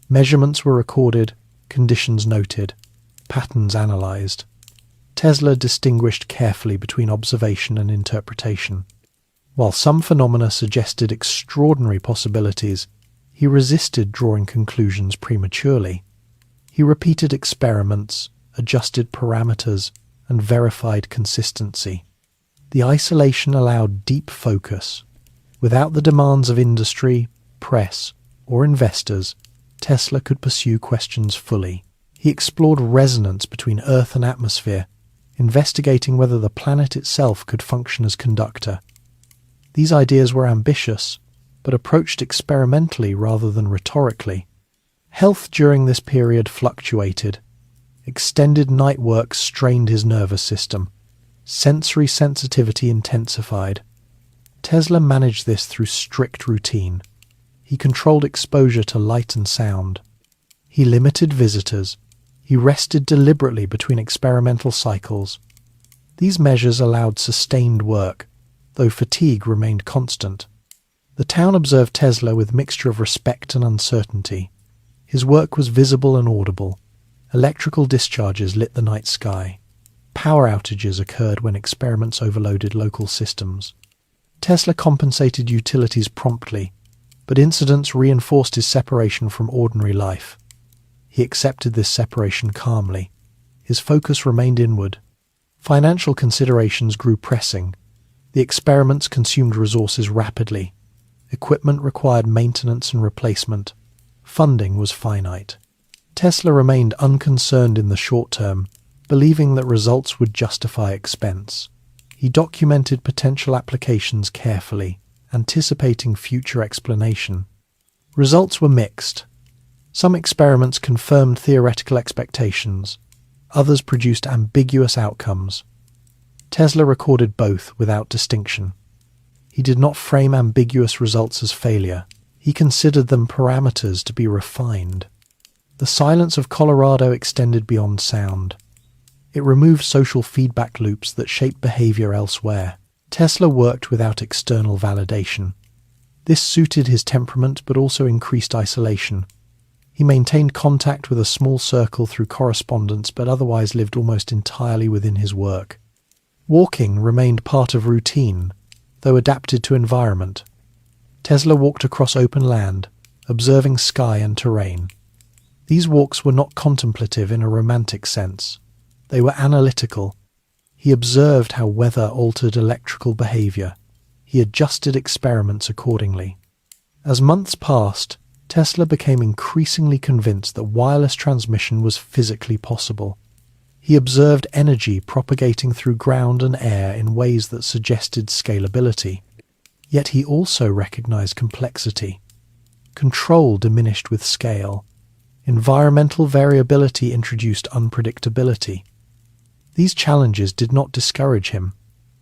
S1: Measurements were recorded, conditions noted, patterns analyzed. Tesla distinguished carefully between observation and interpretation. While some phenomena suggested extraordinary possibilities, he resisted drawing conclusions prematurely. He repeated experiments, adjusted parameters, and verified consistency. The isolation allowed deep focus. Without the demands of industry, press, or investors, Tesla could pursue questions fully. He explored resonance between Earth and atmosphere, investigating whether the planet itself could function as conductor. These ideas were ambitious, but approached experimentally rather than rhetorically. Health during this period fluctuated. Extended night work strained his nervous system. Sensory sensitivity intensified. Tesla managed this through strict routine. He controlled exposure to light and sound. He limited visitors. He rested deliberately between experimental cycles. These measures allowed sustained work, though fatigue remained constant. The town observed Tesla with mixture of respect and uncertainty. His work was visible and audible. Electrical discharges lit the night sky. Power outages occurred when experiments overloaded local systems. Tesla compensated utilities promptly, but incidents reinforced his separation from ordinary life. He accepted this separation calmly. His focus remained inward. Financial considerations grew pressing. The experiments consumed resources rapidly. Equipment required maintenance and replacement. Funding was finite. Tesla remained unconcerned in the short term, believing that results would justify expense. He documented potential applications carefully, anticipating future explanation. Results were mixed. Some experiments confirmed theoretical expectations. Others produced ambiguous outcomes. Tesla recorded both without distinction. He did not frame ambiguous results as failure. He considered them parameters to be refined. The silence of Colorado extended beyond sound. It removed social feedback loops that shape behavior elsewhere. Tesla worked without external validation. This suited his temperament but also increased isolation. He maintained contact with a small circle through correspondence but otherwise lived almost entirely within his work. Walking remained part of routine, though adapted to environment. Tesla walked across open land, observing sky and terrain. These walks were not contemplative in a romantic sense. They were analytical. He observed how weather altered electrical behavior. He adjusted experiments accordingly. As months passed, Tesla became increasingly convinced that wireless transmission was physically possible. He observed energy propagating through ground and air in ways that suggested scalability. Yet he also recognized complexity. Control diminished with scale. Environmental variability introduced unpredictability. These challenges did not discourage him.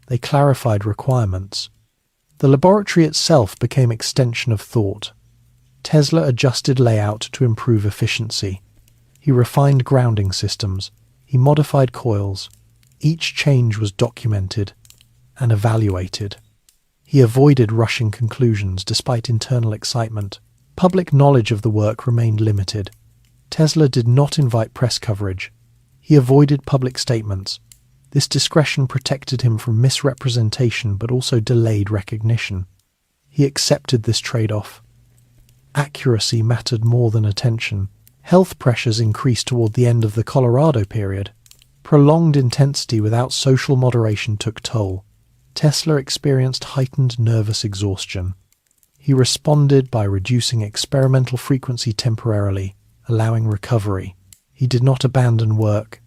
S1: They clarified requirements. The laboratory itself became extension of thought. Tesla adjusted layout to improve efficiency. He refined grounding systems. He modified coils. Each change was documented and evaluated. He avoided rushing conclusions despite internal excitement. Public knowledge of the work remained limited. Tesla did not invite press coverage. He avoided public statements. This discretion protected him from misrepresentation but also delayed recognition. He accepted this trade-off. Accuracy mattered more than attention. Health pressures increased toward the end of the Colorado period. Prolonged intensity without social moderation took toll. Tesla experienced heightened nervous exhaustion. He responded by reducing experimental frequency temporarily, allowing recovery. He did not abandon work.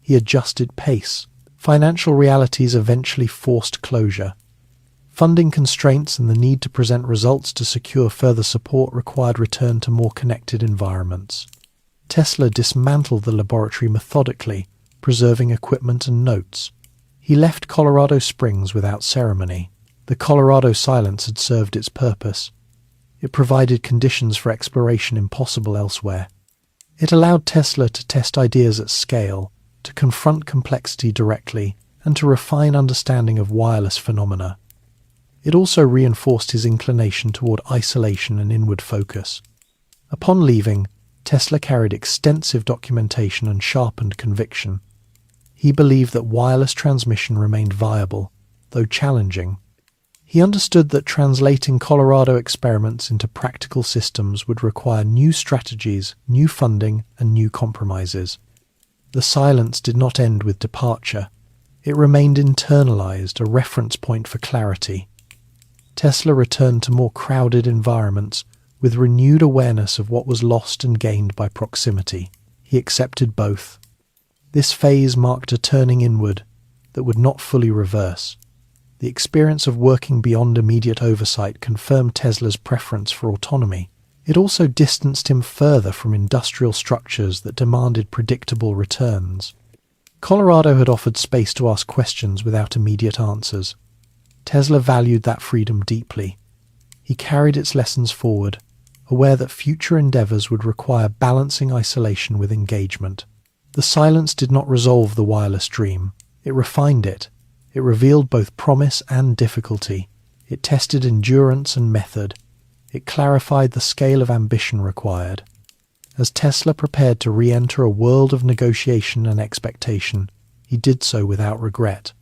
S1: He adjusted pace. Financial realities eventually forced closure. Funding constraints and the need to present results to secure further support required return to more connected environments. Tesla dismantled the laboratory methodically, preserving equipment and notes. He left Colorado Springs without ceremony. The Colorado silence had served its purpose. It provided conditions for exploration impossible elsewhere. It allowed Tesla to test ideas at scale, to confront complexity directly, and to refine understanding of wireless phenomena. It also reinforced his inclination toward isolation and inward focus. Upon leaving, Tesla carried extensive documentation and sharpened conviction. He believed that wireless transmission remained viable, though challenging. He understood that translating Colorado experiments into practical systems would require new strategies, new funding, and new compromises. The silence did not end with departure. It remained internalized, a reference point for clarity. Tesla returned to more crowded environments with renewed awareness of what was lost and gained by proximity. He accepted both. This phase marked a turning inward that would not fully reverse. The experience of working beyond immediate oversight confirmed Tesla's preference for autonomy. It also distanced him further from industrial structures that demanded predictable returns. Colorado had offered space to ask questions without immediate answers. Tesla valued that freedom deeply. He carried its lessons forward, aware that future endeavors would require balancing isolation with engagement. The silence did not resolve the wireless dream. It refined it. It revealed both promise and difficulty. It tested endurance and method. It clarified the scale of ambition required. As Tesla prepared to re-enter a world of negotiation and expectation, he did so without regret.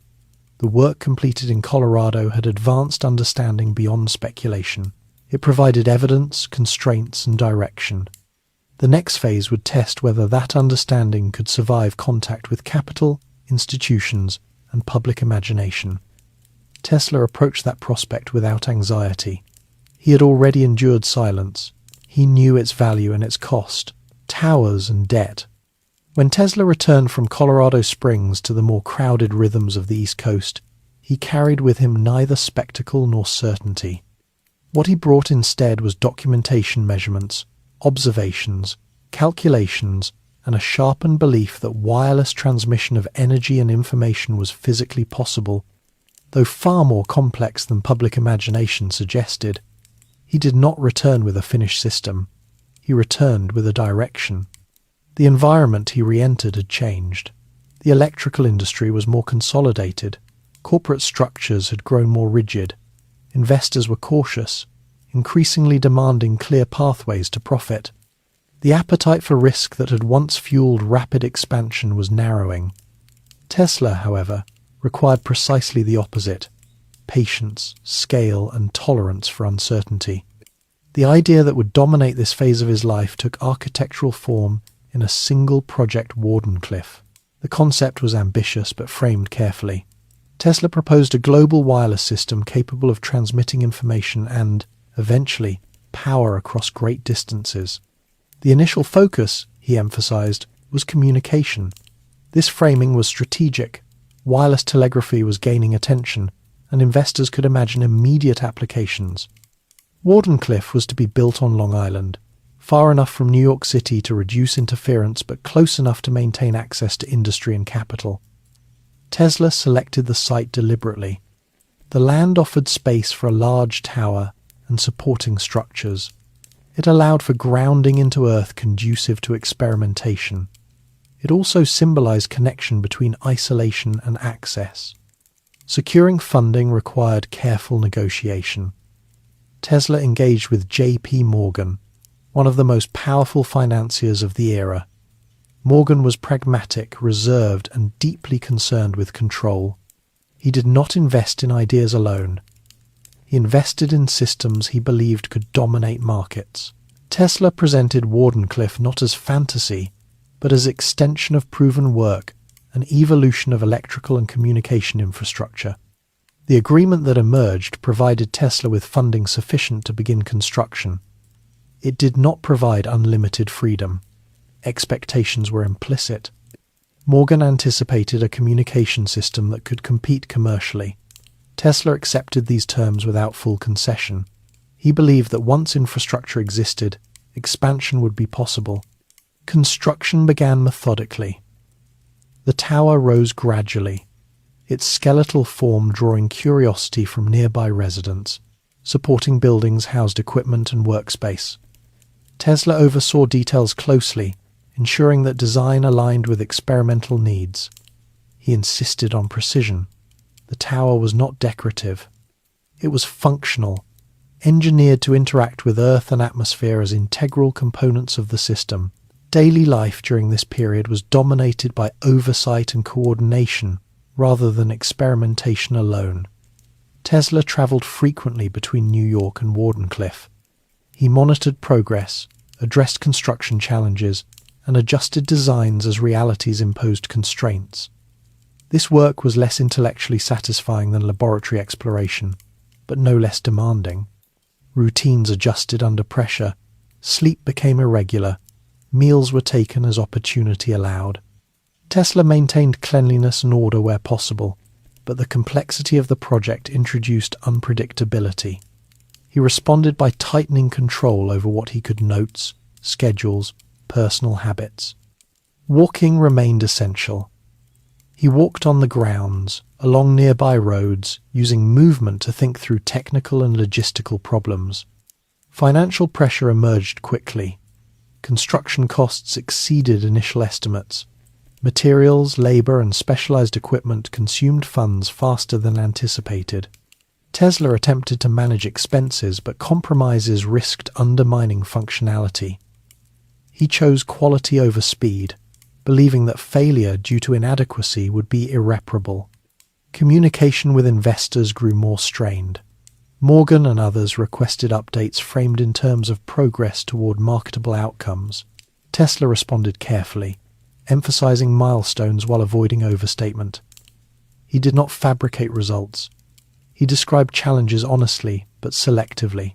S1: The work completed in Colorado had advanced understanding beyond speculation. It provided evidence, constraints, and direction. The next phase would test whether that understanding could survive contact with capital, institutions, and public imagination. Tesla approached that prospect without anxiety. He had already endured silence. He knew its value and its cost, towers and debt. When Tesla returned from Colorado Springs to the more crowded rhythms of the East Coast, he carried with him neither spectacle nor certainty. What he brought instead was documentation measurements, observations, calculations, and a sharpened belief that wireless transmission of energy and information was physically possible, though far more complex than public imagination suggested. He did not return with a finished system. He returned with a direction. The environment he re-entered had changed. The electrical industry was more consolidated. Corporate structures had grown more rigid. Investors were cautious, increasingly demanding clear pathways to profit. The appetite for risk that had once fueled rapid expansion was narrowing. Tesla, however, required precisely the opposite: patience, scale, and tolerance for uncertainty. The idea that would dominate this phase of his life took architectural form in a single project Wardenclyffe. The concept was ambitious but framed carefully. Tesla proposed a global wireless system capable of transmitting information and, eventually, power across great distances. The initial focus, he emphasized, was communication. This framing was strategic. Wireless telegraphy was gaining attention, and investors could imagine immediate applications. Wardenclyffe was to be built on Long Island, far enough from New York City to reduce interference but close enough to maintain access to industry and capital. Tesla selected the site deliberately. The land offered space for a large tower and supporting structures. It allowed for grounding into earth conducive to experimentation. It also symbolized connection between isolation and access. Securing funding required careful negotiation. Tesla engaged with J.P. Morgan, one of the most powerful financiers of the era. Morgan was pragmatic, reserved, and deeply concerned with control. He did not invest in ideas alone. He invested in systems he believed could dominate markets. Tesla presented Wardenclyffe not as fantasy, but as extension of proven work, an evolution of electrical and communication infrastructure. The agreement that emerged provided Tesla with funding sufficient to begin construction. It did not provide unlimited freedom. Expectations were implicit. Morgan anticipated a communication system that could compete commercially. Tesla accepted these terms without full concession. He believed that once infrastructure existed, expansion would be possible. Construction began methodically. The tower rose gradually, its skeletal form drawing curiosity from nearby residents. Supporting buildings housed equipment and workspace. Tesla oversaw details closely, ensuring that design aligned with experimental needs. He insisted on precision. The tower was not decorative. It was functional, engineered to interact with Earth and atmosphere as integral components of the system. Daily life during this period was dominated by oversight and coordination rather than experimentation alone. Tesla traveled frequently between New York and Wardenclyffe. He monitored progress, addressed construction challenges, and adjusted designs as realities imposed constraints. This work was less intellectually satisfying than laboratory exploration, but no less demanding. Routines adjusted under pressure, sleep became irregular, meals were taken as opportunity allowed. Tesla maintained cleanliness and order where possible, but the complexity of the project introduced unpredictability. He responded by tightening control over what he could notes, schedules, personal habits. Walking remained essential. He walked on the grounds, along nearby roads, using movement to think through technical and logistical problems. Financial pressure emerged quickly. Construction costs exceeded initial estimates. Materials, labor, and specialized equipment consumed funds faster than anticipated. Tesla attempted to manage expenses, but compromises risked undermining functionality. He chose quality over speed, believing that failure due to inadequacy would be irreparable. Communication with investors grew more strained. Morgan and others requested updates framed in terms of progress toward marketable outcomes. Tesla responded carefully, emphasizing milestones while avoiding overstatement. He did not fabricate results. He described challenges honestly, but selectively.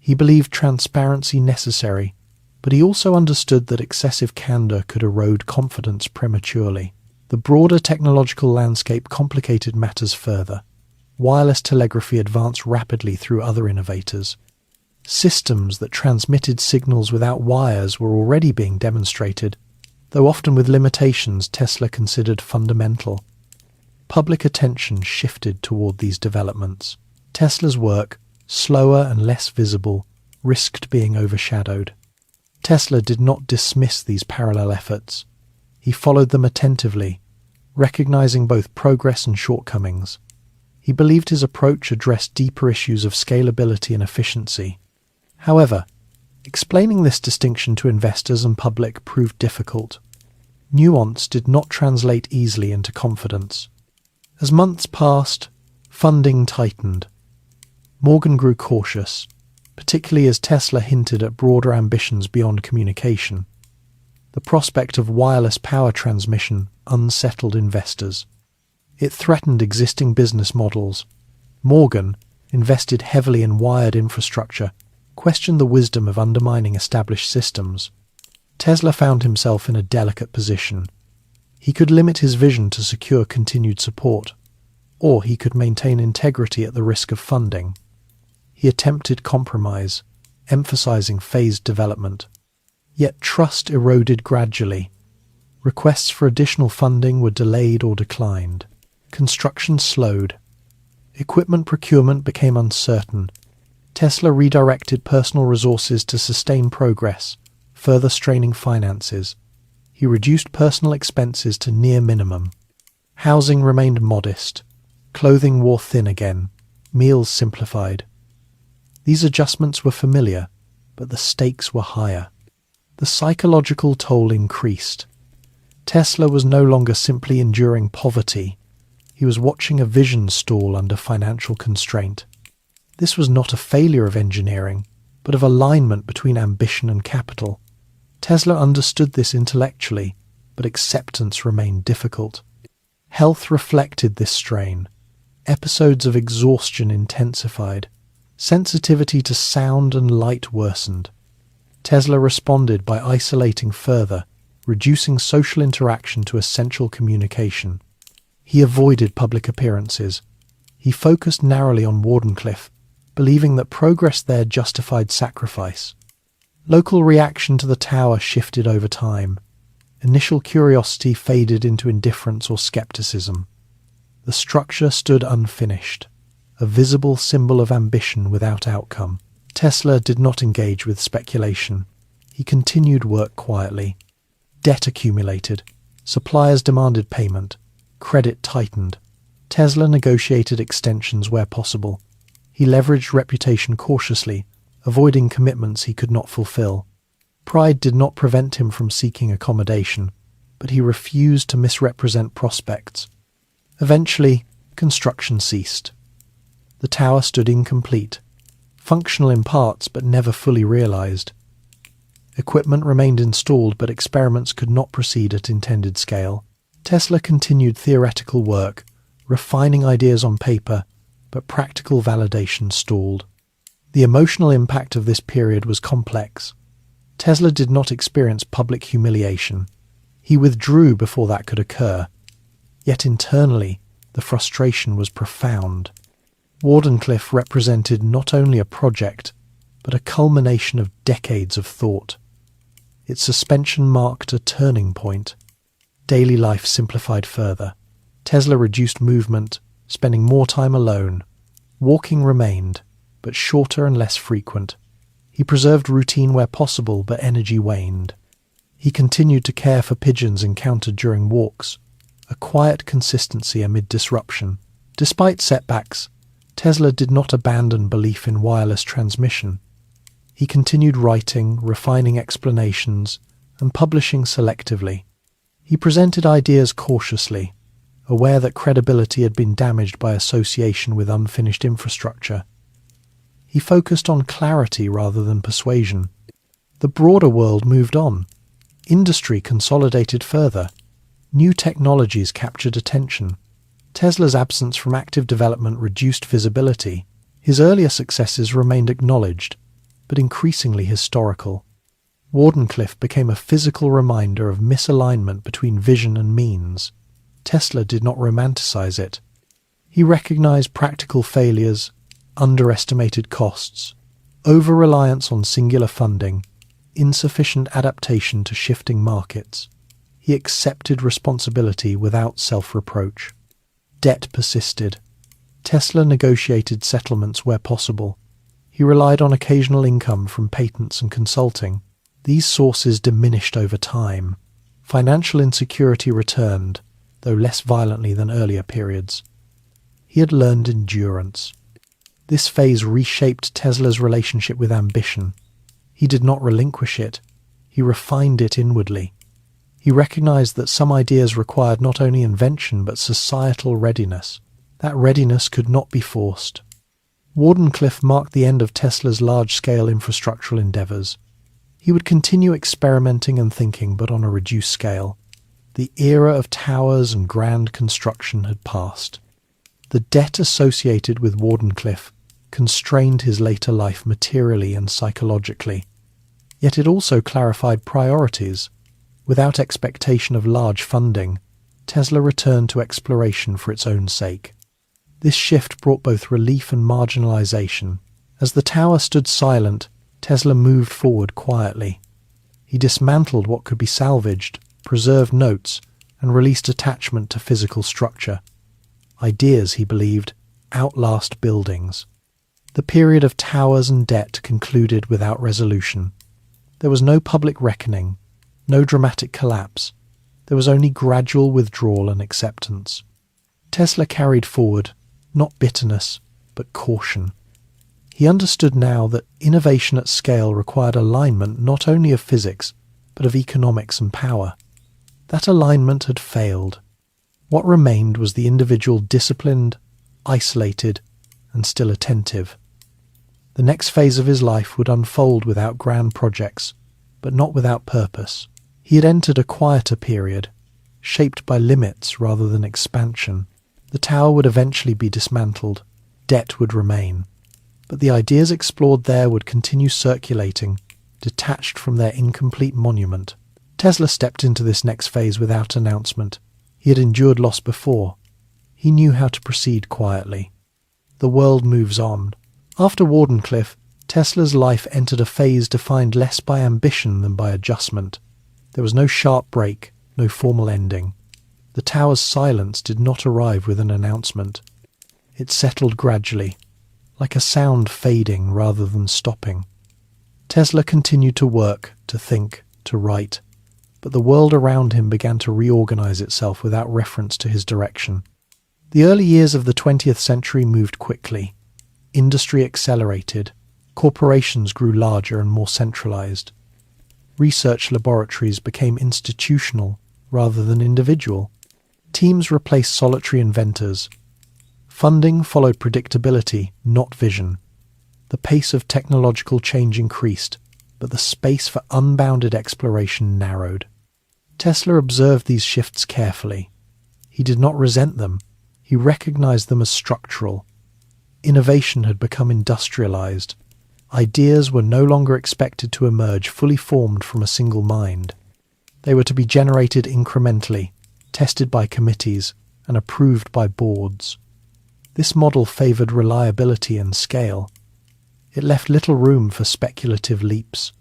S1: He believed transparency necessary, but he also understood that excessive candor could erode confidence prematurely. The broader technological landscape complicated matters further. Wireless telegraphy advanced rapidly through other innovators. Systems that transmitted signals without wires were already being demonstrated, though often with limitations Tesla considered fundamental. Public attention shifted toward these developments. Tesla's work, slower and less visible, risked being overshadowed. Tesla did not dismiss these parallel efforts. He followed them attentively, recognizing both progress and shortcomings. He believed his approach addressed deeper issues of scalability and efficiency. However, explaining this distinction to investors and public proved difficult. Nuance did not translate easily into confidence. As months passed, funding tightened. Morgan grew cautious, particularly as Tesla hinted at broader ambitions beyond communication. The prospect of wireless power transmission unsettled investors. It threatened existing business models. Morgan, invested heavily in wired infrastructure, questioned the wisdom of undermining established systems. Tesla found himself in a delicate position. He could limit his vision to secure continued support, or he could maintain integrity at the risk of funding. He attempted compromise, emphasizing phased development. Yet trust eroded gradually. Requests for additional funding were delayed or declined. Construction slowed. Equipment procurement became uncertain. Tesla redirected personal resources to sustain progress, further straining finances. He reduced personal expenses to near minimum. Housing remained modest. Clothing wore thin again. Meals simplified. These adjustments were familiar, but the stakes were higher. The psychological toll increased. Tesla was no longer simply enduring poverty. He was watching a vision stall under financial constraint. This was not a failure of engineering, but of alignment between ambition and capital. Tesla understood this intellectually, but acceptance remained difficult. Health reflected this strain. Episodes of exhaustion intensified. Sensitivity to sound and light worsened. Tesla responded by isolating further, reducing social interaction to essential communication. He avoided public appearances. He focused narrowly on Wardenclyffe, believing that progress there justified sacrifice. Local reaction to the tower shifted over time. Initial curiosity faded into indifference or skepticism. The structure stood unfinished, a visible symbol of ambition without outcome. Tesla did not engage with speculation. He continued work quietly. Debt accumulated. Suppliers demanded payment. Credit tightened. Tesla negotiated extensions where possible. He leveraged reputation cautiously, avoiding commitments he could not fulfill. Pride did not prevent him from seeking accommodation, but he refused to misrepresent prospects. Eventually, construction ceased. The tower stood incomplete, functional in parts but never fully realized. Equipment remained installed, but experiments could not proceed at intended scale. Tesla continued theoretical work, refining ideas on paper, but practical validation stalled. The emotional impact of this period was complex. Tesla did not experience public humiliation. He withdrew before that could occur. Yet internally, the frustration was profound. Wardenclyffe represented not only a project, but a culmination of decades of thought. Its suspension marked a turning point. Daily life simplified further. Tesla reduced movement, spending more time alone. Walking remained, but shorter and less frequent. He preserved routine where possible, but energy waned. He continued to care for pigeons encountered during walks, a quiet consistency amid disruption. Despite setbacks, Tesla did not abandon belief in wireless transmission. He continued writing, refining explanations, and publishing selectively. He presented ideas cautiously, aware that credibility had been damaged by association with unfinished infrastructure. He focused on clarity rather than persuasion. The broader world moved on. Industry consolidated further. New technologies captured attention. Tesla's absence from active development reduced visibility. His earlier successes remained acknowledged, but increasingly historical. Wardenclyffe became a physical reminder of misalignment between vision and means. Tesla did not romanticize it. He recognized practical failures, underestimated costs, over-reliance on singular funding, insufficient adaptation to shifting markets. He accepted responsibility without self-reproach. Debt persisted. Tesla negotiated settlements where possible. He relied on occasional income from patents and consulting. These sources diminished over time. Financial insecurity returned, though less violently than earlier periods. He had learned endurance. This phase reshaped Tesla's relationship with ambition. He did not relinquish it. He refined it inwardly. He recognized that some ideas required not only invention but societal readiness. That readiness could not be forced. Wardenclyffe marked the end of Tesla's large-scale infrastructural endeavors. He would continue experimenting and thinking, but on a reduced scale. The era of towers and grand construction had passed. The debt associated with Wardenclyffe constrained his later life materially and psychologically. Yet it also clarified priorities. Without expectation of large funding, Tesla returned to exploration for its own sake. This shift brought both relief and marginalization. As the tower stood silent, Tesla moved forward quietly. He dismantled what could be salvaged, preserved notes, and released attachment to physical structure. Ideas, he believed, outlast buildings. The period of towers and debt concluded without resolution. There was no public reckoning, no dramatic collapse. There was only gradual withdrawal and acceptance. Tesla carried forward, not bitterness, but caution. He understood now that innovation at scale required alignment not only of physics, but of economics and power. That alignment had failed. What remained was the individual disciplined, isolated, and still attentive. The next phase of his life would unfold without grand projects, but not without purpose. He had entered a quieter period, shaped by limits rather than expansion. The tower would eventually be dismantled. Debt would remain. But the ideas explored there would continue circulating, detached from their incomplete monument. Tesla stepped into this next phase without announcement. He had endured loss before. He knew how to proceed quietly. The world moves on. After Wardenclyffe, Tesla's life entered a phase defined less by ambition than by adjustment. There was no sharp break, no formal ending. The tower's silence did not arrive with an announcement. It settled gradually, like a sound fading rather than stopping. Tesla continued to work, to think, to write, but the world around him began to reorganize itself without reference to his direction. The early years of the 20th century moved quickly. Industry accelerated. Corporations grew larger and more centralized. Research laboratories became institutional rather than individual. Teams replaced solitary inventors. Funding followed predictability, not vision. The pace of technological change increased, but the space for unbounded exploration narrowed. Tesla observed these shifts carefully. He did not resent them. He recognized them as structural. Innovation had become industrialized. Ideas were no longer expected to emerge fully formed from a single mind. They were to be generated incrementally, tested by committees, and approved by boards. This model favored reliability and scale. It left little room for speculative leaps.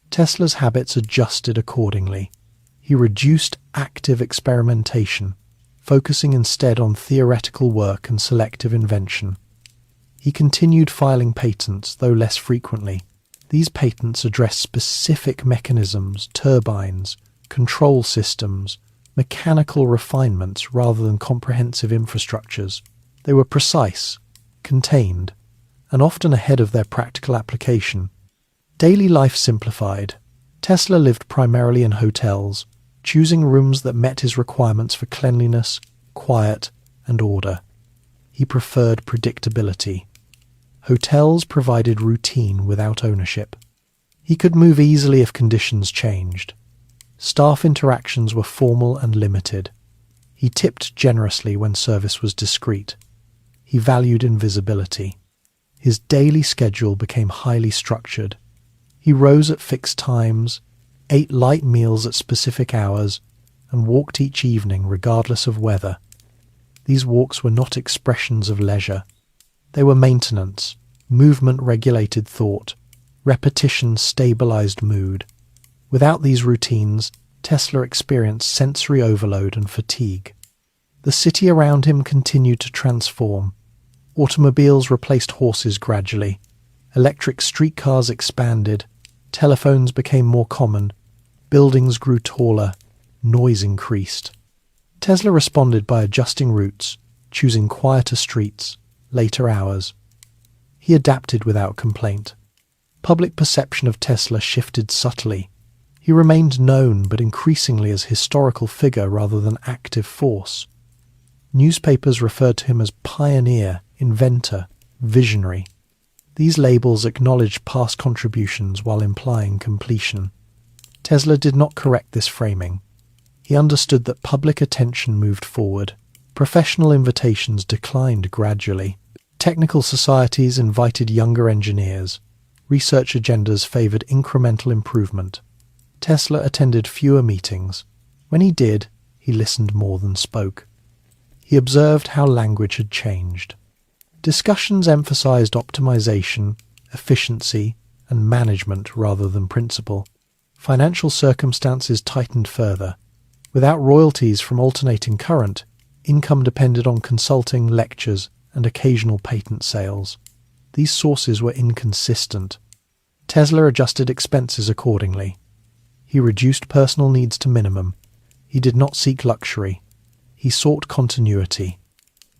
S1: Tesla's habits adjusted accordingly. He reduced active experimentation, focusing instead on theoretical work and selective invention. He continued filing patents, though less frequently. These patents addressed specific mechanisms, turbines, control systems, mechanical refinements rather than comprehensive infrastructures. They were precise, contained, and often ahead of their practical application. Daily life simplified. Tesla lived primarily in hotels, choosing rooms that met his requirements for cleanliness, quiet, and order. He preferred predictability. Hotels provided routine without ownership. He could move easily if conditions changed. Staff interactions were formal and limited. He tipped generously when service was discreet. He valued invisibility. His daily schedule became highly structured. He rose at fixed times, ate light meals at specific hours, and walked each evening regardless of weather. These walks were not expressions of leisure. They were maintenance. Movement regulated thought. Repetition stabilized mood. Without these routines, Tesla experienced sensory overload and fatigue. The city around him continued to transform. Automobiles replaced horses gradually. Electric streetcars expanded. Telephones became more common. Buildings grew taller. Noise increased. Tesla responded by adjusting routes, choosing quieter streets, later hours. He adapted without complaint. Public perception of Tesla shifted subtly. He remained known, but increasingly as historical figure rather than active force. Newspapers referred to him as pioneer, inventor, visionary. These labels acknowledged past contributions while implying completion. Tesla did not correct this framing. He understood that public attention moved forward. Professional invitations declined gradually. Technical societies invited younger engineers. Research agendas favored incremental improvement. Tesla attended fewer meetings. When he did, he listened more than spoke. He observed how language had changed. Discussions emphasized optimization, efficiency, and management rather than principle. Financial circumstances tightened further. Without royalties from alternating current, income depended on consulting, lectures, and occasional patent sales. These sources were inconsistent. Tesla adjusted expenses accordingly. He reduced personal needs to minimum. He did not seek luxury. He sought continuity.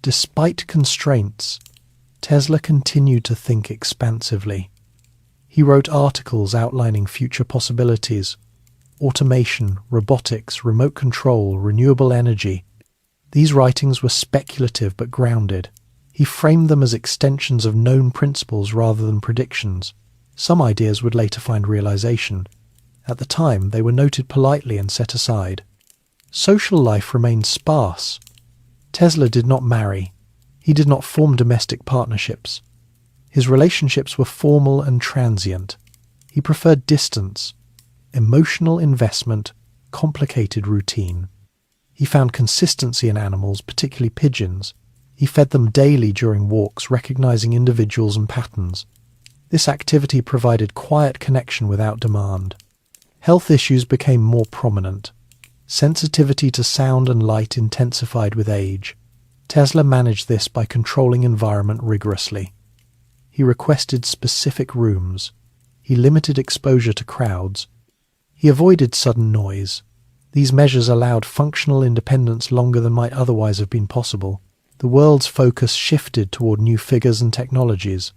S1: Despite constraints, Tesla continued to think expansively. He wrote articles outlining future possibilities: automation, robotics, remote control, renewable energy. These writings were speculative but grounded. He framed them as extensions of known principles rather than predictions. Some ideas would later find realization. At the time, they were noted politely and set aside. Social life remained sparse. Tesla did not marry. He did not form domestic partnerships. His relationships were formal and transient. He preferred distance, emotional investment, complicated routine. He found consistency in animals, particularly pigeons. He fed them daily during walks, recognizing individuals and patterns. This activity provided quiet connection without demand. Health issues became more prominent. Sensitivity to sound and light intensified with age. Tesla managed this by controlling environment rigorously. He requested specific rooms. He limited exposure to crowds. He avoided sudden noise. These measures allowed functional independence longer than might otherwise have been possible. The world's focus shifted toward new figures and technologies.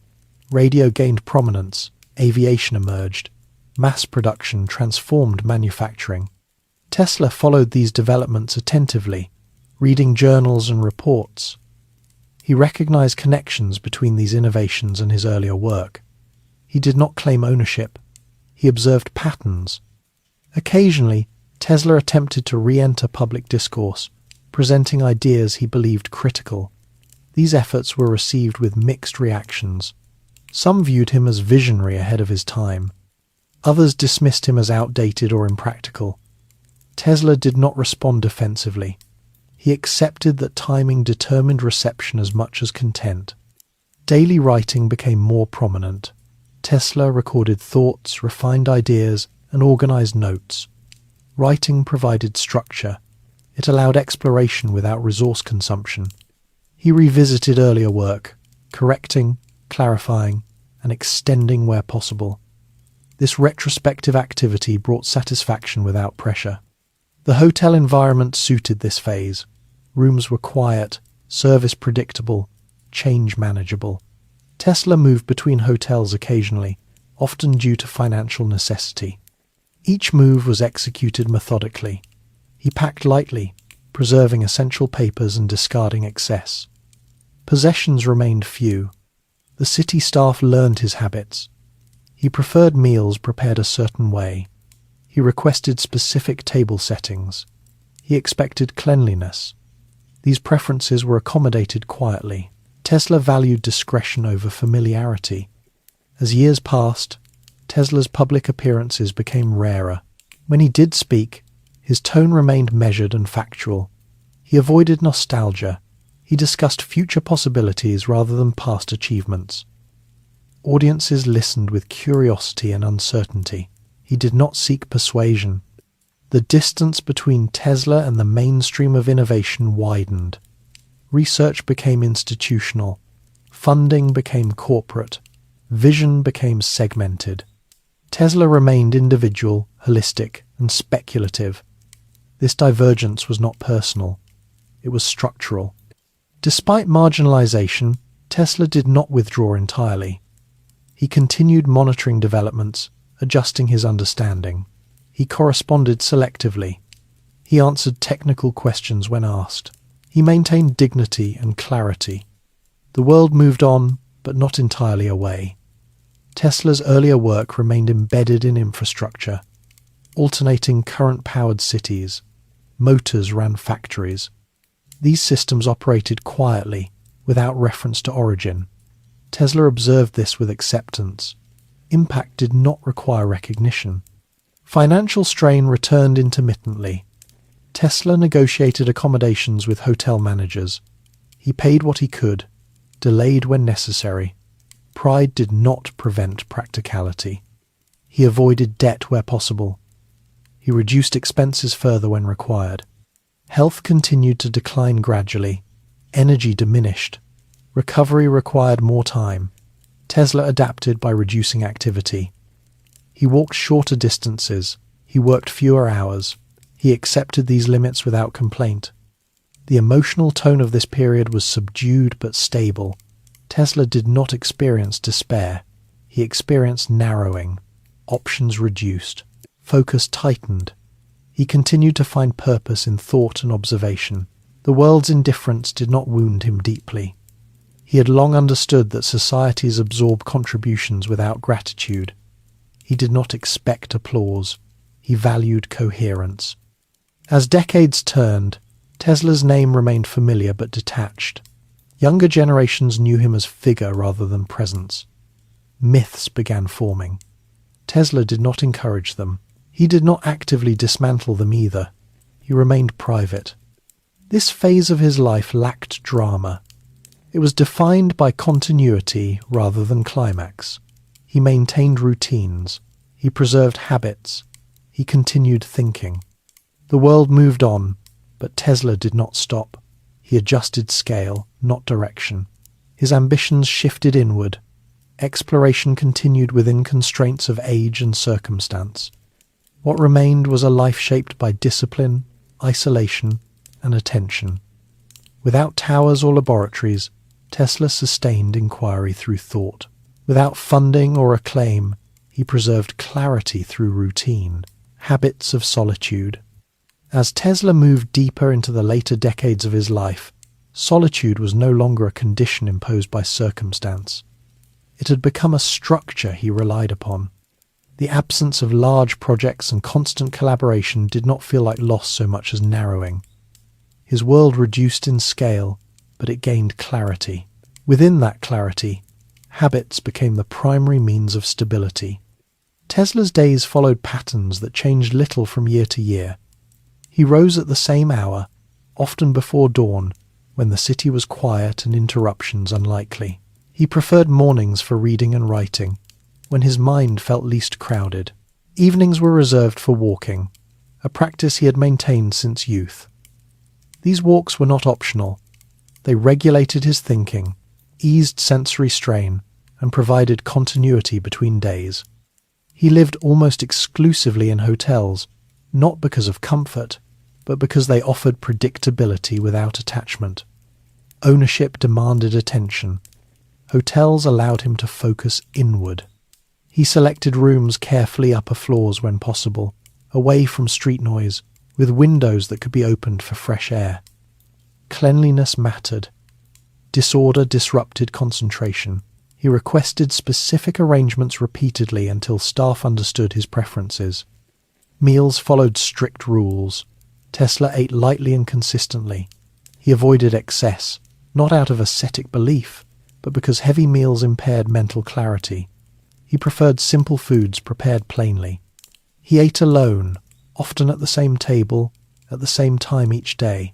S1: Radio gained prominence. Aviation emerged. Mass production transformed manufacturing. Tesla followed these developments attentively, reading journals and reports. He recognized connections between these innovations and his earlier work. He did not claim ownership. He observed patterns. Occasionally, Tesla attempted to re-enter public discourse, presenting ideas he believed critical. These efforts were received with mixed reactions. Some viewed him as visionary ahead of his time. Others dismissed him as outdated or impractical. Tesla did not respond defensively. He accepted that timing determined reception as much as content. Daily writing became more prominent. Tesla recorded thoughts, refined ideas, and organized notes. Writing provided structure. It allowed exploration without resource consumption. He revisited earlier work, correcting, clarifying, and extending where possible. This retrospective activity brought satisfaction without pressure. The hotel environment suited this phase. Rooms were quiet, service predictable, change manageable. Tesla moved between hotels occasionally, often due to financial necessity. Each move was executed methodically. He packed lightly, preserving essential papers and discarding excess. Possessions remained few. The city staff learned his habits. He preferred meals prepared a certain way. He requested specific table settings. He expected cleanliness. These preferences were accommodated quietly. Tesla valued discretion over familiarity. As years passed, Tesla's public appearances became rarer. When he did speak, his tone remained measured and factual. He avoided nostalgia. He discussed future possibilities rather than past achievements. Audiences listened with curiosity and uncertainty. He did not seek persuasion. The distance between Tesla and the mainstream of innovation widened. Research became institutional. Funding became corporate. Vision became segmented. Tesla remained individual, holistic, and speculative. This divergence was not personal. It was structural. Despite marginalization, Tesla did not withdraw entirely. He continued monitoring developments, adjusting his understanding. He corresponded selectively. He answered technical questions when asked. He maintained dignity and clarity. The world moved on, but not entirely away. Tesla's earlier work remained embedded in infrastructure. Alternating current-powered cities. Motors ran factories. These systems operated quietly, without reference to origin. Tesla observed this with acceptance. Impact did not require recognition. Financial strain returned intermittently. Tesla negotiated accommodations with hotel managers. He paid what he could, delayed when necessary. Pride did not prevent practicality. He avoided debt where possible. He reduced expenses further when required. Health continued to decline gradually. Energy diminished. Recovery required more time. Tesla adapted by reducing activity. He walked shorter distances. He worked fewer hours. He accepted these limits without complaint. The emotional tone of this period was subdued but stable. Tesla did not experience despair. He experienced narrowing. Options reduced. Focus tightened. He continued to find purpose in thought and observation. The world's indifference did not wound him deeply. He had long understood that societies absorb contributions without gratitude. He did not expect applause. He valued coherence. As decades turned, Tesla's name remained familiar but detached. Younger generations knew him as figure rather than presence. Myths began forming. Tesla did not encourage them. He did not actively dismantle them either. He remained private. This phase of his life lacked drama. It was defined by continuity rather than climax. He maintained routines. He preserved habits. He continued thinking. The world moved on, but Tesla did not stop. He adjusted scale, not direction. His ambitions shifted inward. Exploration continued within constraints of age and circumstance. What remained was a life shaped by discipline, isolation, and attention. Without towers or laboratories, Tesla sustained inquiry through thought. Without funding or acclaim, he preserved clarity through routine, habits of solitude. As Tesla moved deeper into the later decades of his life, solitude was no longer a condition imposed by circumstance. It had become a structure he relied upon. The absence of large projects and constant collaboration did not feel like loss so much as narrowing. His world reduced in scale, but it gained clarity. Within that clarity, habits became the primary means of stability. Tesla's days followed patterns that changed little from year to year. He rose at the same hour, often before dawn, when the city was quiet and interruptions unlikely. He preferred mornings for reading and writing, when his mind felt least crowded. Evenings were reserved for walking, a practice he had maintained since youth. These walks were not optional. They regulated his thinking, eased sensory strain, and provided continuity between days. He lived almost exclusively in hotels, not because of comfort, but because they offered predictability without attachment. Ownership demanded attention. Hotels allowed him to focus inward. He selected rooms carefully upper floors when possible, away from street noise, with windows that could be opened for fresh air. Cleanliness mattered. Disorder disrupted concentration. He requested specific arrangements repeatedly until staff understood his preferences. Meals followed strict rules. Tesla ate lightly and consistently. He avoided excess, not out of ascetic belief, but because heavy meals impaired mental clarity. He preferred simple foods prepared plainly. He ate alone, often at the same table, at the same time each day.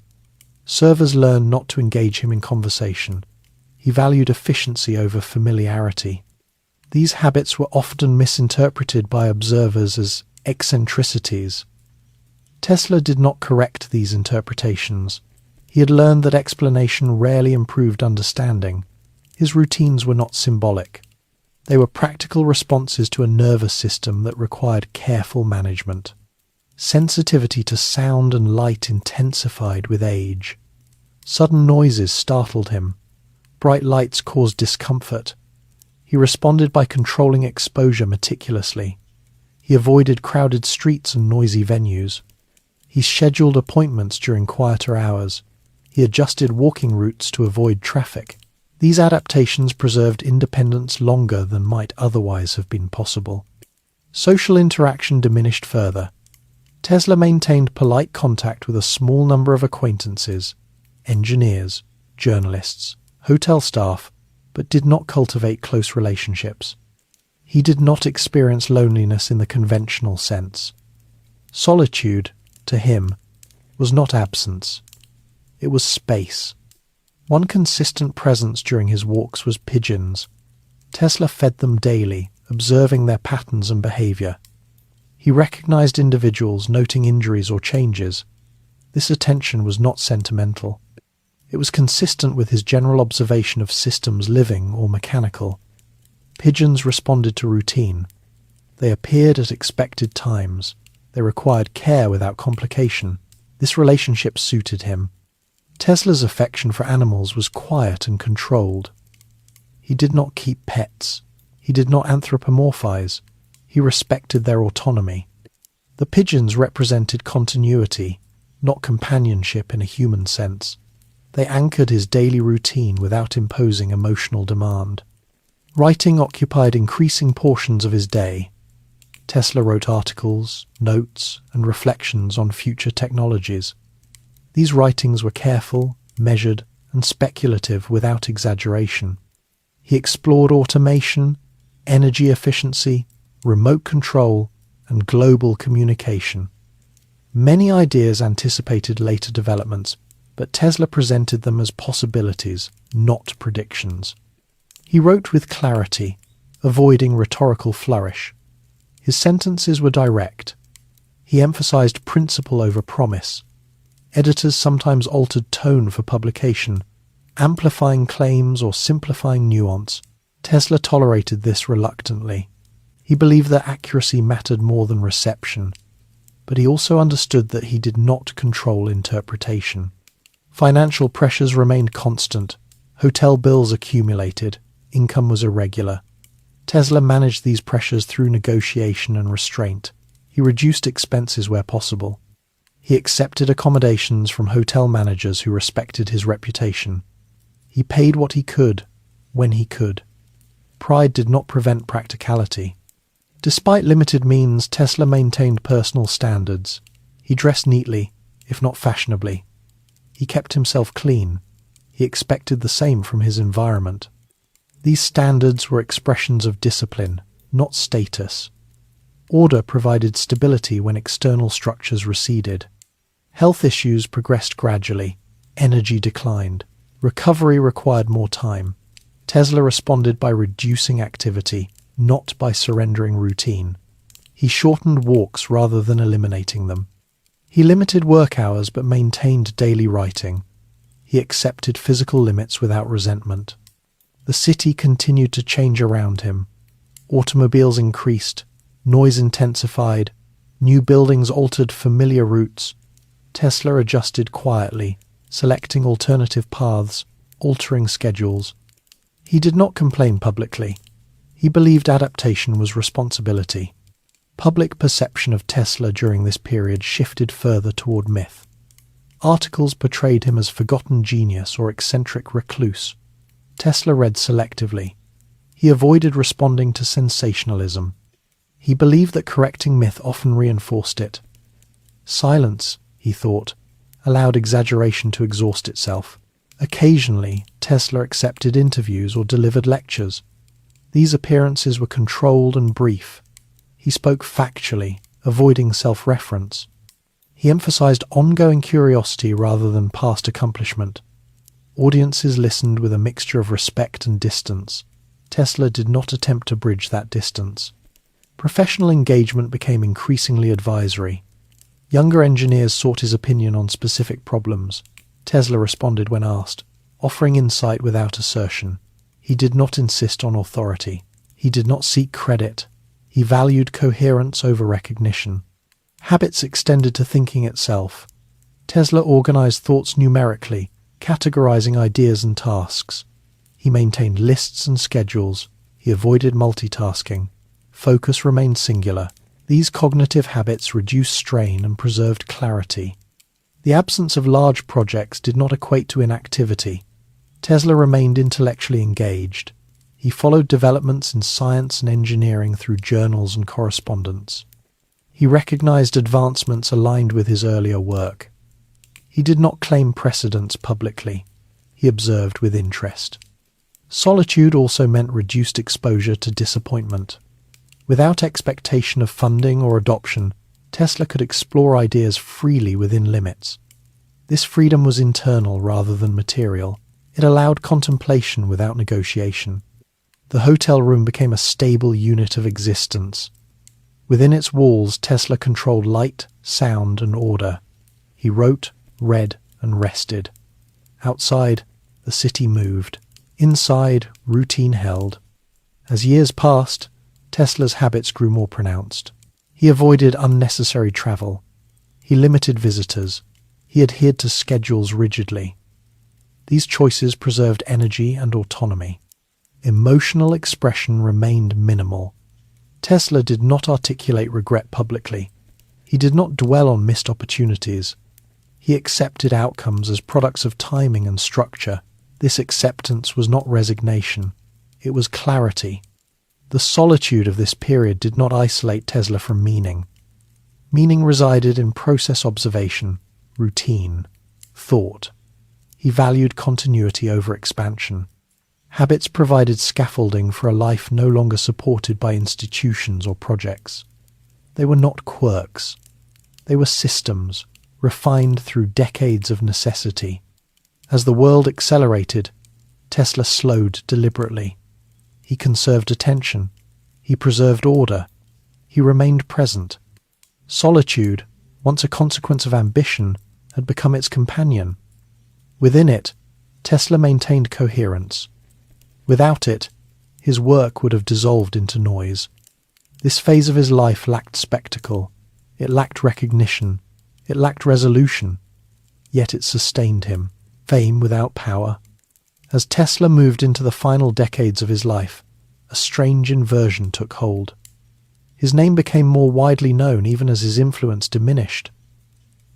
S1: Servers learned not to engage him in conversation. He valued efficiency over familiarity. These habits were often misinterpreted by observers as eccentricities. Tesla did not correct these interpretations. He had learned that explanation rarely improved understanding. His routines were not symbolic. They were practical responses to a nervous system that required careful management. Sensitivity to sound and light intensified with age. Sudden noises startled him. Bright lights caused discomfort. He responded by controlling exposure meticulously. He avoided crowded streets and noisy venues. He scheduled appointments during quieter hours. He adjusted walking routes to avoid traffic. These adaptations preserved independence longer than might otherwise have been possible. Social interaction diminished further. Tesla maintained polite contact with a small number of acquaintances, engineers, journalists, hotel staff, but did not cultivate close relationships. He did not experience loneliness in the conventional sense. Solitude, to him, was not absence. It was space. One consistent presence during his walks was pigeons. Tesla fed them daily, observing their patterns and behavior. He recognized individuals, noting injuries or changes. This attention was not sentimental. It was consistent with his general observation of systems living or mechanical. Pigeons responded to routine. They appeared at expected times. They required care without complication. This relationship suited him. Tesla's affection for animals was quiet and controlled. He did not keep pets. He did not anthropomorphize. He respected their autonomy. The pigeons represented continuity, not companionship in a human sense. They anchored his daily routine without imposing emotional demand. Writing occupied increasing portions of his day. Tesla wrote articles, notes, and reflections on future technologies. These writings were careful, measured, and speculative without exaggeration. He explored automation, energy efficiency, remote control, and global communication. Many ideas anticipated later developments, but Tesla presented them as possibilities, not predictions. He wrote with clarity, avoiding rhetorical flourish. His sentences were direct. He emphasized principle over promise. Editors sometimes altered tone for publication, amplifying claims or simplifying nuance. Tesla tolerated this reluctantly. He believed that accuracy mattered more than reception, but he also understood that he did not control interpretation. Financial pressures remained constant. Hotel bills accumulated. Income was irregular. Tesla managed these pressures through negotiation and restraint. He reduced expenses where possible. He accepted accommodations from hotel managers who respected his reputation. He paid what he could, when he could. Pride did not prevent practicality. Despite limited means, Tesla maintained personal standards. He dressed neatly, if not fashionably. He kept himself clean. He expected the same from his environment. These standards were expressions of discipline, not status. Order provided stability when external structures receded. Health issues progressed gradually. Energy declined. Recovery required more time. Tesla responded by reducing activity, not by surrendering routine. He shortened walks rather than eliminating them. He limited work hours but maintained daily writing. He accepted physical limits without resentment. The city continued to change around him. Automobiles increased, noise intensified, new buildings altered familiar routes. Tesla adjusted quietly, selecting alternative paths, altering schedules. He did not complain publicly. He believed adaptation was responsibility. Public perception of Tesla during this period shifted further toward myth. Articles portrayed him as forgotten genius or eccentric recluse. Tesla read selectively. He avoided responding to sensationalism. He believed that correcting myth often reinforced it. Silence, he thought, allowed exaggeration to exhaust itself. Occasionally, Tesla accepted interviews or delivered lectures. These appearances were controlled and brief. He spoke factually, avoiding self-reference. He emphasized ongoing curiosity rather than past accomplishment. Audiences listened with a mixture of respect and distance. Tesla did not attempt to bridge that distance. Professional engagement became increasingly advisory. Younger engineers sought his opinion on specific problems. Tesla responded when asked, offering insight without assertion. He did not insist on authority. He did not seek credit. He valued coherence over recognition. Habits extended to thinking itself. Tesla organized thoughts numerically, categorizing ideas and tasks. He maintained lists and schedules. He avoided multitasking. Focus remained singular. These cognitive habits reduced strain and preserved clarity. The absence of large projects did not equate to inactivity. Tesla remained intellectually engaged. He followed developments in science and engineering through journals and correspondence. He recognized advancements aligned with his earlier work. He did not claim precedence publicly. He observed with interest. Solitude also meant reduced exposure to disappointment. Without expectation of funding or adoption, Tesla could explore ideas freely within limits. This freedom was internal rather than material. It allowed contemplation without negotiation. The hotel room became a stable unit of existence. Within its walls, Tesla controlled light, sound, and order. He wrote, read, and rested. Outside, the city moved. Inside, routine held. As years passed, Tesla's habits grew more pronounced. He avoided unnecessary travel. He limited visitors. He adhered to schedules rigidly. These choices preserved energy and autonomy. Emotional expression remained minimal. Tesla did not articulate regret publicly. He did not dwell on missed opportunities. He accepted outcomes as products of timing and structure. This acceptance was not resignation. It was clarity. The solitude of this period did not isolate Tesla from meaning. Meaning resided in process observation, routine. thought. He valued continuity over expansion. Habits provided scaffolding for a life no longer supported by institutions or projects. They were not quirks. They were systems, refined through decades of necessity. As the world accelerated, Tesla slowed deliberately. He conserved attention. He preserved order. He remained present. Solitude, once a consequence of ambition, had become its companion. Within it, Tesla maintained coherence. Without it, his work would have dissolved into noise. This phase of his life lacked spectacle. It lacked recognition. It lacked resolution. Yet it sustained him. Fame without power. As Tesla moved into the final decades of his life, a strange inversion took hold. His name became more widely known even as his influence diminished.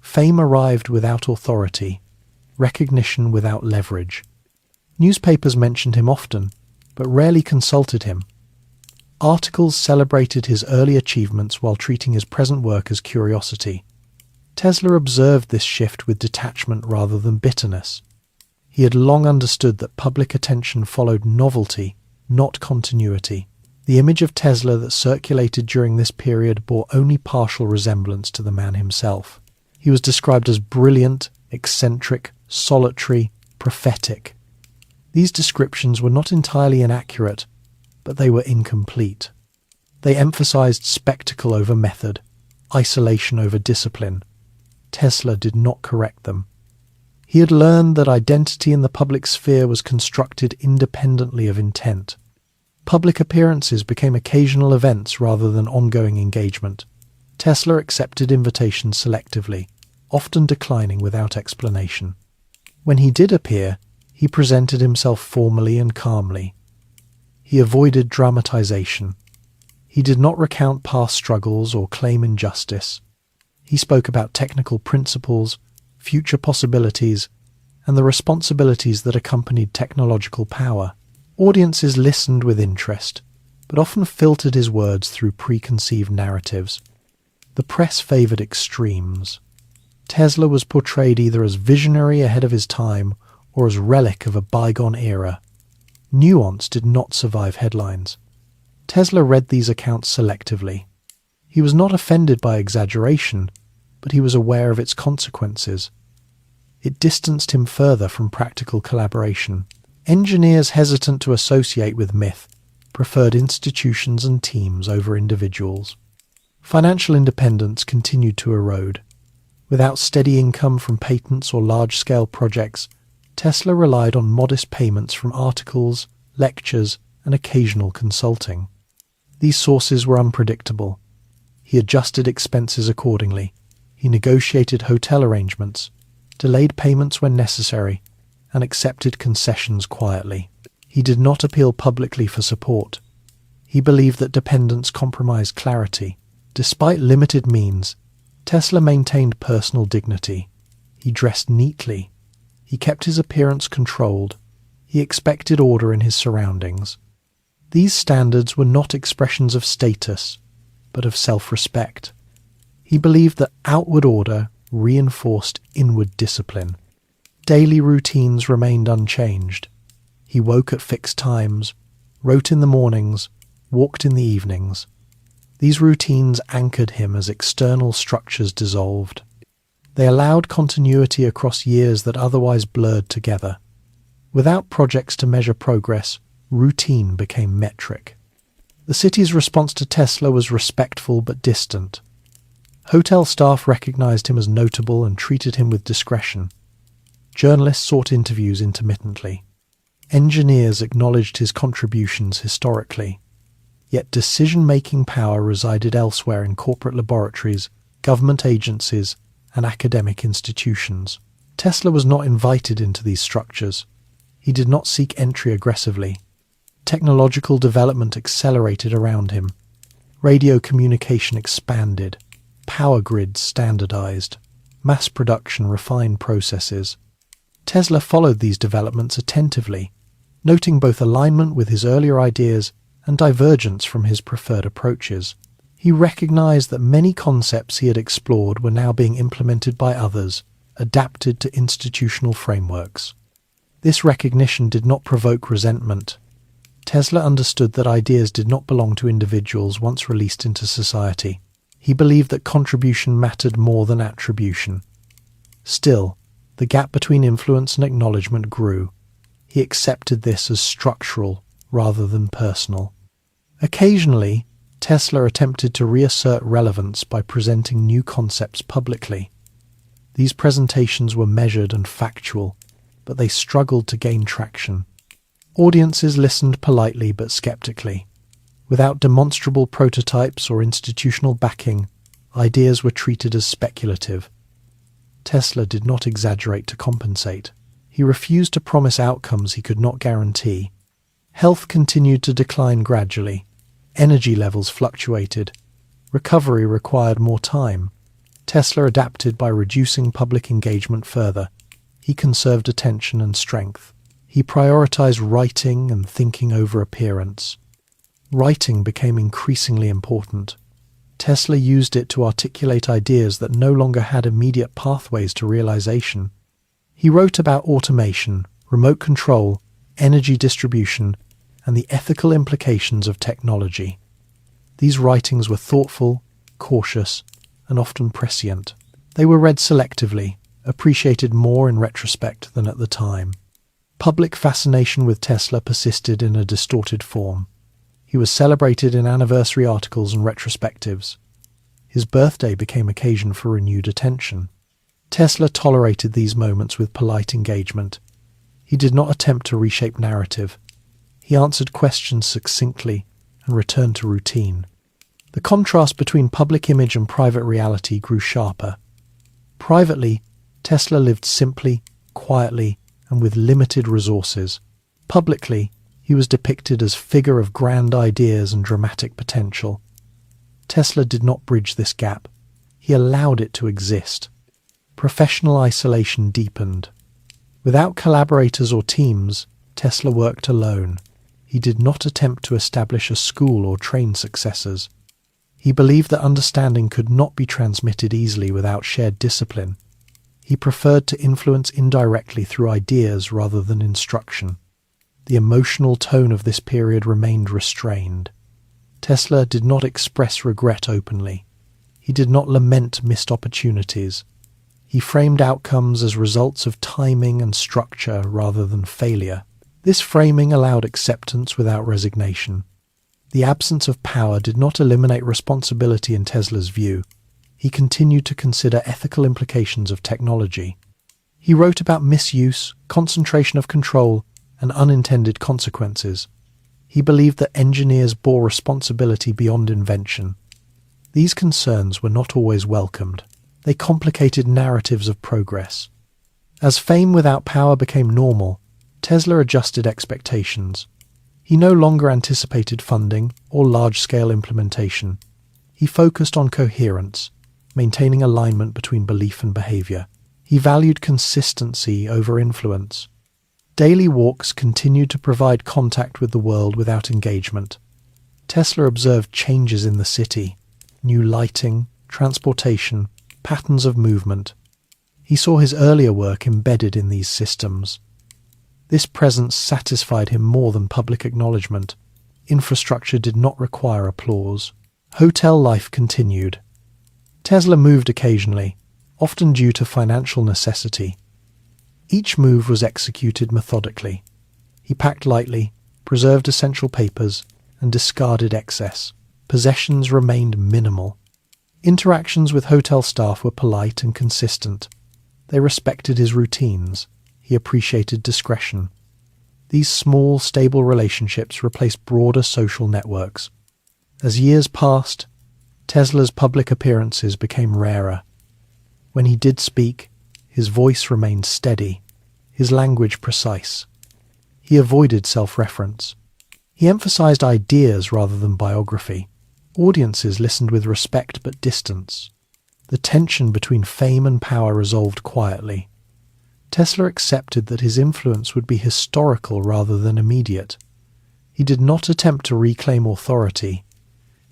S1: Fame arrived without authority, recognition without leverage. Newspapers mentioned him often, but rarely consulted him. Articles celebrated his early achievements while treating his present work as curiosity. Tesla observed this shift with detachment rather than bitterness. He had long understood that public attention followed novelty, not continuity. The image of Tesla that circulated during this period bore only partial resemblance to the man himself. He was described as brilliant, eccentric, solitary, prophetic. These descriptions were not entirely inaccurate, but they were incomplete. They emphasized spectacle over method, isolation over discipline. Tesla did not correct them. He had learned that identity in the public sphere was constructed independently of intent. Public appearances became occasional events rather than ongoing engagement. Tesla accepted invitations selectively, often declining without explanation. When he did appear, he presented himself formally and calmly. He avoided dramatization. He did not recount past struggles or claim injustice. He spoke about technical principles, future possibilities, and the responsibilities that accompanied technological power. Audiences listened with interest, but often filtered his words through preconceived narratives. The press favored extremes. Tesla was portrayed either as visionary ahead of his time or as relic of a bygone era. Nuance did not survive headlines. Tesla read these accounts selectively. He was not offended by exaggeration, but he was aware of its consequences. It distanced him further from practical collaboration. Engineers hesitant to associate with myth preferred institutions and teams over individuals. Financial independence continued to erode. Without steady income from patents or large-scale projects, Tesla relied on modest payments from articles, lectures, and occasional consulting. These sources were unpredictable. He adjusted expenses accordingly. He negotiated hotel arrangements, delayed payments when necessary, and accepted concessions quietly. He did not appeal publicly for support. He believed that dependence compromised clarity. Despite limited means, Tesla maintained personal dignity. He dressed neatly. He kept his appearance controlled. He expected order in his surroundings. These standards were not expressions of status, but of self-respect. He believed that outward order reinforced inward discipline. Daily routines remained unchanged. He woke at fixed times, wrote in the mornings, walked in the evenings. These routines anchored him as external structures dissolved. They allowed continuity across years that otherwise blurred together. Without projects to measure progress, routine became metric. The city's response to Tesla was respectful but distant. Hotel staff recognized him as notable and treated him with discretion. Journalists sought interviews intermittently. Engineers acknowledged his contributions historically. Yet decision-making power resided elsewhere in corporate laboratories, government agencies, and academic institutions. Tesla was not invited into these structures. He did not seek entry aggressively. Technological development accelerated around him. Radio communication expanded. Power grids standardized. Mass production refined processes. Tesla followed these developments attentively, noting both alignment with his earlier ideas and divergence from his preferred approaches. He recognized that many concepts he had explored were now being implemented by others, adapted to institutional frameworks. This recognition did not provoke resentment. Tesla understood that ideas did not belong to individuals once released into society. He believed that contribution mattered more than attribution. Still, the gap between influence and acknowledgement grew. He accepted this as structural rather than personal. Occasionally, Tesla attempted to reassert relevance by presenting new concepts publicly. These presentations were measured and factual, but they struggled to gain traction. Audiences listened politely but skeptically. Without demonstrable prototypes or institutional backing, ideas were treated as speculative. Tesla did not exaggerate to compensate. He refused to promise outcomes he could not guarantee. Health continued to decline gradually. Energy levels fluctuated. Recovery required more time. Tesla adapted by reducing public engagement further. He conserved attention and strength. He prioritized writing and thinking over appearance. Writing became increasingly important. Tesla used it to articulate ideas that no longer had immediate pathways to realization. He wrote about automation, remote control, energy distribution, and the ethical implications of technology. These writings were thoughtful, cautious, and often prescient. They were read selectively, appreciated more in retrospect than at the time. Public fascination with Tesla persisted in a distorted form. He was celebrated in anniversary articles and retrospectives. His birthday became occasion for renewed attention. Tesla tolerated these moments with polite engagement. He did not attempt to reshape narrative. He answered questions succinctly and returned to routine. The contrast between public image and private reality grew sharper. Privately, Tesla lived simply, quietly, and with limited resources. Publicly, he was depicted as figure of grand ideas and dramatic potential. Tesla did not bridge this gap. He allowed it to exist. Professional isolation deepened. Without collaborators or teams, Tesla worked alone. He did not attempt to establish a school or train successors. He believed that understanding could not be transmitted easily without shared discipline. He preferred to influence indirectly through ideas rather than instruction. The emotional tone of this period remained restrained. Tesla did not express regret openly. He did not lament missed opportunities. He framed outcomes as results of timing and structure rather than failure. This framing allowed acceptance without resignation. The absence of power did not eliminate responsibility in Tesla's view. He continued to consider ethical implications of technology. He wrote about misuse, concentration of control, and unintended consequences. He believed that engineers bore responsibility beyond invention. These concerns were not always welcomed. They complicated narratives of progress. As fame without power became normal, Tesla adjusted expectations. He no longer anticipated funding or large-scale implementation. He focused on coherence, maintaining alignment between belief and behavior. He valued consistency over influence. Daily walks continued to provide contact with the world without engagement. Tesla observed changes in the city, new lighting, transportation, patterns of movement. He saw his earlier work embedded in these systems. This presence satisfied him more than public acknowledgement. Infrastructure did not require applause. Hotel life continued. Tesla moved occasionally, often due to financial necessity. Each move was executed methodically. He packed lightly, preserved essential papers, and discarded excess. Possessions remained minimal. Interactions with hotel staff were polite and consistent. They respected his routines. He appreciated discretion. These small, stable relationships replaced broader social networks. As years passed, Tesla's public appearances became rarer. When he did speak, his voice remained steady, his language precise. He avoided self-reference. He emphasized ideas rather than biography. Audiences listened with respect but distance. The tension between fame and power resolved quietly. Tesla accepted that his influence would be historical rather than immediate. He did not attempt to reclaim authority.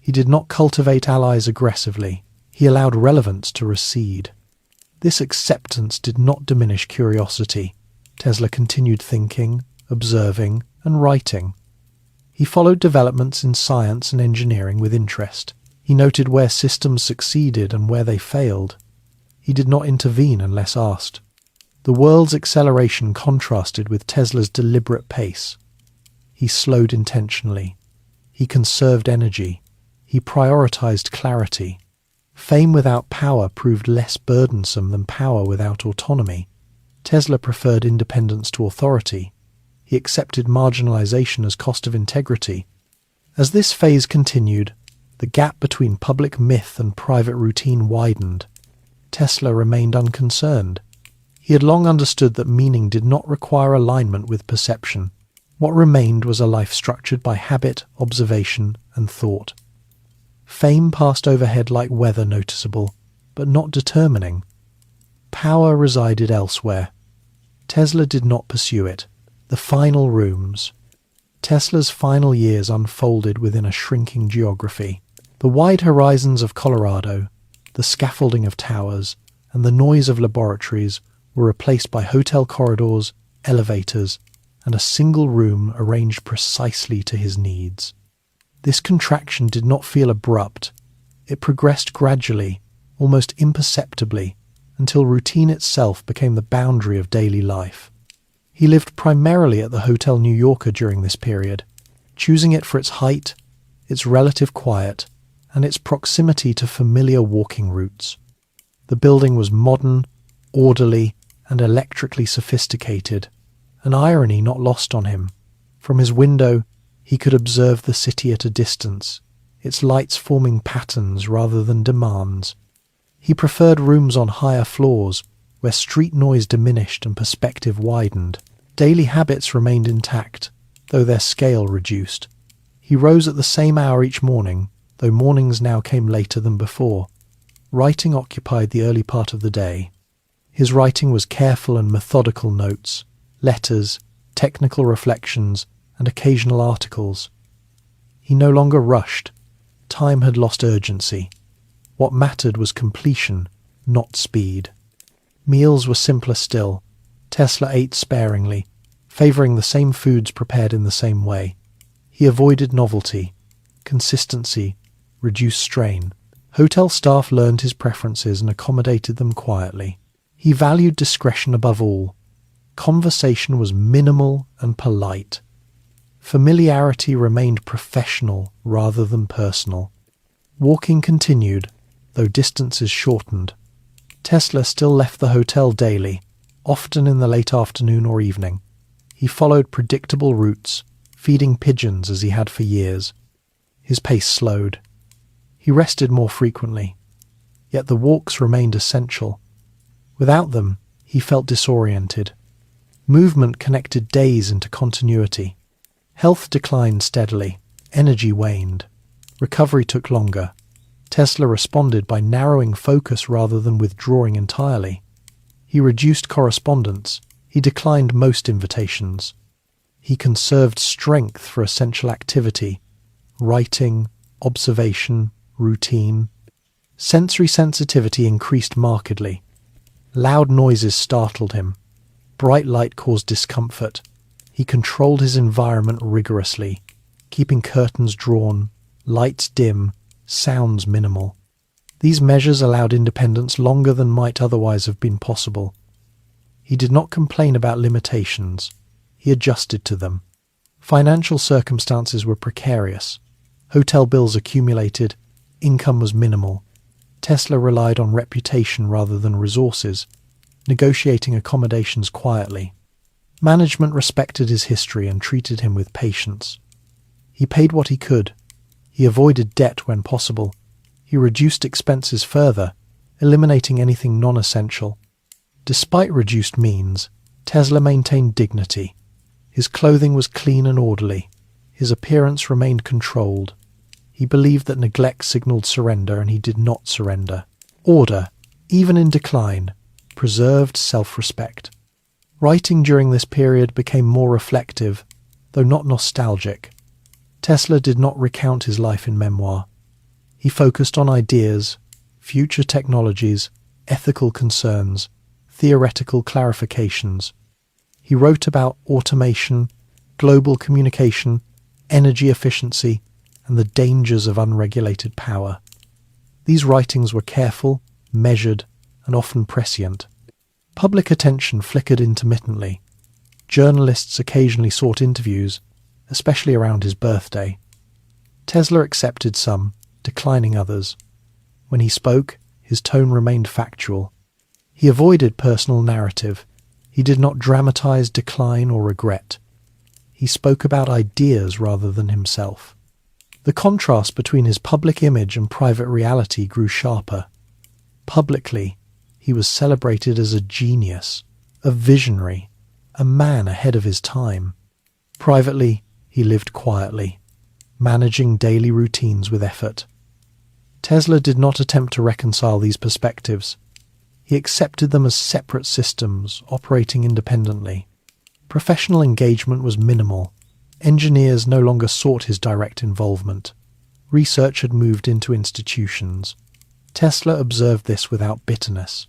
S1: He did not cultivate allies aggressively. He allowed relevance to recede. This acceptance did not diminish curiosity. Tesla continued thinking, observing, and writing. He followed developments in science and engineering with interest. He noted where systems succeeded and where they failed. He did not intervene unless asked. The world's acceleration contrasted with Tesla's deliberate pace. He slowed intentionally. He conserved energy. He prioritized clarity. Fame without power proved less burdensome than power without autonomy. Tesla preferred independence to authority. He accepted marginalization as cost of integrity. As this phase continued, the gap between public myth and private routine widened. Tesla remained unconcerned. He had long understood that meaning did not require alignment with perception. What remained was a life structured by habit, observation, and thought. Fame passed overhead like weather, noticeable, but not determining. Power resided elsewhere. Tesla did not pursue it. The final rooms. Tesla's final years unfolded within a shrinking geography. The wide horizons of Colorado, the scaffolding of towers, and the noise of laboratories were replaced by hotel corridors, elevators, and a single room arranged precisely to his needs. This contraction did not feel abrupt. It progressed gradually, almost imperceptibly, until routine itself became the boundary of daily life. He lived primarily at the Hotel New Yorker during this period, choosing it for its height, its relative quiet, and its proximity to familiar walking routes. The building was modern, orderly, and electrically sophisticated, an irony not lost on him. From his window, he could observe the city at a distance, its lights forming patterns rather than demands. He preferred rooms on higher floors, where street noise diminished and perspective widened. Daily habits remained intact, though their scale reduced. He rose at the same hour each morning, though mornings now came later than before. Writing occupied the early part of the day. His writing was careful and methodical notes, letters, technical reflections, and occasional articles. He no longer rushed. Time had lost urgency. What mattered was completion, not speed. Meals were simpler still. Tesla ate sparingly, favouring the same foods prepared in the same way. He avoided novelty. Consistency reduced strain. Hotel staff learned his preferences and accommodated them quietly. He valued discretion above all. Conversation was minimal and polite. Familiarity remained professional rather than personal. Walking continued, though distances shortened. Tesla still left the hotel daily, often in the late afternoon or evening. He followed predictable routes, feeding pigeons as he had for years. His pace slowed. He rested more frequently. Yet the walks remained essential. Without them, he felt disoriented. Movement connected days into continuity. Health declined steadily. Energy waned. Recovery took longer. Tesla responded by narrowing focus rather than withdrawing entirely. He reduced correspondence. He declined most invitations. He conserved strength for essential activity, writing, observation, routine. Sensory sensitivity increased markedly. Loud noises startled him. Bright light caused discomfort. He controlled his environment rigorously, keeping curtains drawn, lights dim, sounds minimal. These measures allowed independence longer than might otherwise have been possible. He did not complain about limitations. He adjusted to them. Financial circumstances were precarious. Hotel bills accumulated. Income was minimal. Tesla relied on reputation rather than resources, negotiating accommodations quietly. Management respected his history and treated him with patience. He paid what he could. He avoided debt when possible. He reduced expenses further, eliminating anything non-essential. Despite reduced means, Tesla maintained dignity. His clothing was clean and orderly. His appearance remained controlled. He believed that neglect signaled surrender, and he did not surrender. Order, even in decline, preserved self-respect. Writing during this period became more reflective, though not nostalgic. Tesla did not recount his life in memoir. He focused on ideas, future technologies, ethical concerns, theoretical clarifications. He wrote about automation, global communication, energy efficiency, and the dangers of unregulated power. These writings were careful, measured, and often prescient. Public attention flickered intermittently. Journalists occasionally sought interviews, especially around his birthday. Tesla accepted some, declining others. When he spoke, his tone remained factual. He avoided personal narrative. He did not dramatize decline or regret. He spoke about ideas rather than himself. The contrast between his public image and private reality grew sharper. Publicly, he was celebrated as a genius, a visionary, a man ahead of his time. Privately, he lived quietly, managing daily routines with effort. Tesla did not attempt to reconcile these perspectives. He accepted them as separate systems, operating independently. Professional engagement was minimal. Engineers no longer sought his direct involvement. Research had moved into institutions. Tesla observed this without bitterness.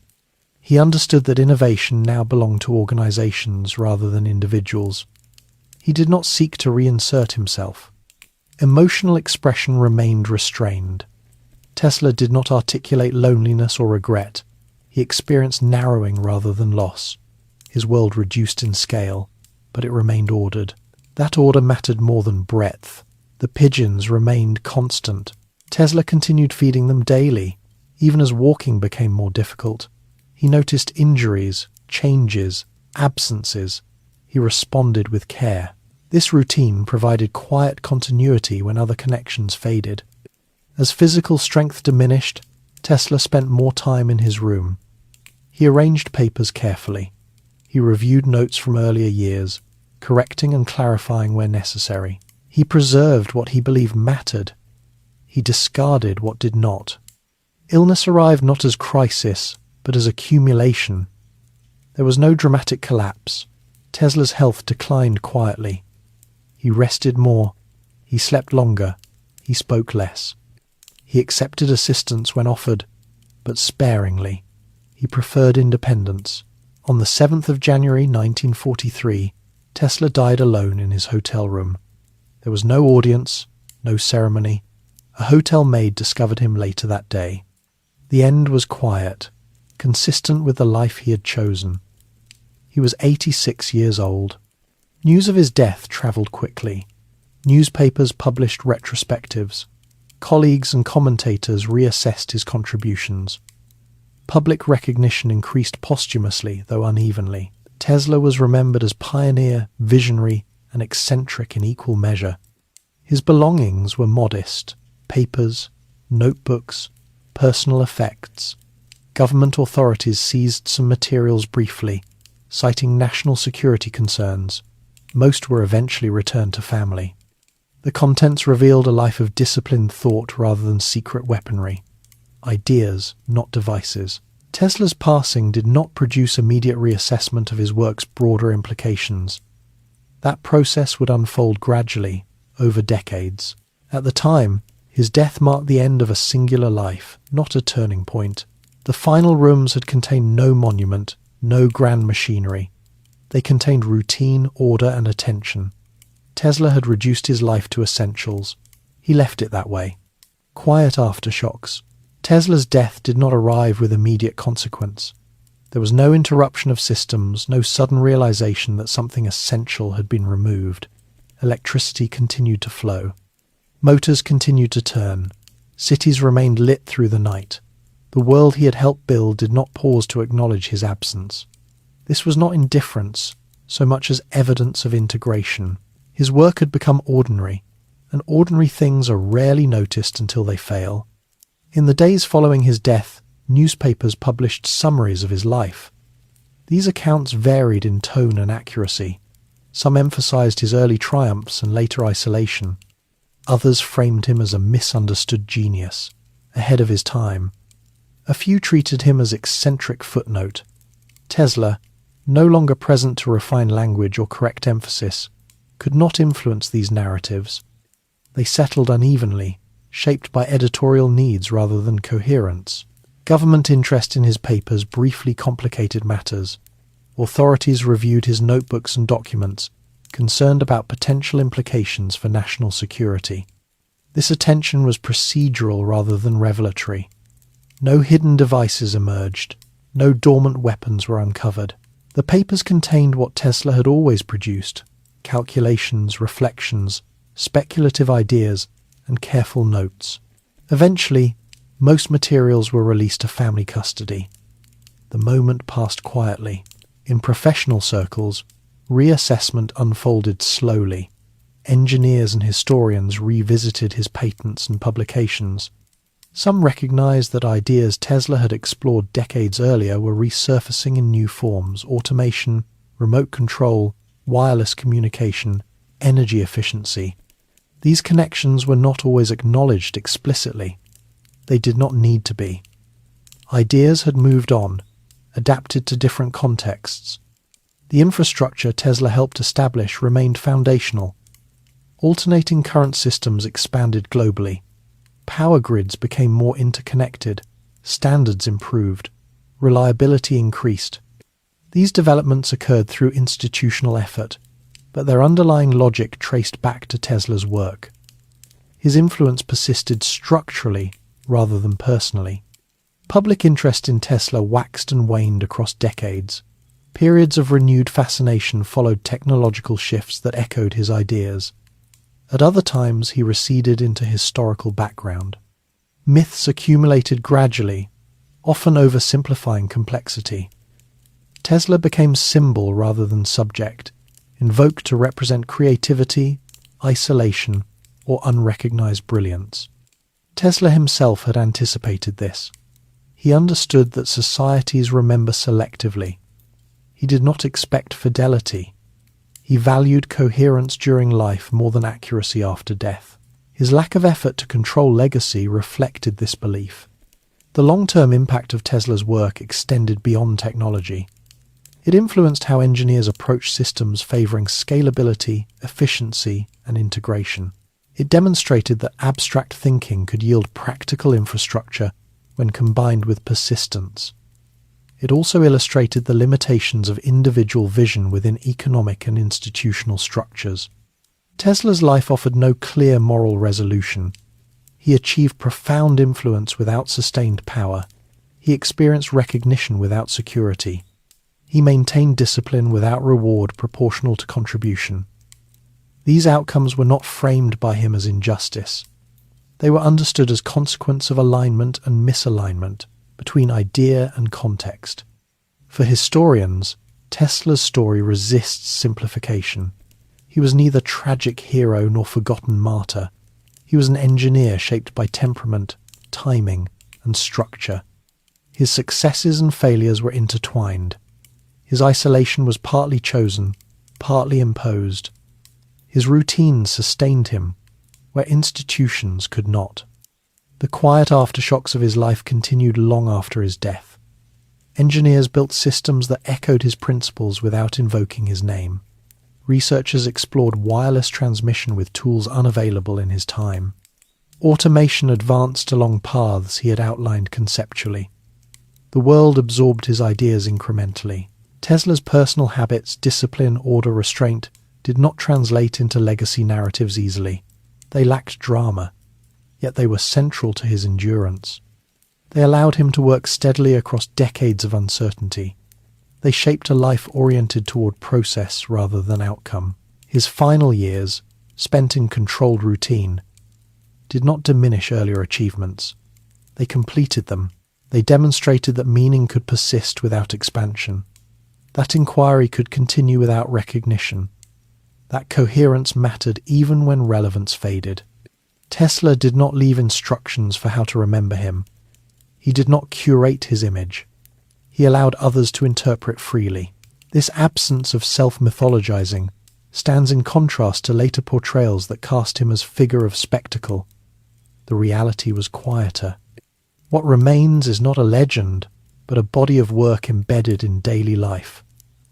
S1: He understood that innovation now belonged to organizations rather than individuals. He did not seek to reinsert himself. Emotional expression remained restrained. Tesla did not articulate loneliness or regret. He experienced narrowing rather than loss. His world reduced in scale, but it remained ordered. That order mattered more than breadth. The pigeons remained constant. Tesla continued feeding them daily, even as walking became more difficult. He noticed injuries, changes, absences. He responded with care. This routine provided quiet continuity when other connections faded. As physical strength diminished, Tesla spent more time in his room. He arranged papers carefully. He reviewed notes from earlier years, correcting and clarifying where necessary. He preserved what he believed mattered. He discarded what did not. Illness arrived not as crisis, but as accumulation. There was no dramatic collapse. Tesla's health declined quietly. He rested more. He slept longer. He spoke less. He accepted assistance when offered, but sparingly. He preferred independence. On the 7th of January 1943, Tesla died alone in his hotel room. There was no audience, no ceremony. A hotel maid discovered him later that day. The end was quiet, consistent with the life he had chosen. He was 86 years old. News of his death travelled quickly. Newspapers published retrospectives. Colleagues and commentators reassessed his contributions. Public recognition increased posthumously, though unevenly. Tesla was remembered as pioneer, visionary, and eccentric in equal measure. His belongings were modest: papers, notebooks, personal effects. Government authorities seized some materials briefly, citing national security concerns. Most were eventually returned to family. The contents revealed a life of disciplined thought rather than secret weaponry. Ideas, not devices. Tesla's passing did not produce immediate reassessment of his work's broader implications. That process would unfold gradually, over decades. At the time, his death marked the end of a singular life, not a turning point. The final rooms had contained no monument, no grand machinery. They contained routine, order, and attention. Tesla had reduced his life to essentials. He left it that way. Quiet aftershocks. Tesla's death did not arrive with immediate consequence. There was no interruption of systems, no sudden realization that something essential had been removed. Electricity continued to flow. Motors continued to turn. Cities remained lit through the night. The world he had helped build did not pause to acknowledge his absence. This was not indifference, so much as evidence of integration. His work had become ordinary, and ordinary things are rarely noticed until they fail. In the days following his death, newspapers published summaries of his life. These accounts varied in tone and accuracy. Some emphasized his early triumphs and later isolation. Others framed him as a misunderstood genius, ahead of his time. A few treated him as eccentric footnote. Tesla, no longer present to refine language or correct emphasis, could not influence these narratives. They settled unevenly, shaped by editorial needs rather than coherence. Government interest in his papers briefly complicated matters. Authorities reviewed his notebooks and documents, concerned about potential implications for national security. This attention was procedural rather than revelatory. No hidden devices emerged. No dormant weapons were uncovered. The papers contained what Tesla had always produced: calculations, reflections, speculative ideas, and careful notes. Eventually, most materials were released to family custody. The moment passed quietly. In professional circles, reassessment unfolded slowly. Engineers and historians revisited his patents and publications. Some recognized that ideas Tesla had explored decades earlier were resurfacing in new forms: automation, remote control, wireless communication, energy efficiency. These connections were not always acknowledged explicitly. They did not need to be. Ideas had moved on, adapted to different contexts. The infrastructure Tesla helped establish remained foundational. Alternating current systems expanded globally. Power grids became more interconnected. Standards improved. Reliability increased. These developments occurred through institutional effort, but their underlying logic traced back to Tesla's work. His influence persisted structurally rather than personally. Public interest in Tesla waxed and waned across decades. Periods of renewed fascination followed technological shifts that echoed his ideas. At other times, he receded into historical background. Myths accumulated gradually, often oversimplifying complexity. Tesla became symbol rather than subject, invoked to represent creativity, isolation, or unrecognized brilliance. Tesla himself had anticipated this. He understood that societies remember selectively. He did not expect fidelity. He valued coherence during life more than accuracy after death. His lack of effort to control legacy reflected this belief. The long-term impact of Tesla's work extended beyond technology. It influenced how engineers approach systems favoring scalability, efficiency, and integration. It demonstrated that abstract thinking could yield practical infrastructure when combined with persistence. It also illustrated the limitations of individual vision within economic and institutional structures. Tesla's life offered no clear moral resolution. He achieved profound influence without sustained power. He experienced recognition without security. He maintained discipline without reward proportional to contribution. These outcomes were not framed by him as injustice. They were understood as consequence of alignment and misalignment between idea and context. For historians, Tesla's story resists simplification. He was neither tragic hero nor forgotten martyr. He was an engineer shaped by temperament, timing, and structure. His successes and failures were intertwined. His isolation was partly chosen, partly imposed. His routines sustained him, where institutions could not. The quiet aftershocks of his life continued long after his death. Engineers built systems that echoed his principles without invoking his name. Researchers explored wireless transmission with tools unavailable in his time. Automation advanced along paths he had outlined conceptually. The world absorbed his ideas incrementally. Tesla's personal habits, discipline, order, restraint, did not translate into legacy narratives easily. They lacked drama, yet they were central to his endurance. They allowed him to work steadily across decades of uncertainty. They shaped a life oriented toward process rather than outcome. His final years, spent in controlled routine, did not diminish earlier achievements. They completed them. They demonstrated that meaning could persist without expansion. That inquiry could continue without recognition. That coherence mattered even when relevance faded. Tesla did not leave instructions for how to remember him. He did not curate his image. He allowed others to interpret freely. This absence of self-mythologizing stands in contrast to later portrayals that cast him as figure of spectacle. The reality was quieter. What remains is not a legend, but a body of work embedded in daily life.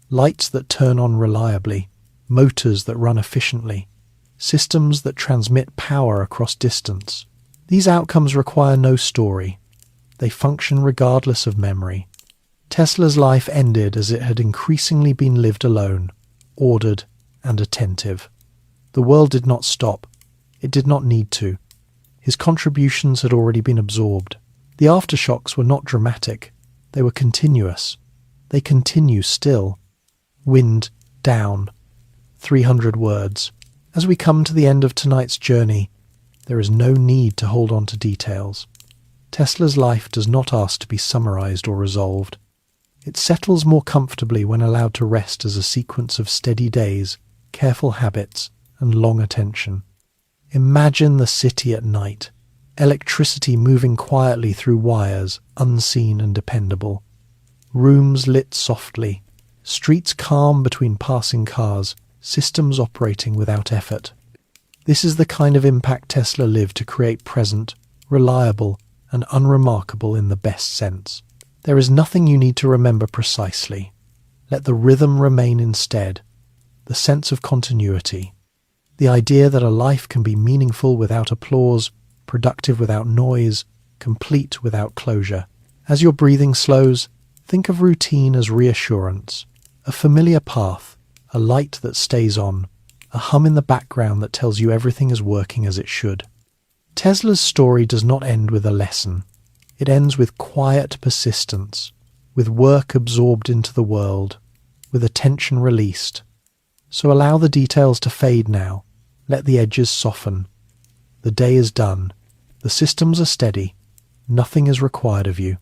S1: Lights that turn on reliably, motors that run efficiently, systems that transmit power across distance. These outcomes require no story. They function regardless of memory. Tesla's life ended as it had increasingly been lived alone, ordered and attentive. The world did not stop. It did not need to. His contributions had already been absorbed. The aftershocks were not dramatic. They were continuous. They continue still. Wind down. 300 words. As we come to the end of tonight's journey, there is no need to hold on to details. Tesla's life does not ask to be summarized or resolved. It settles more comfortably when allowed to rest as a sequence of steady days, careful habits, and long attention. Imagine the city at night, electricity moving quietly through wires, unseen and dependable. Rooms lit softly, streets calm between passing cars, systems operating without effort. This is the kind of impact Tesla lived to create present, reliable, and unremarkable in the best sense. There is nothing you need to remember precisely. Let the rhythm remain instead, the sense of continuity, the idea that a life can be meaningful without applause, productive without noise, complete without closure. As your breathing slows, think of routine as reassurance, a familiar path, a light that stays on, a hum in the background that tells you everything is working as it should. Tesla's story does not end with a lesson. It ends with quiet persistence, with work absorbed into the world, with attention released. So allow the details to fade now. Let the edges soften. The day is done. The systems are steady. Nothing is required of you.